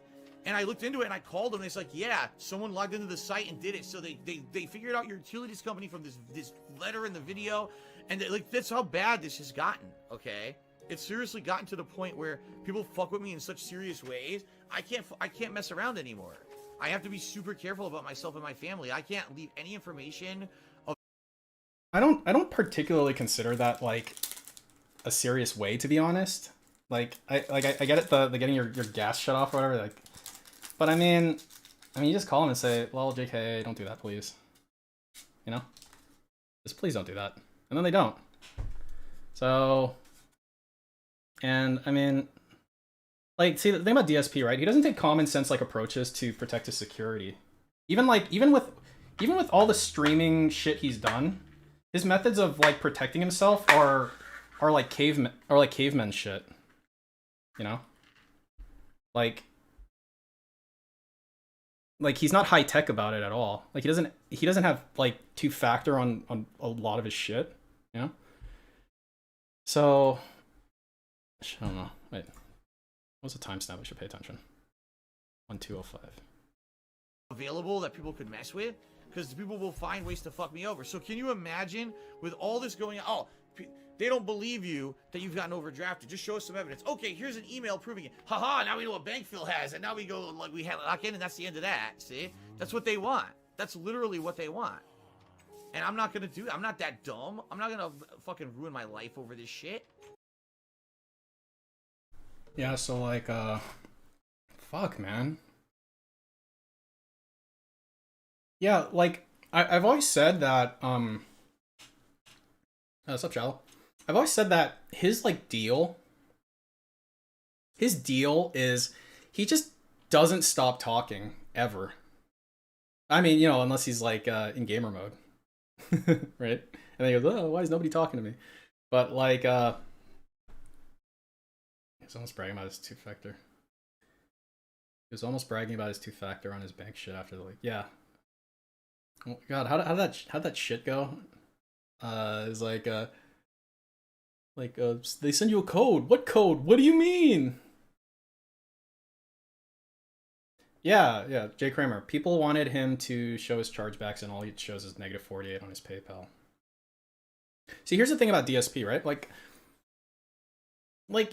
And I looked into it and I called them and it's like, yeah, someone logged into the site and did it. So they figured out your utilities company from this letter in the video. And that's how bad this has gotten, okay? It's seriously gotten to the point where people fuck with me in such serious ways. I can't mess around anymore. I have to be super careful about myself and my family. I can't leave any information. I don't particularly consider that like a serious way, to be honest. I get it, the getting your gas shut off or whatever. Like, but I mean, you just call them and say, "Well, JK, don't do that, please." Just please don't do that, and then they don't. So, and I mean, like, see the thing about DSP, right? He doesn't take common sense like approaches to protect his security. Even with all the streaming shit he's done, his methods of like protecting himself are like caveman shit. Like he's not high tech about it at all. Like he doesn't have like two-factor on a lot of his shit. So I don't know. Wait, what's the timestamp? I should pay attention. 1205. Available that people could mess with, because people will find ways to fuck me over. So can you imagine with all this going on? Oh, they don't believe you that you've gotten overdrafted. Just show us some evidence. Okay, here's an email proving it. Haha, now we know what bank Phil has, and now we go like we have lock in, and that's the end of that. See, that's what they want. That's literally what they want. And I'm not gonna do that. I'm not that dumb. I'm not gonna fucking ruin my life over this shit. Yeah. So like, fuck, man. Yeah, like I've always said that. What's up, Shallow? I've always said that his deal is he just doesn't stop talking ever. I mean, unless he's like in gamer mode, right? And then he goes, "Oh, why is nobody talking to me?" But like, he's almost bragging about his two-factor. He was almost bragging about his two-factor on his bank shit after the yeah. Oh God, how'd that shit go? It's they send you a code. What code? What do you mean? Yeah, yeah, Jay Kramer. People wanted him to show his chargebacks, and all he shows is negative 48 on his PayPal. See, here's the thing about DSP, right?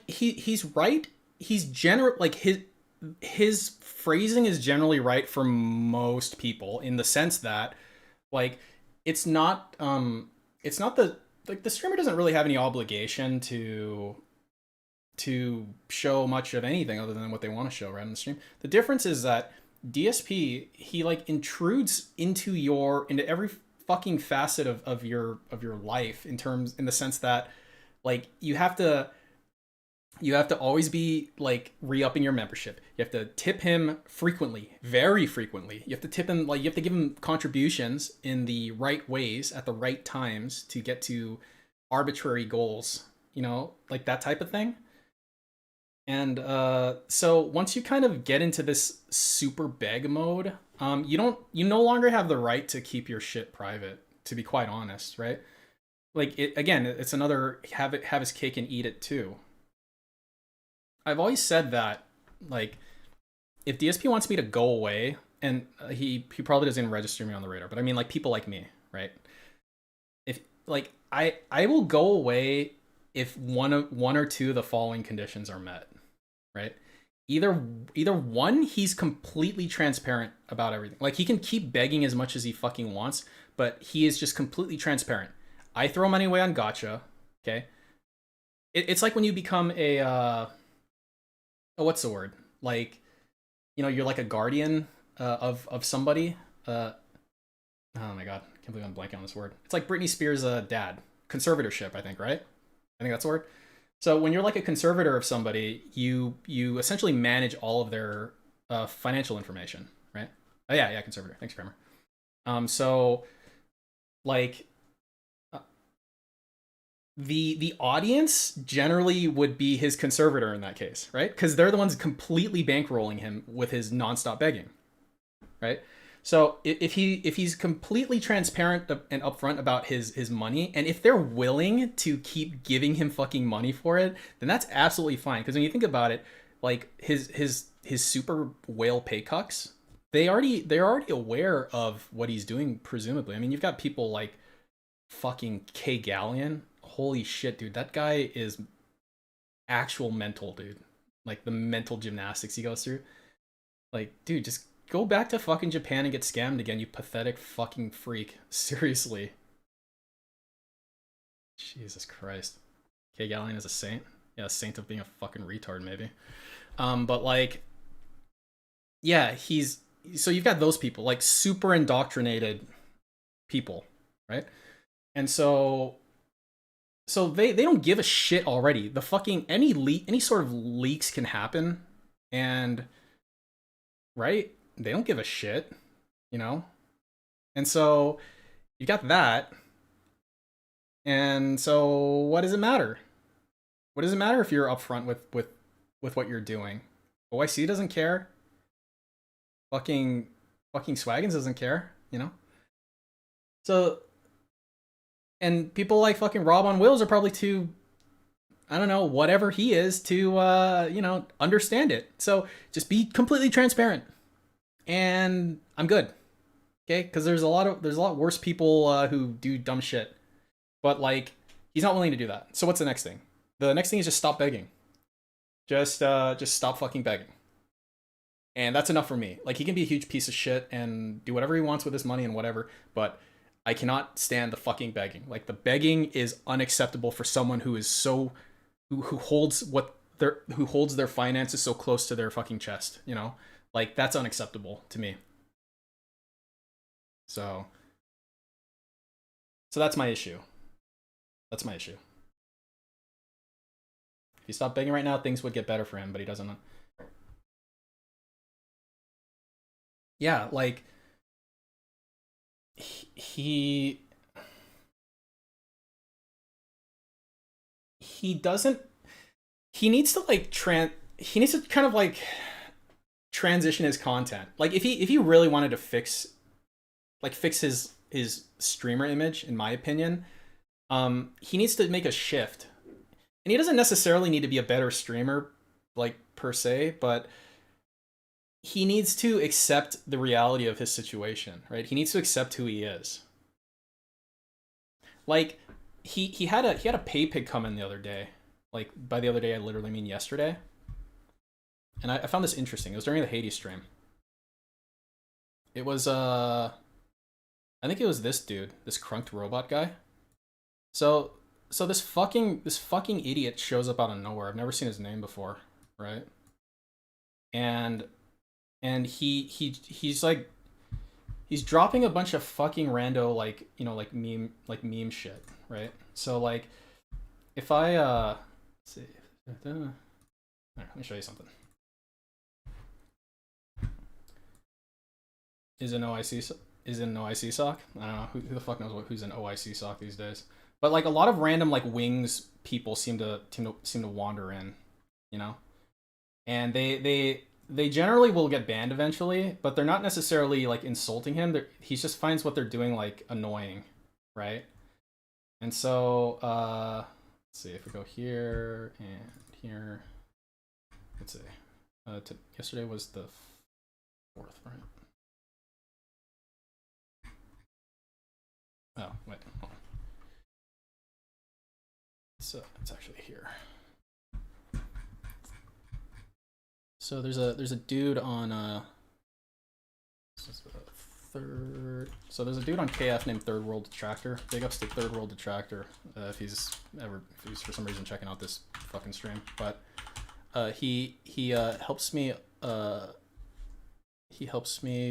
He's right. He's general. Like his phrasing is generally right for most people in the sense that like it's not the like the streamer doesn't really have any obligation to show much of anything other than what they want to show right on the stream. The difference is that DSP, he like intrudes into every fucking facet of your life in the sense that like you have to always be like re-upping your membership. You have to tip him frequently, very frequently. You have to tip him, like you have to give him contributions in the right ways at the right times to get to arbitrary goals, like that type of thing. And so once you kind of get into this super beg mode, you no longer have the right to keep your shit private, to be quite honest, right? Like it's another have his cake and eat it too. I've always said that, like, if DSP wants me to go away, and he probably doesn't even register me on the radar, but I mean, like, people like me, right? If like I will go away if one or two of the following conditions are met, right? Either one, he's completely transparent about everything. Like he can keep begging as much as he fucking wants, but he is just completely transparent. I throw money away on gacha, okay? It's like when you become a what's the word? Like, you're like a guardian of somebody. Oh my god, I can't believe I'm blanking on this word. It's like Britney Spears' dad. Conservatorship, I think, right? I think that's the word. So when you're like a conservator of somebody, you essentially manage all of their financial information, right? Oh yeah, conservator. Thanks, Kramer. So like the audience generally would be his conservator in that case, right? Because they're the ones completely bankrolling him with his nonstop begging, right? So if he's completely transparent and upfront about his money, and if they're willing to keep giving him fucking money for it, then that's absolutely fine. Because when you think about it, like his super whale pay cucks, they're already aware of what he's doing, presumably. I mean, you've got people like fucking K Galleon. Holy shit, dude, that guy is actual mental, dude. Like the mental gymnastics he goes through. Like, dude, just go back to fucking Japan and get scammed again, you pathetic fucking freak. Seriously. Jesus Christ. K Galleon is a saint. Yeah, a saint of being a fucking retard, maybe. But like, yeah, so you've got those people, like super indoctrinated people, right? And so they don't give a shit already. The fucking any sort of leaks can happen, and right, they don't give a shit, and so you got that, and so what does it matter? What does it matter if you're upfront with what you're doing? OIC doesn't care. Fucking Swaggins doesn't care, So. And people like fucking Rob on Wheels are probably too, I don't know, whatever he is to, understand it. So just be completely transparent, and I'm good. Okay, because there's a lot worse people who do dumb shit, but like he's not willing to do that. So what's the next thing? The next thing is just stop begging. Just stop fucking begging. And that's enough for me. Like he can be a huge piece of shit and do whatever he wants with his money and whatever, but I cannot stand the fucking begging. Like the begging is unacceptable for someone who is who holds their finances so close to their fucking chest, Like that's unacceptable to me. So that's my issue. That's my issue. If he stopped begging right now, things would get better for him, but he doesn't. Yeah, like he doesn't, he needs to like he needs to kind of like transition his content. Like if he really wanted to fix like fix his streamer image, in my opinion, he needs to make a shift. And he doesn't necessarily need to be a better streamer, like, per se, but he needs to accept the reality of his situation, right? He needs to accept who he is. Like, he had a pay pig come in the other day. Like, by the other day, I literally mean yesterday. And I found this interesting. It was during the Hades stream. It was, I think it was this dude, this crunked robot guy. So this fucking idiot shows up out of nowhere. I've never seen his name before, right? And he's like, he's dropping a bunch of fucking rando, like, you know, like meme shit, right? So like, if I let's see, all right, let me show you something. Is an OIC sock? I don't know who the fuck knows who's an OIC sock these days. But like a lot of random like wings people seem to wander in, you know, and they generally will get banned eventually, but they're not necessarily like insulting him. He just finds what they're doing like annoying, right? And so let's see if we go here and here. Let's see. Yesterday was the 4th, right? Oh wait, hold on. So it's actually here. So there's a dude on this is the 3rd. So there's a dude on KF named Third World Detractor. Big ups to Third World Detractor if he's for some reason checking out this fucking stream. But he helps me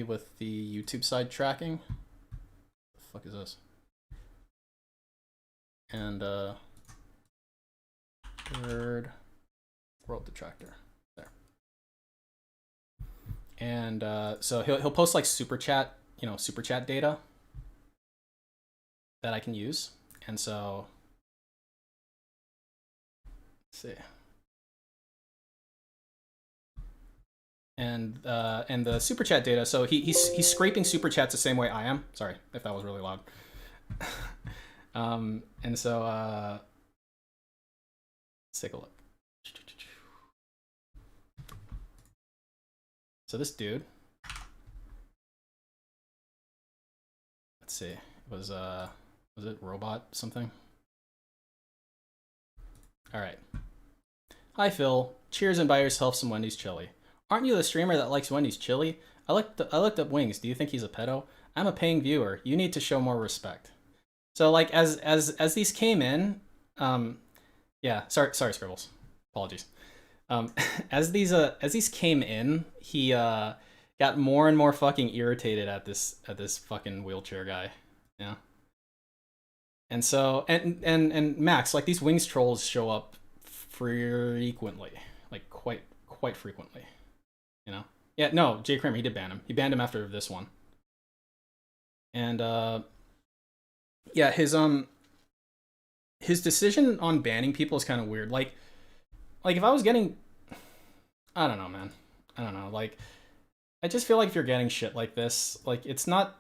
with the YouTube side tracking. What the fuck is this? And Third World Detractor. There. And so he'll post like super chat data that I can use. And so let's see. And the super chat data, so he's scraping super chats the same way I am. Sorry if that was really loud. And so let's take a look. So this dude, let's see, was it robot something? All right. Hi Phil, cheers and buy yourself some Wendy's chili. Aren't you the streamer that likes Wendy's chili? I looked up Wings. Do you think he's a pedo? I'm a paying viewer. You need to show more respect. So like as these came in, yeah, sorry Scribbles. Apologies. As these came in, he got more and more fucking irritated at this fucking wheelchair guy. Yeah. And so and Max, like these Wings trolls show up frequently, like quite frequently. You know? Yeah, no, Jay Kramer, he did ban him. He banned him after this one. And yeah, his decision on banning people is kind of weird. Like if I was getting, I don't know, man. I don't know. Like, I just feel like if you're getting shit like this, like it's not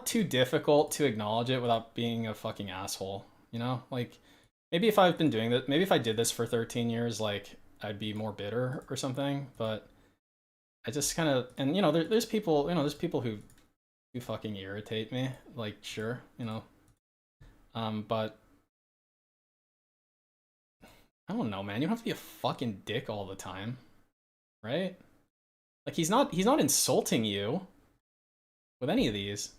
too difficult to acknowledge it without being a fucking asshole. You know, like maybe if I've been doing that, maybe if I did this for 13 years, like I'd be more bitter or something. But I just kind of, and you know, there's people, you know, there's people who fucking irritate me. Like, sure, you know, but I don't know, man. You don't have to be a fucking dick all the time, right? Like he's not insulting you with any of these.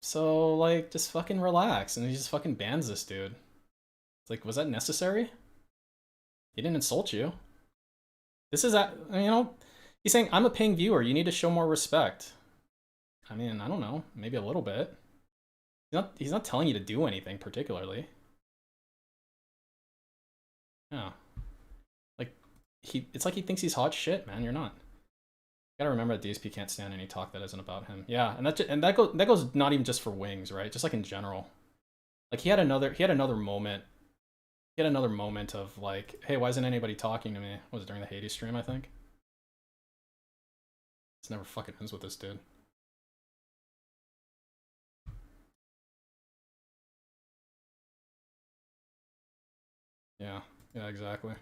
So like just fucking relax, and he just fucking bans this dude. It's like, was that necessary? He didn't insult you. This is that, you know, he's saying I'm a paying viewer, you need to show more respect. I mean, I don't know, maybe a little bit. He's not telling you to do anything particularly. Yeah. Like it's like he thinks he's hot shit, man. You're not. You gotta remember that DSP can't stand any talk that isn't about him. Yeah, and that goes not even just for Wings, right? Just like in general. Like he had another moment. He had another moment of like, hey, why isn't anybody talking to me? Was it during the Hades stream, I think? This never fucking ends with this dude. Yeah, yeah, exactly.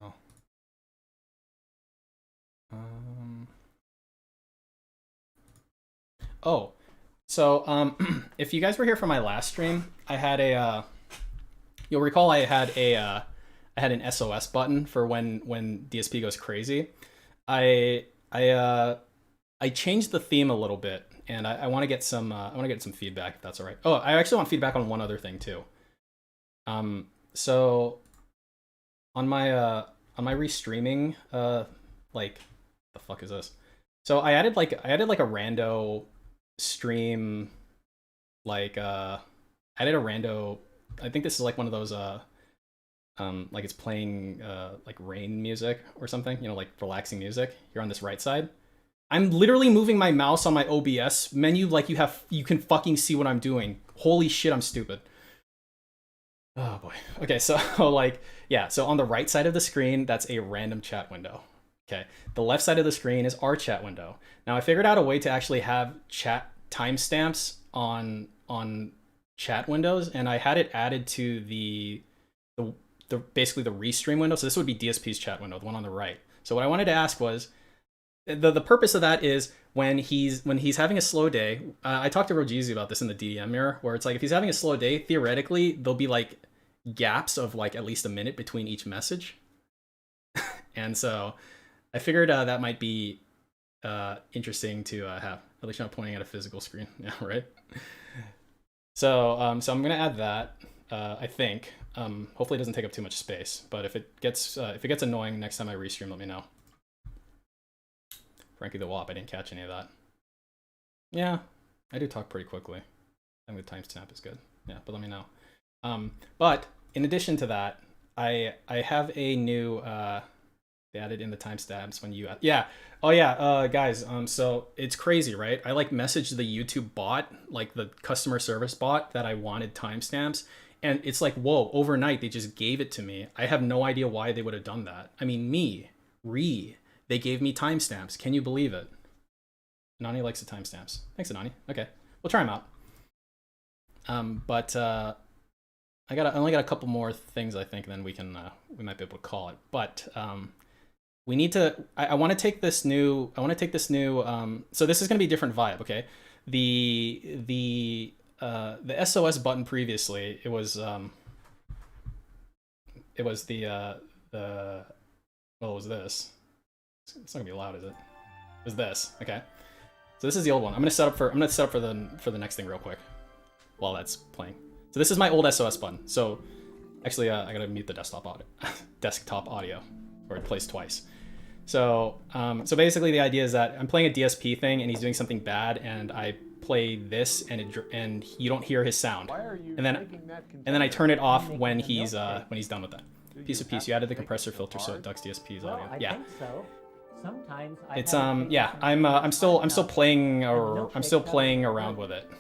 Oh. Oh, so if you guys were here for my last stream, I had a you'll recall I had an SOS button for when DSP goes crazy. I I uh I changed the theme a little bit, and I want to get some feedback if that's all right. Oh, I actually want feedback on one other thing too. So on my restreaming, like, the fuck is this? So I added like a rando stream, like I added a rando. I think this is like one of those like it's playing like rain music or something, you know, like relaxing music. You're on this right side. I'm literally moving my mouse on my OBS menu like you can fucking see what I'm doing. Holy shit, I'm stupid. Oh boy. Okay, so like, yeah, so on the right side of the screen, that's a random chat window. Okay, the left side of the screen is our chat window. Now I figured out a way to actually have chat timestamps on chat windows, and I had it added to the basically the restream window. So this would be DSP's chat window, the one on the right. So what I wanted to ask was, the purpose of that is when he's having a slow day. I talked to Rojizi about this in the DDM mirror, where it's like if he's having a slow day, theoretically there'll be like gaps of like at least a minute between each message. And so I figured that might be interesting to have. At least you're not pointing at a physical screen. Yeah, right. So so I'm gonna add that. I think. Hopefully it doesn't take up too much space. But if it gets annoying next time I restream, let me know. Frankie the Wop, I didn't catch any of that. Yeah, I do talk pretty quickly. I think the timestamp is good. Yeah, but let me know. But in addition to that, I have a new they added in the timestamps when you guys, so it's crazy, right? I like messaged the YouTube bot, like the customer service bot, that I wanted timestamps, and it's like, whoa, overnight they just gave it to me. I have no idea why they would have done that. I mean, they gave me timestamps. Can you believe it? Nani likes the timestamps. Thanks, Nani. Okay, we'll try them out. But I only got a couple more things, I think, and then we might be able to call it. But we need to. I want to take this new. So this is going to be a different vibe. Okay, the SOS button previously, it was the what was this? It's not gonna be loud, is it? It was this. Okay. So this is the old one. I'm gonna set up for the next thing real quick while that's playing. So this is my old SOS button. So actually, I gotta mute the desktop audio, or it plays twice. So so basically the idea is that I'm playing a DSP thing and he's doing something bad, and I play this and you don't hear his sound. And then I turn it off when he's done with that. Piece of piece. You added the compressor filter so it ducks DSP's audio. I think so. Sometimes it's yeah. I'm still playing around with it.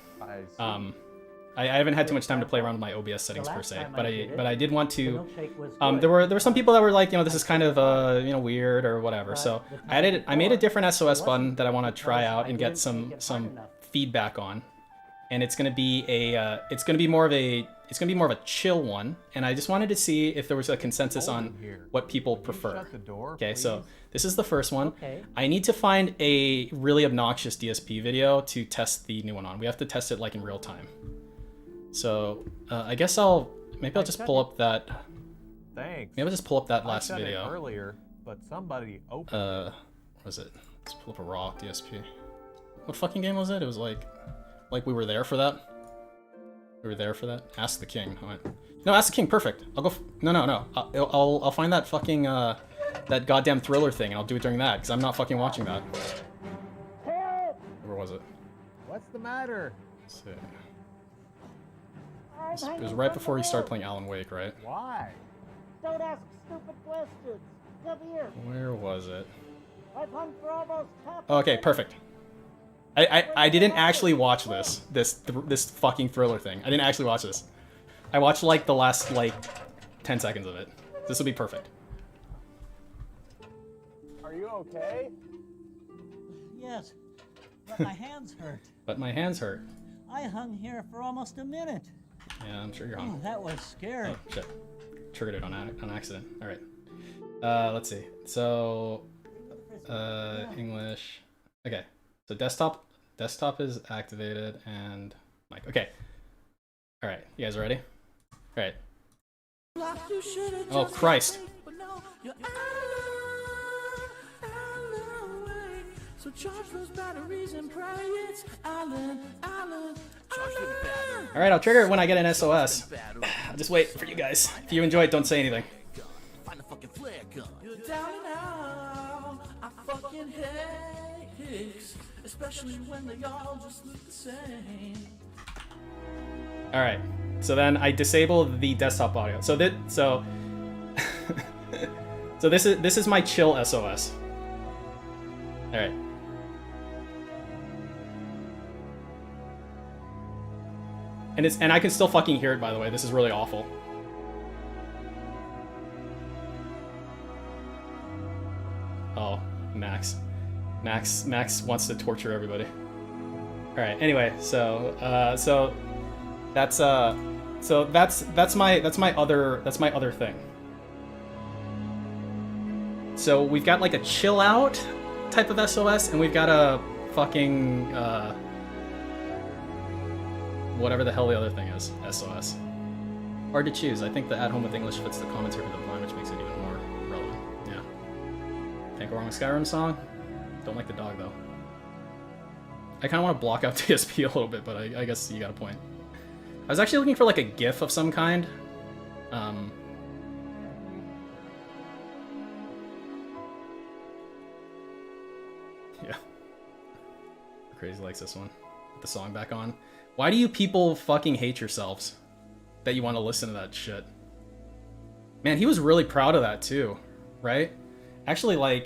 I haven't had too much time to play around with my OBS settings per se, but I did want to. There were some people that were like, you know, this is kind of weird or whatever. So I made a different SOS button that I want to try out and get some feedback on, and it's gonna be more of a chill one, and I just wanted to see if there was a consensus on what people prefer. Okay, so this is the first one. I need to find a really obnoxious DSP video to test the new one on. We have to test it like in real time. So I guess I'll just pull up that. Thanks. Maybe I'll just pull up that last I said video. it earlier, but somebody opened. What was it? Let's pull up a raw DSP. What fucking game was it? It was like we were there for that. We were there for that. Ask the King. All right. No, Ask the King. Perfect. I'll go. No. I'll find that fucking that goddamn thriller thing, and I'll do it during that because I'm not fucking watching that. Where was it? What's the matter? Let's see. It was right before he started playing Alan Wake, right? Why? Don't ask stupid questions. Come here. Where was it? I've hung for almost half. Okay, perfect. I didn't actually watch this fucking thriller thing. I didn't actually watch this. I watched like the last 10 seconds of it. This will be perfect. Are Are you okay? Yes, but my hands hurt. But my hands hurt. I hung here for almost a minute. Yeah, I'm sure you're Oh, on. that was scary. Oh, shit. Triggered it on accident. All right. Let's see. So, English. Okay. So desktop is activated and mic. Okay. All right. You guys ready? All right. Oh, Christ. So charge those batteries and pray it's Alan. All right, I'll trigger it when I get an SOS. I'll just wait for you guys. If you enjoy it, don't say anything. Find a fucking flare gun. You're down and out. I fucking hate hicks, especially when they all just look the same. All right. So then I disable the desktop audio. So so this is my chill SOS. All right. And I can still fucking hear it, by the way. This is really awful. Oh, Max wants to torture everybody. All right. Anyway, so that's my other thing. So we've got like a chill out type of SOS, and we've got a fucking whatever the hell the other thing is, SOS. Hard to choose. I think the At Home with English fits the commentary for the blind, which makes it even more relevant. Yeah. Can't go wrong with Skyrim song. Don't like the dog though. I kind of want to block out TSP a little bit, but I guess you got a point. I was actually looking for like a GIF of some kind. Yeah. Crazy likes this one. Put the song back on. Why do you people fucking hate yourselves that you want to listen to that shit? Man, he was really proud of that too, right? Actually, you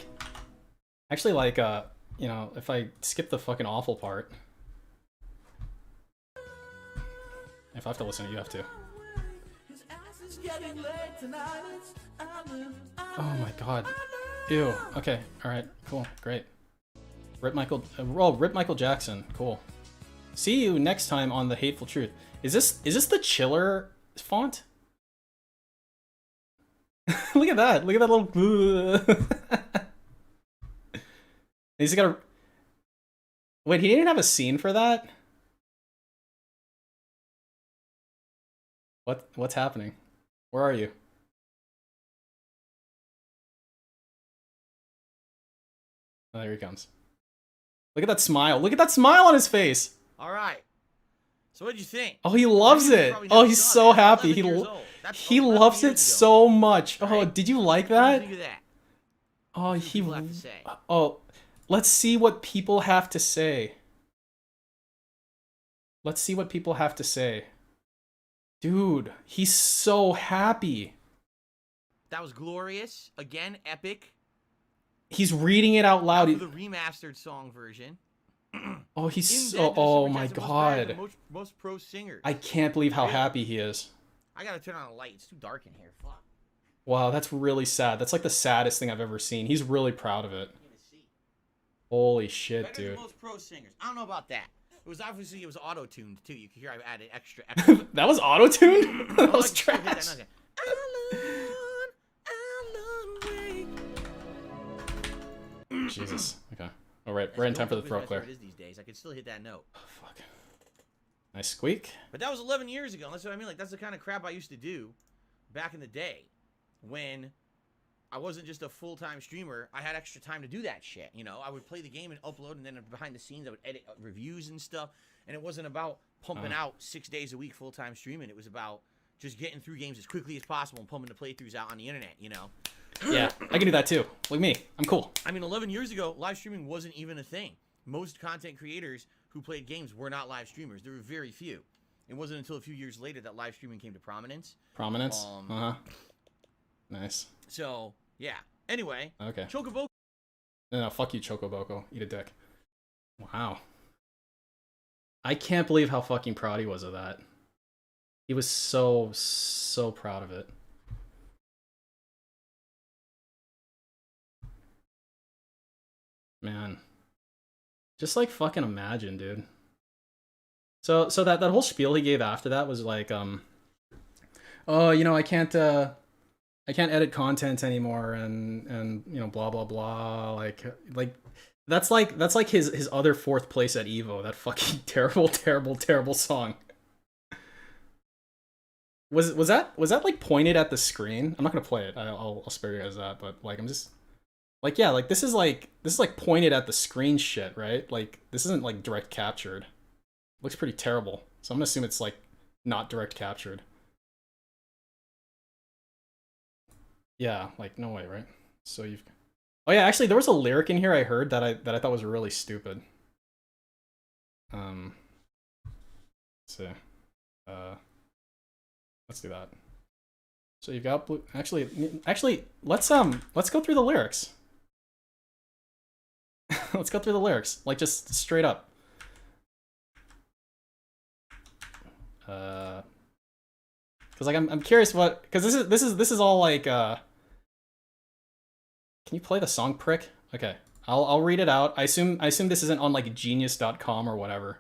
know, if I skip the fucking awful part. If I have to listen, you have to. Oh my god. Ew. Okay. Alright. Cool. Great. Rip Michael Jackson. Cool. See you next time on The Hateful Truth. Is this the chiller font? Look at that. Look at that little... He's got a... Wait, he didn't have a scene for that? What's happening? Where are you? Oh, there he comes. Look at that smile. Look at that smile on his face. All right. So what did you think? Oh, he loves it. Oh, he's so happy. He loves it so much. Oh, did you like that? Think of that. Oh, What do people have to say? Oh, let's see what people have to say. Let's see what people have to say. Dude, he's so happy. That was glorious. Again, epic. He's reading it out loud. For the remastered song version. Oh, he's In so... Dead, Oh Mr. my Protector was better than god. most pro singers. I can't believe how Right? happy he is. I gotta turn on a light. It's too dark in here. Fuck. Wow, that's really sad. That's like the saddest thing I've ever seen. He's really proud of it. I can't see. Holy shit, Better dude. than most pro singers. I don't know about that. It was auto-tuned too. You can hear I added extra. That was auto-tuned? That was I still hit trash. that note. Alan Wake. Jesus. Okay. All right, we're in time for the throat That's clear. what it is these days. I can still hit that note. Oh, fuck. Nice squeak. But that was 11 years ago. That's what I mean. Like, that's the kind of crap I used to do back in the day when I wasn't just a full-time streamer. I had extra time to do that shit. You know, I would play the game and upload, and then behind the scenes, I would edit reviews and stuff. And it wasn't about pumping out 6 days a week full-time streaming. It was about just getting through games as quickly as possible and pumping the playthroughs out on the internet, you know? Yeah, I can do that too. Look at me. I'm cool. I mean, 11 years ago, live streaming wasn't even a thing. Most content creators who played games were not live streamers. There were very few. It wasn't until a few years later that live streaming came to prominence. Prominence? Uh-huh. Nice. So, yeah. Anyway, Okay. Chocobo. No, fuck you, Chocoboko. Eat a dick. Wow. I can't believe how fucking proud he was of that. He was so proud of it. Man. Just like fucking imagine, dude. So that whole spiel he gave after that was like, oh, you know, I can't edit content anymore, and you know, blah blah blah. Like that's like his other fourth place at Evo. That fucking terrible song. Was that like pointed at the screen? I'm not gonna play it. I'll spare you guys that. But like, I'm just like, yeah, like this is like pointed at the screen shit, right? Like this isn't like direct captured. Looks pretty terrible. So I'm gonna assume it's like not direct captured. Yeah, like no way, right? So you've Oh yeah, actually there was a lyric in here I heard that I thought was really stupid. Let's see. Let's do that. So you've got blue actually let's go through the lyrics. Let's go through the lyrics, like just straight up. Cuz like I'm curious what cuz this is all like Can you play the song, prick? Okay. I'll read it out. I assume this isn't on like genius.com or whatever.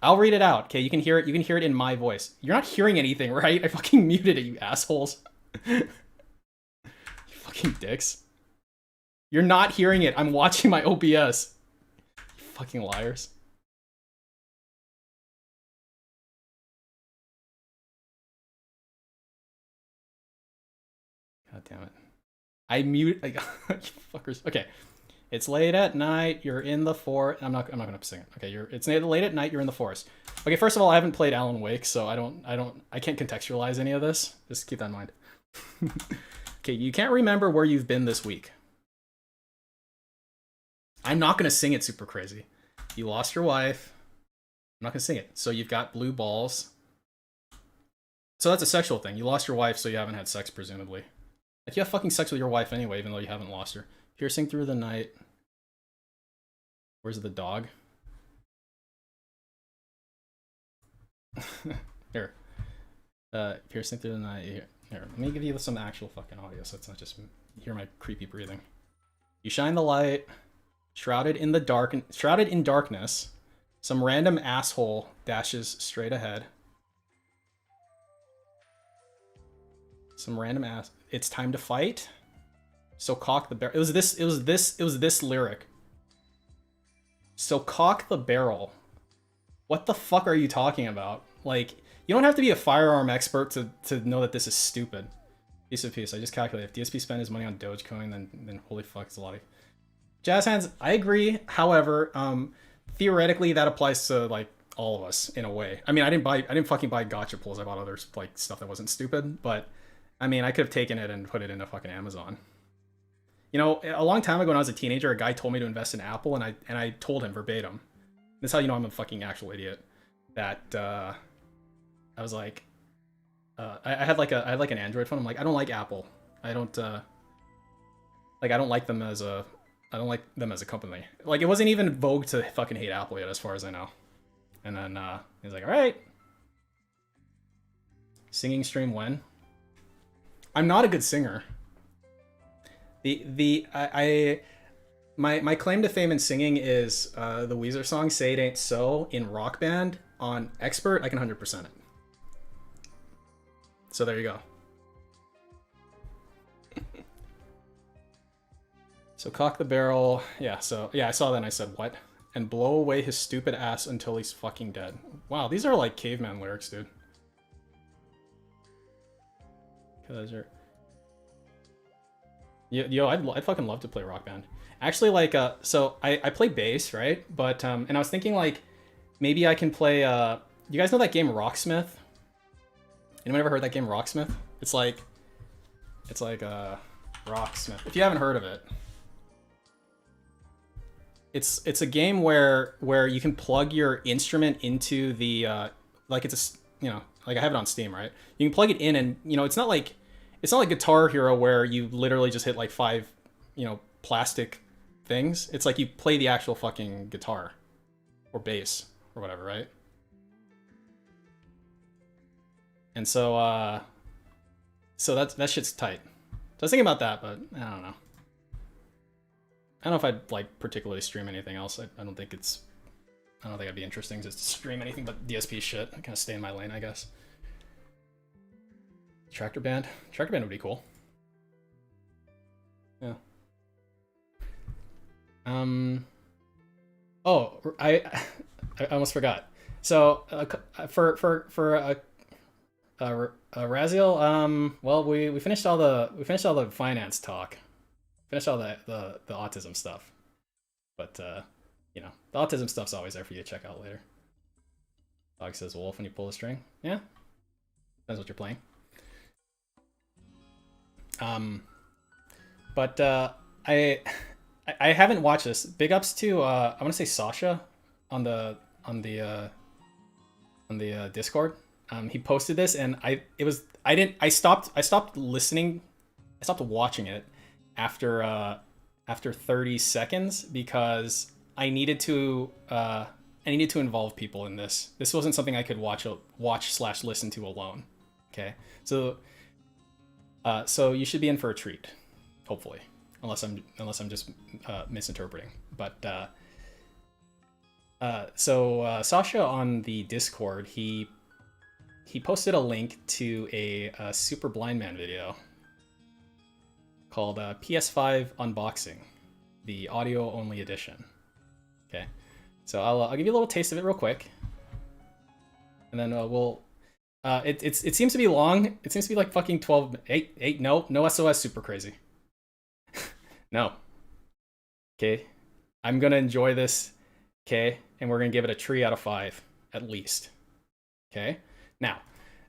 I'll read it out. Okay, you can hear it in my voice. You're not hearing anything, right? I fucking muted it, you assholes. You fucking dicks. You're not hearing it. I'm watching my OBS. You fucking liars. God damn it. I mute you fuckers. Okay. It's late at night, you're in the forest. I'm not gonna sing it. Okay, it's late at night, you're in the forest. Okay, first of all, I haven't played Alan Wake, so I can't contextualize any of this. Just keep that in mind. Okay, you can't remember where you've been this week. I'm not gonna sing it super crazy. You lost your wife. I'm not gonna sing it. So you've got blue balls. So that's a sexual thing. You lost your wife, so you haven't had sex, presumably. Like you have fucking sex with your wife anyway, even though you haven't lost her. Piercing through the night. Where's the dog? Here. Piercing through the night. Here, let me give you some actual fucking audio so it's not just hear my creepy breathing. You shine the light, shrouded in darkness. Some random asshole dashes straight ahead. Some random ass. It's time to fight. So cock the barrel. It was this lyric. So cock the barrel. What the fuck are you talking about? Like, you don't have to be a firearm expert to know that this is stupid. Piece of piece. I just calculated. If DSP spent his money on Dogecoin, then holy fuck, it's a lot of jazz hands. I agree. However, theoretically that applies to like all of us in a way. I mean, I didn't fucking buy gotcha pulls. I bought other like stuff that wasn't stupid, but I mean, I could have taken it and put it into fucking Amazon. You know, a long time ago when I was a teenager, a guy told me to invest in Apple, and I told him verbatim. That's how you know I'm a fucking actual idiot. That I was like, I had like an Android phone. I'm like, I don't like Apple. I don't like them as a company. Like, it wasn't even vogue to fucking hate Apple yet, as far as I know. And then he's like, all right. Singing stream when? I'm not a good singer. My claim to fame in singing is the Weezer song "Say It Ain't So" in Rock Band on Expert. I can 100% it. So there you go. So cock the barrel. Yeah. So yeah, I saw that and I said what? And blow away his stupid ass until he's fucking dead. Wow, these are like caveman lyrics, dude. Cause you're. Yo, I'd fucking love to play Rock Band. Actually, like, so I play bass, right? But, and I was thinking, like, maybe I can play, you guys know that game Rocksmith? Anyone ever heard that game Rocksmith? It's like, Rocksmith. If you haven't heard of it. It's a game where you can plug your instrument into the, like, it's a, you know, like I have it on Steam, right? You can plug it in and, you know, it's not like Guitar Hero where you literally just hit like 5, you know, plastic things. It's like you play the actual fucking guitar or bass or whatever, right? And so that shit's tight. So I was thinking about that, but I don't know. I don't know if I'd like particularly stream anything else. I don't think it's. I don't think it'd be interesting just to stream anything but DSP shit. I kind of stay in my lane, I guess. Tractor band. Tractor band would be cool. Yeah. Oh, I almost forgot. So for Raziel, well, we finished all the finance talk, finished all the autism stuff, but you know, the autism stuff's always there for you to check out later. Dog says wolf when you pull the string. Yeah, that's what you're playing. But I haven't watched this. Big ups to I want to say Sasha on the Discord. He posted this, and I stopped listening. I stopped watching it after 30 seconds because I needed to involve people in this. This wasn't something I could watch/listen to alone. Okay, so you should be in for a treat, hopefully, unless I'm just misinterpreting. But so Sasha on the Discord, he posted a link to a Super Blind Man video called PS5 Unboxing, the audio only edition. Okay, so I'll give you a little taste of it real quick, and then we'll. It seems to be long. It seems to be like fucking 12. 8. No SOS super crazy. No. Okay, I'm gonna enjoy this. Okay, and we're gonna give it a 3 out of 5 at least. Okay, now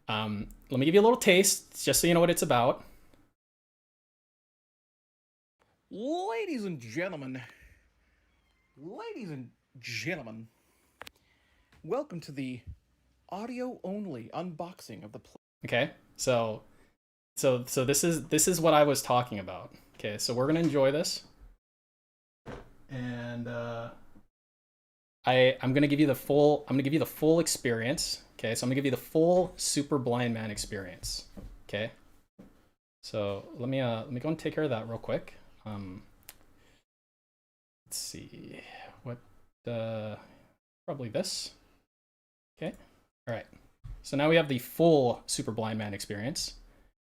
let me give you a little taste just so you know what it's about. Ladies and gentlemen, welcome to the audio-only unboxing of the. Okay, so this is what I was talking about. Okay, so we're gonna enjoy this, and I'm gonna give you the full experience. Okay, so I'm gonna give you the full Super Blind Man experience. Okay, so let me go and take care of that real quick. Let's see what probably this. Okay, all right. So now we have the full Super Blind Man experience,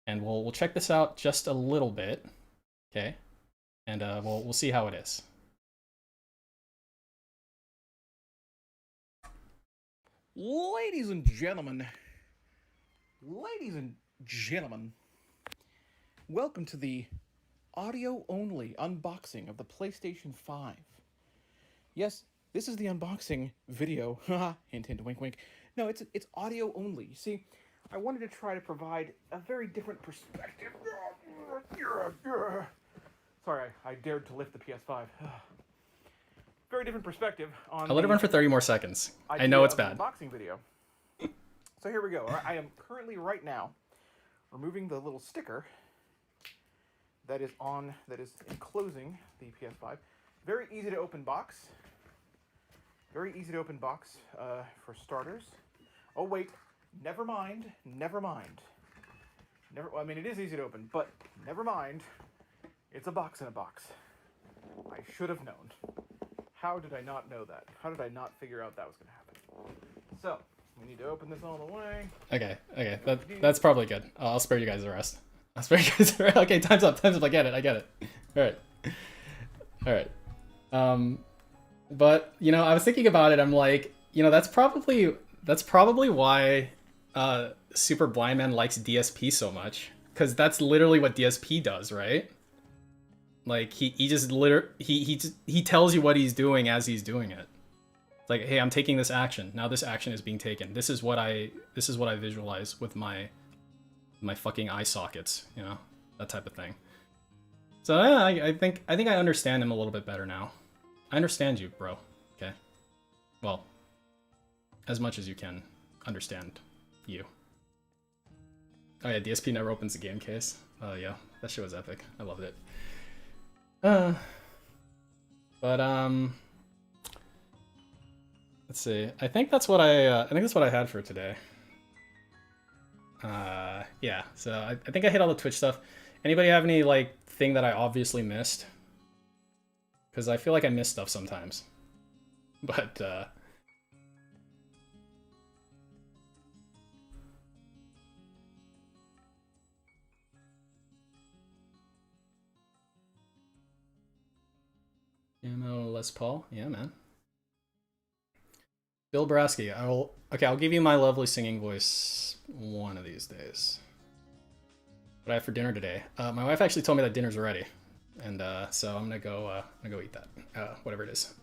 and we'll check this out just a little bit. Okay, and we'll see how it is. Ladies and gentlemen, welcome to the audio-only unboxing of the PlayStation 5. Yes, this is the unboxing video. Hint, hint, wink, wink. No, it's audio only. You see, I wanted to try to provide a very different perspective. Sorry, I dared to lift the PS5. Very different perspective on. I'll let it run for 30 more seconds. I know it's bad. Unboxing video. So here we go. I am currently right now removing the little sticker that is enclosing the PS5. Very easy to open box. Very easy to open box for starters. Oh wait, never mind. I mean, it is easy to open, but never mind. It's a box in a box. I should have known. How did I not know that? How did I not figure out that was going to happen? So, we need to open this all the way. Okay, that's probably good. I'll spare you guys the rest. Okay, time's up. I get it. All right. But you know, I was thinking about it. I'm like, you know, that's probably why Super Blind Man likes DSP so much, because that's literally what DSP does, right? Like he tells you what he's doing as he's doing it. It's like, hey, I'm taking this action. Now this action is being taken. This is what I visualize with my fucking eye sockets, you know, that type of thing. So yeah, I think I understand him a little bit better now. I understand you, bro. Okay. Well, as much as you can understand you. Oh yeah, DSP never opens the game case. Oh yeah, that shit was epic. I loved it. But let's see. I think that's what I had for today. Yeah. So I think I hit all the Twitch stuff. Anybody have any like thing that I obviously missed? because I feel like I miss stuff sometimes. But Ammo Les Paul, yeah, man. Bill Brasky, I'll give you my lovely singing voice one of these days. What I have for dinner today? My wife actually told me that dinner's ready, and so I'm gonna go eat that, whatever it is.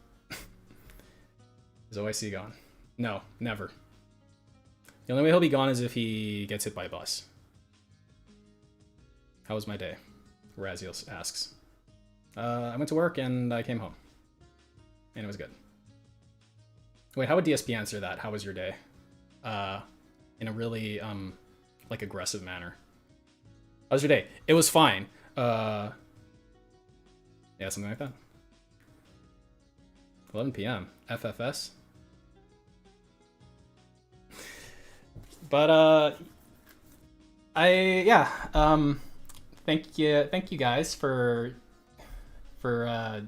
Is OIC gone? No, never. The only way he'll be gone is if he gets hit by a bus. How was my day? Raziel asks. I went to work and I came home, and it was good. Wait, how would DSP answer that? How was your day? In a really like aggressive manner. How was your day? It was fine. Yeah, something like that. 11 p.m. FFS. But thank you guys for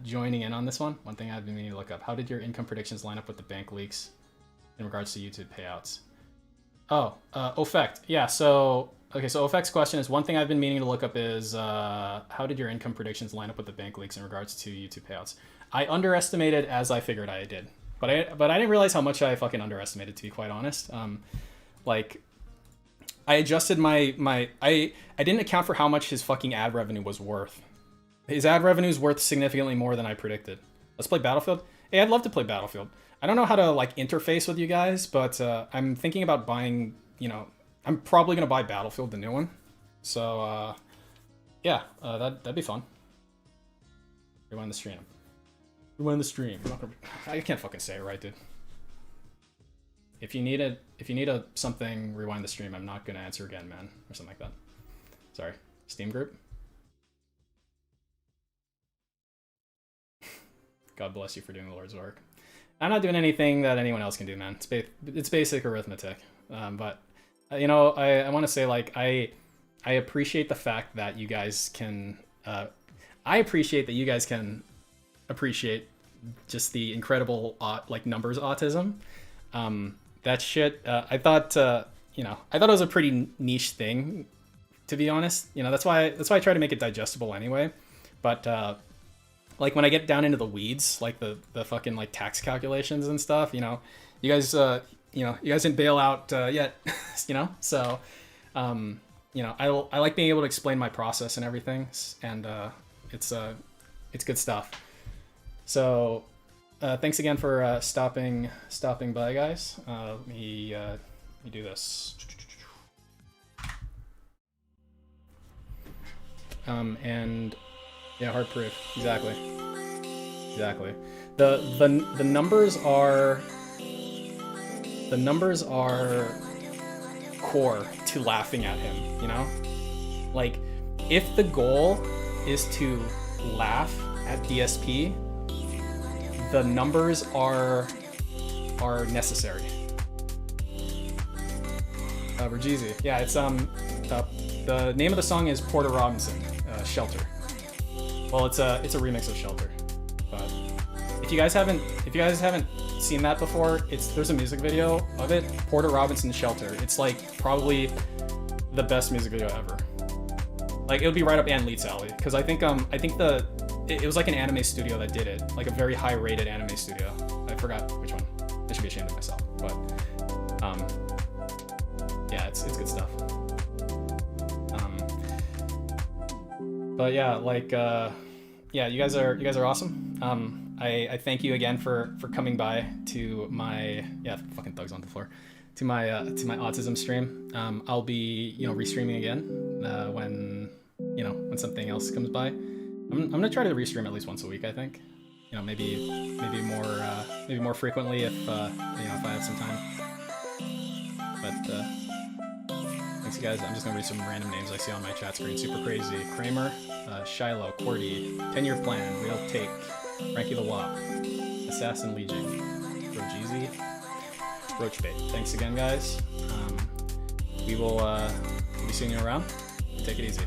joining in on this one. One thing I've been meaning to look up: how did your income predictions line up with the bank leaks in regards to YouTube payouts? Oh, Ofect. Yeah. So okay. So Ofect's question is, one thing I've been meaning to look up is how did your income predictions line up with the bank leaks in regards to YouTube payouts? I underestimated as I figured I did, but I didn't realize how much I fucking underestimated, to be quite honest. Like, I adjusted I didn't account for how much his fucking ad revenue was worth. His ad revenue is worth significantly more than I predicted. Let's play Battlefield. Hey, I'd love to play Battlefield. I don't know how to like interface with you guys, but I'm thinking about buying. I'm probably gonna buy Battlefield, the new one. So yeah, that'd be fun. Rewind the stream. Rewind the stream. I can't fucking say it right, dude. If you need something, rewind the stream. I'm not gonna answer again, man, or something like that. Sorry. Steam group. God bless you for doing the Lord's work. I'm not doing anything that anyone else can do, man. It's basic arithmetic. But I want to say, like, I appreciate the fact that you guys can. I appreciate that you guys can appreciate just the incredible like numbers autism. That shit. I thought it was a pretty niche thing, to be honest. That's why I try to make it digestible anyway. But like when I get down into the weeds, like the fucking like tax calculations and stuff, you guys didn't bail out yet, So, I like being able to explain my process and everything, and it's good stuff. So, thanks again for stopping by, guys. Let me do this. And yeah, hard proof. Exactly. The numbers are core to laughing at him, Like, if the goal is to laugh at DSP, the numbers are necessary. Rajizi. Yeah, it's the name of the song is Porter Robinson, Shelter. Well, it's a remix of Shelter. But if you guys haven't seen that before, there's a music video of it, Porter Robinson Shelter. It's like probably the best music video ever. Like, it would be right up Ann Leet's alley, because I think it was like an anime studio that did it, like a very high rated anime studio. I forgot which one. I should be ashamed of myself, but yeah, it's good stuff. But yeah, like yeah, you guys are awesome. I thank you again for coming by to my fucking thugs on the floor to my autism stream. I'll be restreaming again when something else comes by. I'm gonna try to restream at least once a week, I think. Maybe more frequently if if I have some time. But thanks, you guys. I'm just gonna read some random names I see on my chat screen. Super Crazy, Kramer, Shiloh, Cordy, 10-Year Plan, Real Take, Frankie the Wop, Assassin Legion, Rojeezy, Roachbait. Thanks again, guys. We will be seeing you around. Take it easy.